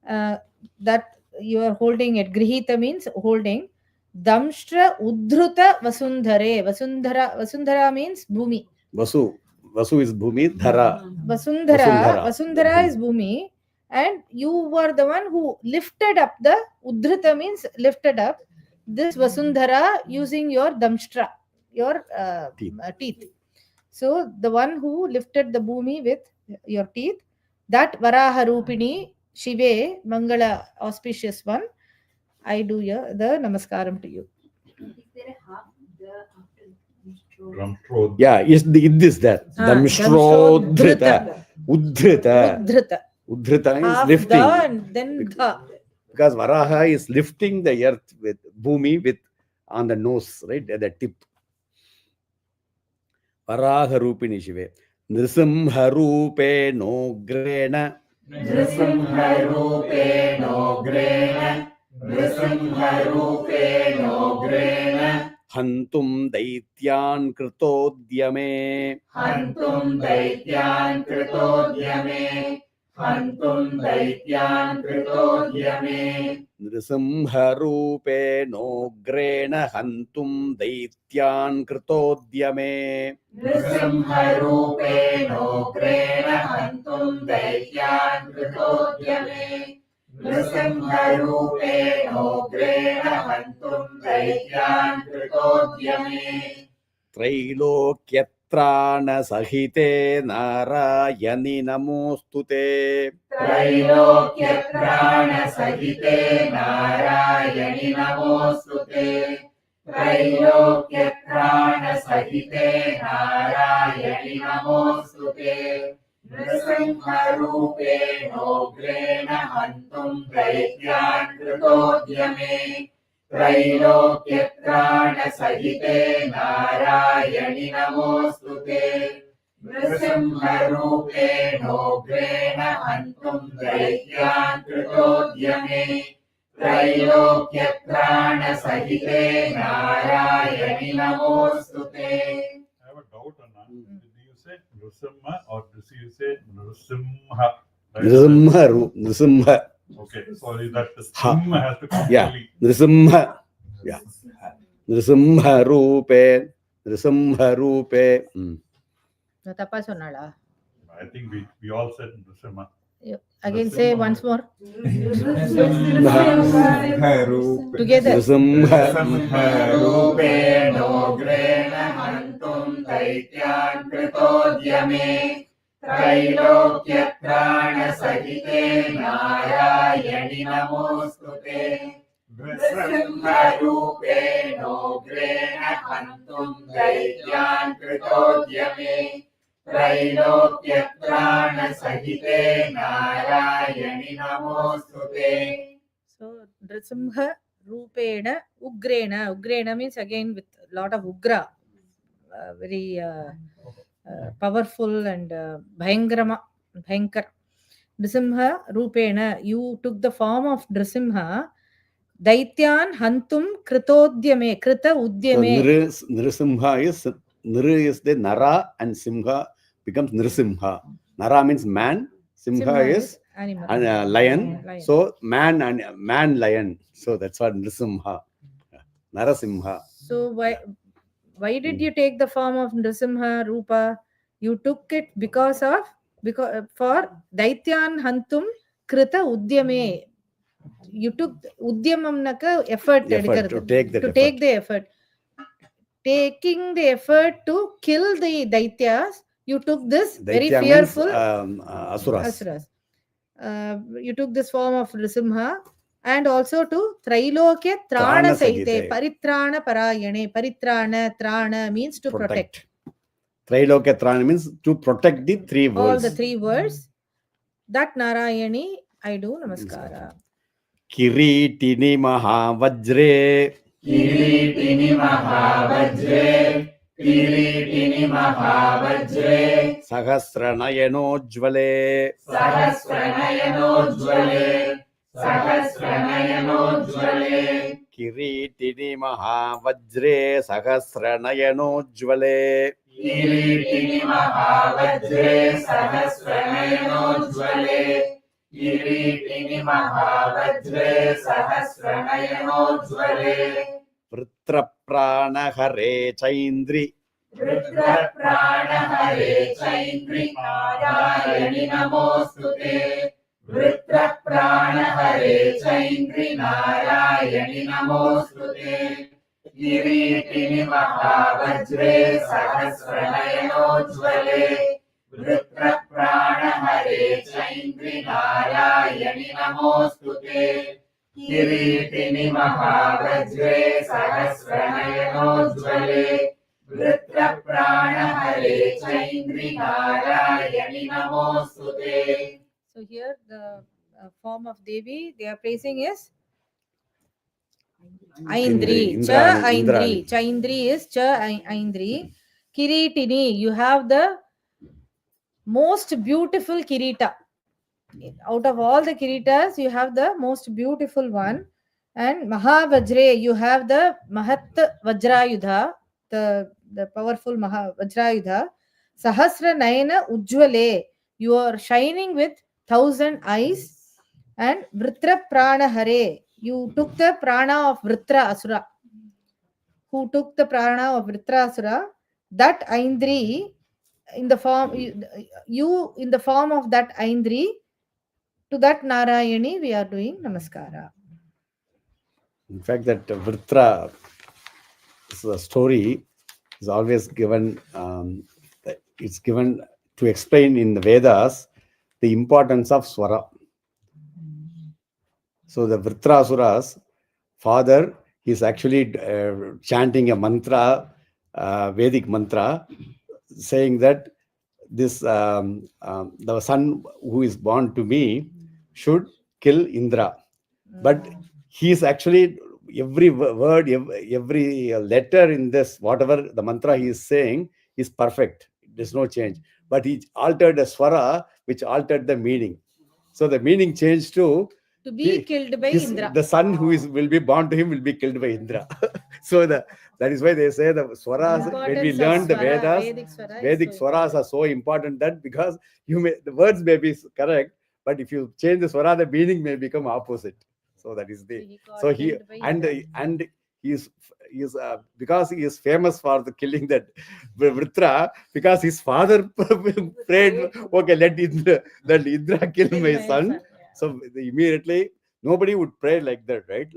Speaker 1: that you are holding it. Grihita means holding. Damshra Udhruta Vasundhare. Vasundhara means Bhumi.
Speaker 2: Vasu is Bhumi, Dhara.
Speaker 1: Vasundhara is Bhumi, and you were the one who lifted up the Udhrita means lifted up this Vasundhara using your Damshtra, your teeth. So the one who lifted the Bhumi with your teeth, that Varaha Rupini Shive, Mangala, auspicious one, I do the Namaskaram to you.
Speaker 7: Is there a half the after stroke?
Speaker 4: Ramtro.
Speaker 2: Yeah, is this that? Damshrodhrita. Udhrita. Udhrita is
Speaker 1: Half
Speaker 2: lifting.
Speaker 1: the and then the.
Speaker 2: Because Varaha is lifting the earth with Bhumi with on the nose, right? At the tip. Varaha Rupini Shive. Nrisimha Rupe Nogrena.
Speaker 5: नृसिंहरूपेणोग्रेण नृसिंहरूपेणोग्रेण
Speaker 2: हन्तुं दैत्यान् कृतोद्यमे
Speaker 5: हन्तुं दैत्यान् कृतोद्यमे हन्तुं दैत्यान् कृतोद्यमे
Speaker 2: नृसिंहरूपेणोग्रेण हन्तुं दैत्यान् कृतोद्यमे
Speaker 5: नृसिंहरूपेणोग्रेण हन्तुं दैत्यान् कृतोद्यमे नृसिंहरूपेणोग्रेण हन्तुं दैत्यान् कृतोद्यमे
Speaker 2: त्रैलोक्यत्राणसहिते नारायणि नमोऽस्तुते
Speaker 5: त्रैलोक्यत्राणसहिते नारायणि नमोऽस्तुते त्रैलोक्यत्राणसहिते नारायणि नमोऽस्तुते नृसिंहरूपेणोग्रेण हन्तुं दैत्यान् कृतोद्यमे त्रैलोक्यत्राणसहिते नारायणि नमोऽस्तुते नृसिंहरूपेणोग्रेण हन्तुं दैत्यान् कृतोद्यमे त्रैलोक्यत्राणसहिते नारायणि नमोऽस्तुते.
Speaker 4: I have a doubt, Anna. Do you say Nrusimha or do you say Nrusimha?
Speaker 2: Nrisimha.
Speaker 4: Okay, sorry, that the sim has to come
Speaker 2: Yeah,
Speaker 4: early.
Speaker 2: Nrisimha. Yeah. Nrisimha Rupe.
Speaker 1: Tapa sonala.
Speaker 4: I think we all said Nrusimha.
Speaker 1: Again, say once more.
Speaker 5: नृसिंहरूपेणोग्रेण
Speaker 1: Together.
Speaker 5: हन्तुं दैत्यान् कृतोद्यमे त्रैलोक्यत्राणसहिते नारायणि नमोऽस्तुते नृसिंहरूपेणोग्रेण हन्तुं दैत्यान् कृतोद्यमे त्रैलोक्यत्राणसहिते नारायणि नमोऽस्तुते.
Speaker 1: So, Nrisimha Rupena Ugrena. Ugrena means again with lot of Ugra. Very powerful and Bhayankarama. Bhayankar. Nrisimha Rupena. You took the form of Nrisimha. Daityan Hantum Kritodyame. Krita
Speaker 2: So
Speaker 1: Udyame.
Speaker 2: Nrisimha is the Nara and Simha becomes Nrisimha. Nara means man, Simha is
Speaker 1: animal.
Speaker 2: Lion.
Speaker 1: Lion.
Speaker 2: So man lion. So that's what Nrisimha. Narasimha.
Speaker 1: So why did you take the form of Nrisimha Rupa? You took it because for Daityan Hantum Krita Udyame. You took Udyamamnaka effort
Speaker 2: To take that
Speaker 1: to take the effort. Taking the effort to kill the Daityas, you took this very
Speaker 2: Daitya
Speaker 1: fearful
Speaker 2: means, Asuras.
Speaker 1: Asuras. You took this form of Nrisimha and also to Trailokya Trana Saite, Paritrana Parayane. Paritrana, Trana means to protect.
Speaker 2: Trailokya Trana means to protect the three
Speaker 1: All
Speaker 2: worlds.
Speaker 1: the three words. That Narayani, I do Namaskara.
Speaker 2: Kiritini Mahavajre.
Speaker 5: Kiritini Mahavajre. Kiritini Mahavajre.
Speaker 2: Sahasranayano-jvale.
Speaker 5: Sahasranayano-jvale. Sahasranayano-jvale.
Speaker 2: Kiritini Mahavajre. Sahasranayano-jvale.
Speaker 5: Kiritini Mahavajre. Sahasranayano-jvale. Kiritini Mahavajre. Sahasranayano-jvale.
Speaker 2: Vritrapranahare Chaindri.
Speaker 5: Rudra-Pranahare Chaindri Narayani Namostute. Rudra-Pranahare Chaindri Narayani Namostute. Kiritini Mahavajre Sahasranayano-jvale. Rudra-Pranahare Chaindri Narayani Namostute. Kiritini Mahavajre Sahasranayano-jvale. Rudra-Pranahare Chaindri Narayani Namostute.
Speaker 1: So here the form of Devi they are praising is Aindri. Cha Aindri. Chaindri is Cha Aindri. Kiritini. You have the most beautiful Kirita. Out of all the Kiritas, you have the most beautiful one. And Mahavajre, you have the Mahat Vajrayudha, the powerful Vajrayudha. Sahasra Nayana Ujjwale, you are shining with 1,000 eyes. And Vritra Prana Hare, you took the prana of Vritra Asura. Who took the prana of Vritra Asura? That Aindri, in the form, you in the form of that Aindri, to that Narayani, we are doing Namaskara.
Speaker 2: In fact, that Vritra story is always given, it's given to explain in the Vedas the importance of Swara. So the Vritrasura's father is actually chanting a mantra, Vedic mantra, saying that this the son who is born to me should kill Indra. But he is actually, every word, every letter in this, whatever the mantra he is saying is perfect. There's no change. But he altered a swara, which altered the meaning. So the meaning changed to
Speaker 1: be killed by Indra.
Speaker 2: The son who will be born to him will be killed by Indra. So that is why they say the swaras, when we learn the Vedas, Vedic swaras are so important, that because the words may be correct, but if you change the swara, the meaning may become opposite. So that is the he is because he is famous for the killing that Vritra, because his father prayed, okay, let Indra kill my son. So immediately nobody would pray like that, right?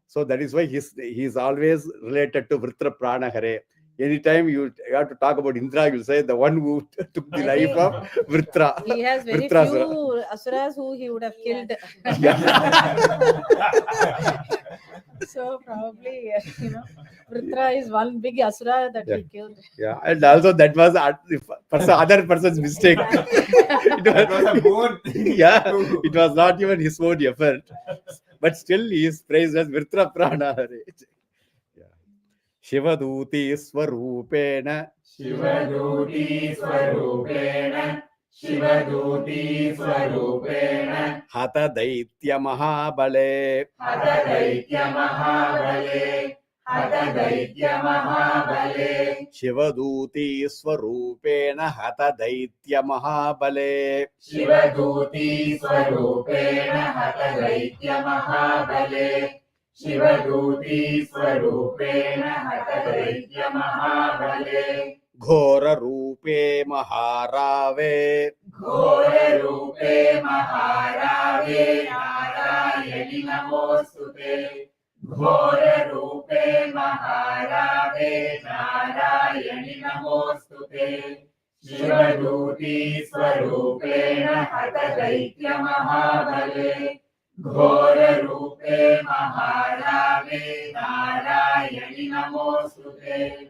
Speaker 2: So that is why he is always related to Vritra Pranahare. Anytime you have to talk about Indra, you'll say the one who took the life of Vritra.
Speaker 1: He has very few asuras who he would have killed. So probably, Vritra is one big asura that he killed.
Speaker 2: Yeah, and also that was other person's mistake. It was a boon. Yeah, it was not even his own effort. but still he is praised as Vritra Prana. Yeah. Shivaduti Swarupena.
Speaker 5: Shivaduti Swarupena, Shivaduti Swarupena,
Speaker 2: Hata Daitya Mahabale.
Speaker 5: Hata Daitya Mahabale, Hata Daitya Mahabale,
Speaker 2: Shivaduti Swarupena Hata Daitya Mahabale.
Speaker 5: Shivaduti Swarupena, Hata Daitya Mahabale, Shivaduti Swarupena, Hata Daitya Mahabale,
Speaker 2: Ghora Rupe Maharave.
Speaker 5: Ghora Rupe Maharave, Narayani Namostute, Ghora Rupe Maharave, Narayani Namostute, Shivaduti Swarupena Hata Daitya Mahabale, Ghora Rupe Maharave, Narayani Namostute,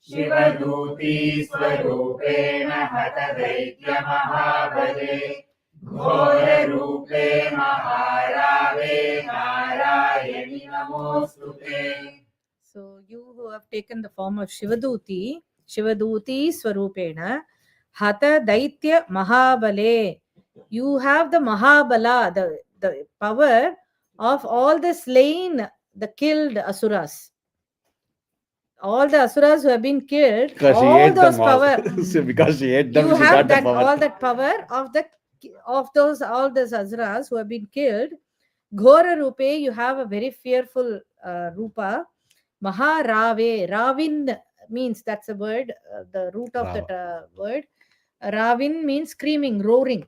Speaker 5: Shivaduti Swarupena Hata Daitya Mahabale, Ghora Rupe Maharave, Narayani Namostute.
Speaker 1: So you who have taken the form of Shivaduti, Shivaduti Swarupena, Hatha Daitya Mahabale. You have the Mahabala, the power of all the slain, the killed Asuras. All the Asuras who have been killed,
Speaker 2: Because she
Speaker 1: all
Speaker 2: ate
Speaker 1: those
Speaker 2: them all.
Speaker 1: power.
Speaker 2: So because she ate them,
Speaker 1: You
Speaker 2: she
Speaker 1: have
Speaker 2: got the
Speaker 1: that
Speaker 2: power.
Speaker 1: all that power of those all those Asuras who have been killed. Ghora Rupe, you have a very fearful Rupa. Maharave, Ravin means that's a word, the root of that word. Ravin means screaming, roaring.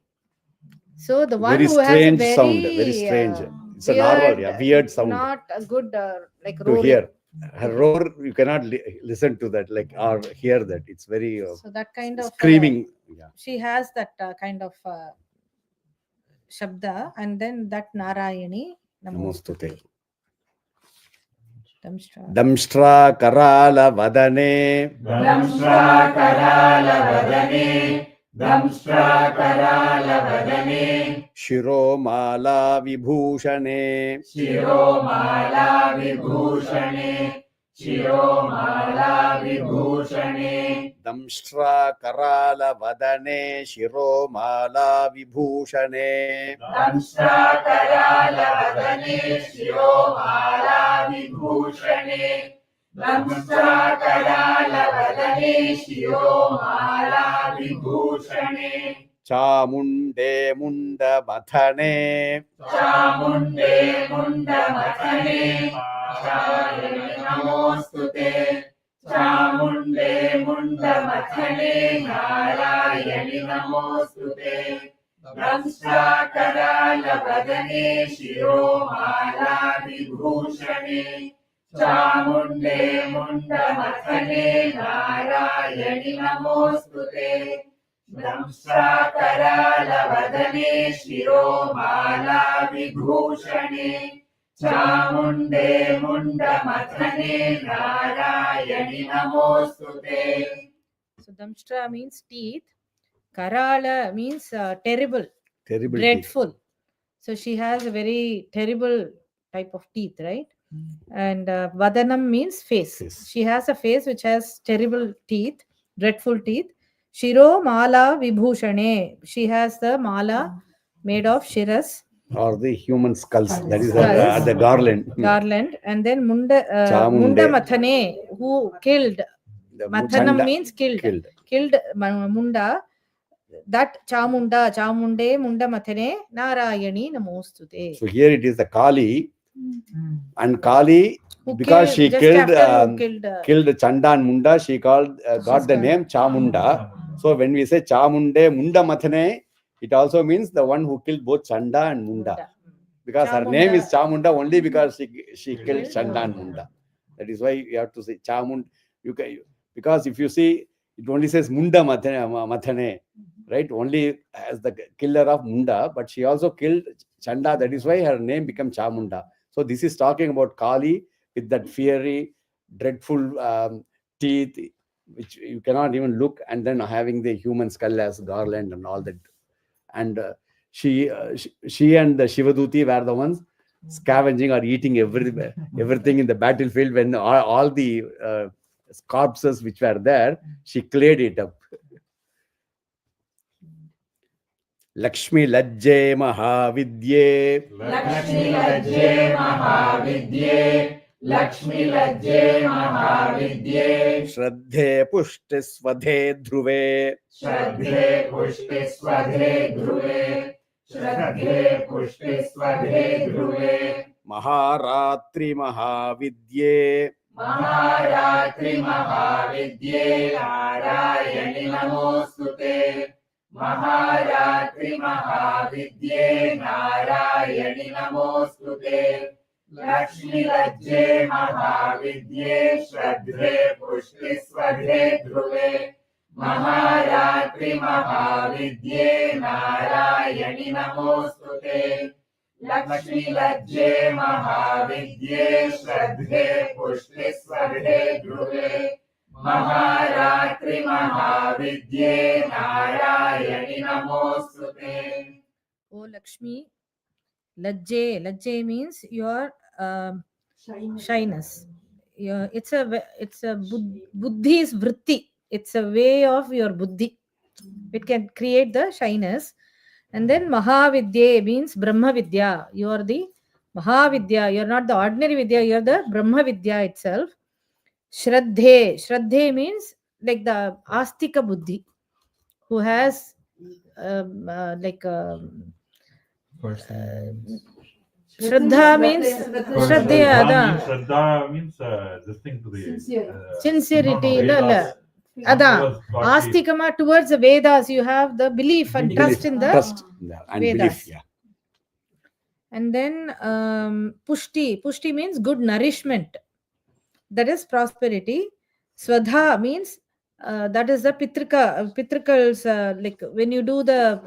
Speaker 1: So the one
Speaker 2: Very
Speaker 1: who has a
Speaker 2: strange
Speaker 1: very
Speaker 2: sound, very strange. It's a normal, weird sound
Speaker 1: not a good like
Speaker 2: to
Speaker 1: roaring.
Speaker 2: hear. Her roar, you cannot listen to that, like, or hear that. It's very
Speaker 1: So that kind of
Speaker 2: screaming. Yeah.
Speaker 1: she has that kind of shabda, and then that Narayani Namostute.
Speaker 2: Damshtra Karala Vadane.
Speaker 5: Damshra Karala Vadane, Damshra Karala Vadane,
Speaker 2: Shiro Mala Vibhushane.
Speaker 5: Shiro Mala Vibhushane, Shiro Mala Vibhushane,
Speaker 2: Damshtra Karala Vadane. Shiro Mala Vibhushane.
Speaker 5: Damshra Karala Vadane, Shiro Mala Vibhushane, Damshra Karala Vadane, Shiro Mala Vibhushane,
Speaker 2: Chamunde Munda Mathane.
Speaker 5: Chamunde Munda Mathane, Narayani Namostute, Chamunde Munda Mathane, Narayani Namostute, Damshra Karala Vadane, Shiro Mala Vibhushane, Chamunde Munda Mathane, Narayani Namostute, Damshra Karala Vadane, Shiro Mala Vibhushane, Chamunde Munda Mathane, Narayani Namostute.
Speaker 1: So Damshtra means teeth. Karala means terrible,
Speaker 2: Terrible.
Speaker 1: dreadful. So she has a very terrible type of teeth, right? And Vadanam means face. She has a face which has terrible teeth, dreadful teeth. Shiro Mala Vibhushane. She has the mala made of shiras.
Speaker 2: Or the human skulls. That is
Speaker 1: Skulls.
Speaker 2: the garland.
Speaker 1: Garland. And then Munda Mathane, who killed.
Speaker 2: The
Speaker 1: Mathanam
Speaker 2: Chanda
Speaker 1: means killed. Killed Munda. That Chamunde, Munda Mathane, Narayani Namostute.
Speaker 2: So here it is the Kali. And Kali, because she killed Chanda and Munda, she got the name Chamunda. So when we say Chamunde Munda Mathane, it also means the one who killed both Chanda and Munda. Because her name is Chamunda only because she killed Chanda and Munda. That is why you have to say Chamund. Because if you see, it only says Munda Mathane, right? Only as the killer of Munda, but she also killed Chanda. That is why her name became Chamunda. So this is talking about Kali with that fiery, dreadful teeth, which you cannot even look, and then having the human skull as garland and all that. And she and the Shivaduti were the ones scavenging or eating everything in the battlefield. When all the corpses which were there, she cleared it up. Lakshmi Lajje Mahavidye.
Speaker 5: Lakshmi Lajje Mahavidye. Lakshmi Lajje Mahavidye.
Speaker 2: Shraddhe Pushti Swadhe Dhruve.
Speaker 5: Shraddhe Pushti Swadhe Dhruve. Shraddhe Pushti Swadhe Dhruve.
Speaker 2: Maharatri Mahavidye.
Speaker 5: Maharatri Mahavidye. Narayani Namostute. Maharatri Mahavidye. Narayani Namostute. Lakshmi Lajje Mahavidye. Shraddhe Pushti Swadhe Dhruve. Maharatri Mahavidye. Narayani Namostute. Lakshmi Lajje Mahavidye. Shraddhe Pushti Swadhe Dhruve. Maharatri Mahavidye. Narayani Namostute.
Speaker 1: O Lakshmi, Lajje. Lajje means your shyness. It's a buddhi's vritti. It's a way of your buddhi. It can create the shyness. And then Mahavidya means Brahma Vidya. You are the Mahavidya. You are not the ordinary Vidya. You are the Brahma Vidya itself. Shraddhe. Shraddhe means like the Astika Buddhi, who has Shraddha means
Speaker 4: Shraddha means this thing to the
Speaker 1: sincerity.
Speaker 4: Vedas.
Speaker 1: Ada Astikama towards the Vedas. You have the belief and trust in the
Speaker 2: Trust and
Speaker 1: Vedas.
Speaker 2: belief. Yeah.
Speaker 1: And then Pushti. Pushti means good nourishment. That is prosperity. Swadha means that is the Pitrikals, like when you do the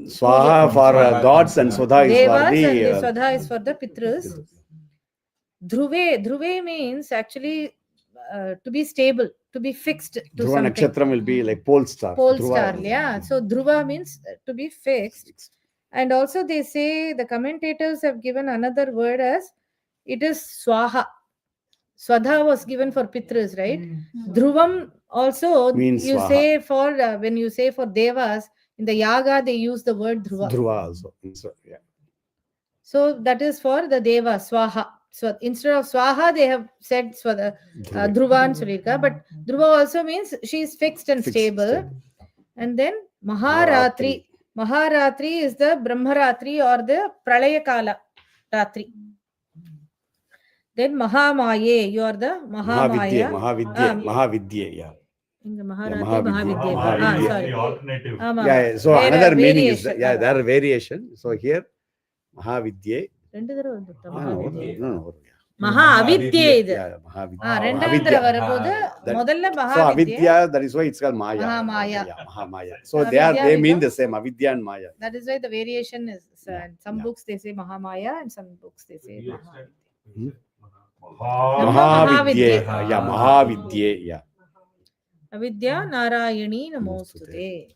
Speaker 2: Swaha for gods and Swadha is
Speaker 1: Devas,
Speaker 2: for
Speaker 1: and the
Speaker 2: the
Speaker 1: Swadha is for the Pitras. Dhruve means actually to be stable, to be fixed to
Speaker 2: Dhruva
Speaker 1: something.
Speaker 2: Nakshatram will be like pole star.
Speaker 1: Pole
Speaker 2: Dhruva
Speaker 1: star,
Speaker 2: is-
Speaker 1: yeah. So Dhruva means to be fixed. And also they say, the commentators have given another word as, it is Swaha. Swadha was given for Pitras, right? Dhruvam also
Speaker 2: Means
Speaker 1: you
Speaker 2: Swaha.
Speaker 1: say for, when you say for Devas, in the Yaga they use the word Dhruva.
Speaker 2: Dhruva also. Yeah.
Speaker 1: So that is for the Deva, Swaha. So instead of Swaha, they have said Dhruva and Sulika. But Dhruva also means she is fixed and stable. And then Maharatri. Maharatri is the Brahmaratri or the Pralayakala Ratri. Then Mahamaye, you are the Mahamaya.
Speaker 2: Mahavidya, yeah.
Speaker 1: In the
Speaker 2: Mahavidya.
Speaker 1: Mahavidya.
Speaker 2: Sorry.
Speaker 4: The alternative.
Speaker 2: Yeah, so
Speaker 1: There
Speaker 2: another
Speaker 1: are
Speaker 2: meaning is,
Speaker 1: variation.
Speaker 2: there are variation. So here, Mahavidya. No.
Speaker 1: Mahavidya idu.
Speaker 2: Yeah, Mahavidya.
Speaker 1: Rendandra varapodhu
Speaker 2: That-
Speaker 1: modalla
Speaker 2: So
Speaker 1: Mahavidya.
Speaker 2: Avidya, that is why it's called Maya.
Speaker 1: Mahamaya.
Speaker 2: Yeah, Mahamaya. So they mean the same, Avidya and Maya.
Speaker 1: That is why the variation is,
Speaker 2: Yeah,
Speaker 1: some
Speaker 2: yeah.
Speaker 1: books they say Mahamaya and some books they say Mahavidya.
Speaker 2: Mahavidya.
Speaker 1: Mahavidya.
Speaker 2: Yeah, Mahavidya. Yeah.
Speaker 1: Avidya Narayani Namostute.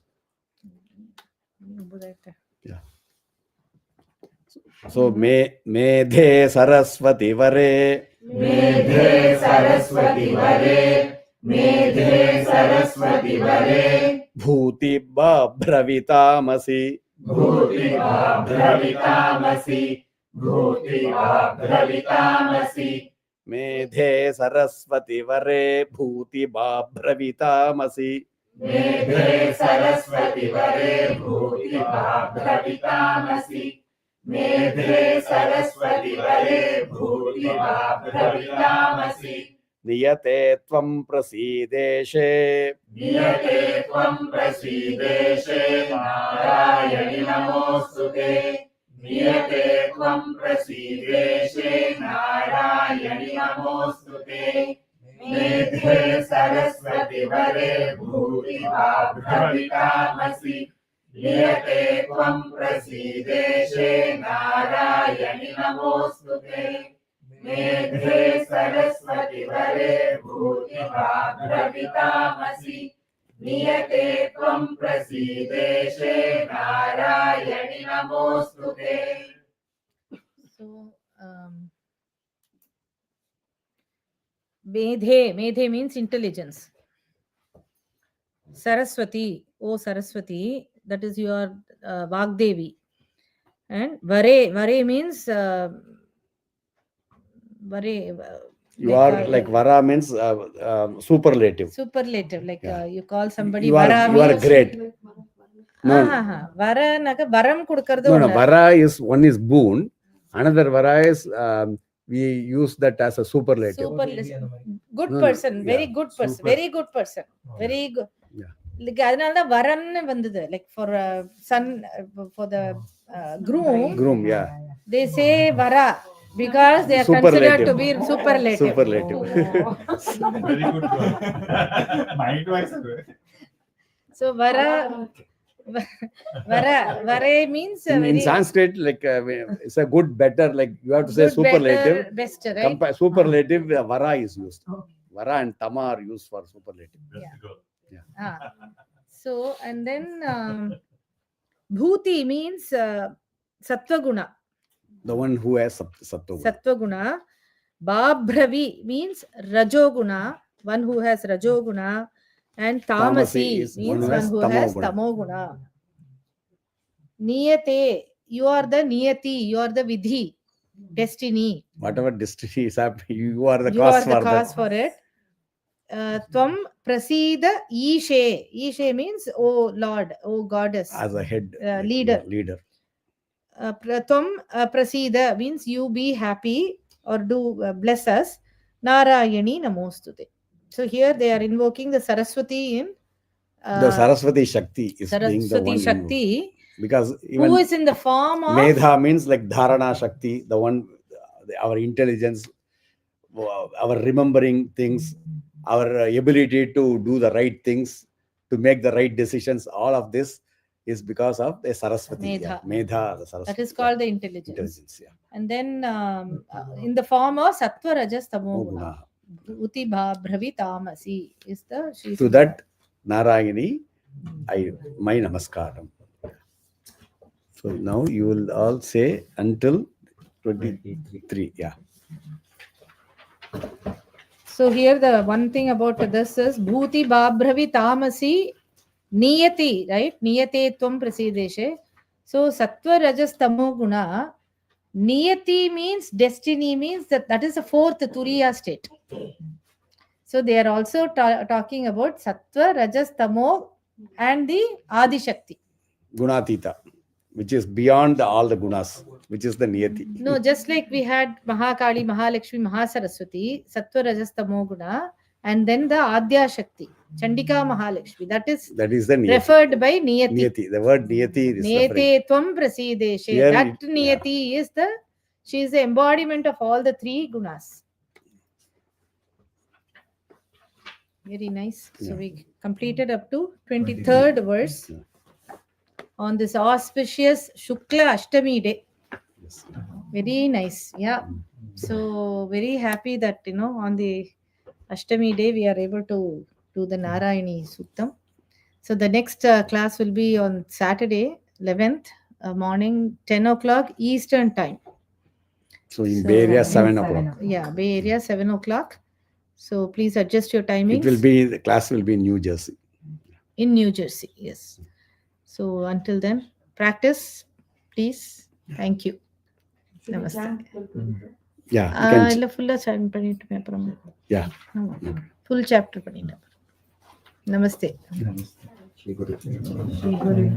Speaker 2: So Medhe Saraswati Vare.
Speaker 5: Medhe Saraswati Vare. Medhe Saraswati Vare.
Speaker 2: Bhuti Bhabravitamasi.
Speaker 5: Bhuti Bhabravitamasi. Bhuti Bhabravitamasi.
Speaker 2: Medhe Saraswati Vare. Bhuti Bhabravitamasi.
Speaker 5: Medhe Saraswati Vare. Bhuti Bhabravitamasi. Medhe Saraswati Vare. Bhuti Bhabravitamasi.
Speaker 2: Niyate Tvam Prasideshe.
Speaker 5: Niyate Tvam Prasideshe. Narayani Namostute. Niyate Tvam Prasideshe. Narayani Namostute. Medhe Saraswati Vare. Bhuti Bhabravitamasi. Niyate Tvam Prasideshe. Narayani Namostute. Medhe Saraswati Vare. Bhuti Bhabravitamasi. Niyate Tvam Prasideshe. Narayani Namostute.
Speaker 1: So, Medhe means intelligence. Saraswati, oh Saraswati, that is your Vagdevi. And Vare means Vare.
Speaker 2: You are like Vara means superlative.
Speaker 1: Superlative, like
Speaker 2: Yeah.
Speaker 1: you call somebody
Speaker 2: You are
Speaker 1: Vara
Speaker 2: you are
Speaker 1: means.
Speaker 2: great. No,
Speaker 1: Vara naga varam kudukkaradu.
Speaker 2: no. Vara is one is boon. Another Vara is we use that as a superlative.
Speaker 1: Good
Speaker 2: No,
Speaker 1: person,
Speaker 2: no,
Speaker 1: very
Speaker 2: yeah.
Speaker 1: good person,
Speaker 4: Super.
Speaker 1: very good person, very good.
Speaker 2: Yeah.
Speaker 1: Like அதனாலதான் வரன்னு வந்தது, like for son, for the groom,
Speaker 2: Yeah.
Speaker 1: they say vara because they are considered to be superlative.
Speaker 2: Superlative.
Speaker 4: Very good. Mind wise.
Speaker 1: So vara means
Speaker 2: In
Speaker 1: very
Speaker 2: Sanskrit, like it's a good, better. Like you have to say
Speaker 1: good,
Speaker 2: superlative.
Speaker 1: better, best, right?
Speaker 2: Superlative, Vara is used. Vara and Tama are used for superlative.
Speaker 4: Best
Speaker 1: Yeah.
Speaker 4: girl.
Speaker 1: So, and then Bhuti means Sattva Guna.
Speaker 2: The one who has Sattva.
Speaker 1: Sattva Guna. Babhravi means Rajoguna, one who has Rajoguna. And Tamasi means one who has Tamoguna. Niyate, you are the Niyati, you are the Vidhi, destiny.
Speaker 2: Whatever destiny is happening, you are the
Speaker 1: You
Speaker 2: cause
Speaker 1: are the
Speaker 2: for
Speaker 1: cause
Speaker 2: that.
Speaker 1: for it. Tvam Prasida Ishe. Ishe means, oh Lord, oh Goddess.
Speaker 2: As a head.
Speaker 1: Leader.
Speaker 2: Leader.
Speaker 1: Tvam Prasida means you be happy or do bless us. Narayani Namostute. So here they are invoking the Saraswati in
Speaker 2: The Saraswati Shakti is being the
Speaker 1: Saraswati
Speaker 2: one.
Speaker 1: Shakti,
Speaker 2: Because even
Speaker 1: who is in the form of
Speaker 2: Medha means like Dharana Shakti, the one, our intelligence, our remembering things, our ability to do the right things, to make the right decisions. All of this is because of the Saraswati.
Speaker 1: Medha.
Speaker 2: Yeah. Medha, the Saraswati.
Speaker 1: That is called the intelligence.
Speaker 2: Yeah.
Speaker 1: And then in the form of Sattva Rajas Tamoguna. Bhuti Bhabravi Tamasi is the Shri
Speaker 2: To that Narayani, my namaskaram. So now you will all say until 23. Yeah.
Speaker 1: So here the one thing about this is Bhuti Bhabravi Tamasi Niyati, right? Niyate Tvam Prasideshe. So Sattva Rajas Tamoguna. Niyati means destiny, means that is the fourth Turiya state. So they are also talking about Sattva, Rajas, Tamo and the Adi Shakti.
Speaker 2: Gunatita, which is beyond all the gunas, which is the Niyati.
Speaker 1: No, just like we had Mahakali, Mahalakshmi, Mahasaraswati, Sattva, Rajas, Tamo Guna, and then the Adya Shakti, Chandika Mahalakshmi. That is
Speaker 2: the Niyati.
Speaker 1: Referred by Niyati.
Speaker 2: Niyati. The word Niyati is
Speaker 1: Niyate Tvam Prasideshe.
Speaker 2: Here
Speaker 1: That Niyati is she is the embodiment of all the three gunas. Very nice. So we completed up to 23rd verse on this auspicious Shukla Ashtami day.
Speaker 2: Yes.
Speaker 1: Very nice. Yeah. So very happy that, on the Ashtami day, we are able to do the Narayani Suktam. So the next class will be on Saturday, 11th morning, 10 o'clock Eastern time.
Speaker 2: So in Bay Area, 7 o'clock.
Speaker 1: Yeah, Bay Area, 7 o'clock. So please adjust your timings.
Speaker 2: The class will be in New Jersey.
Speaker 1: In New Jersey, yes. So until then, practice, please. Thank you. Namaste.
Speaker 2: Yeah.
Speaker 1: Full chapter pannittu.
Speaker 2: Yeah.
Speaker 1: Full chapter pannittu. Namaste.
Speaker 6: Shri Guru.
Speaker 1: Shri Guru.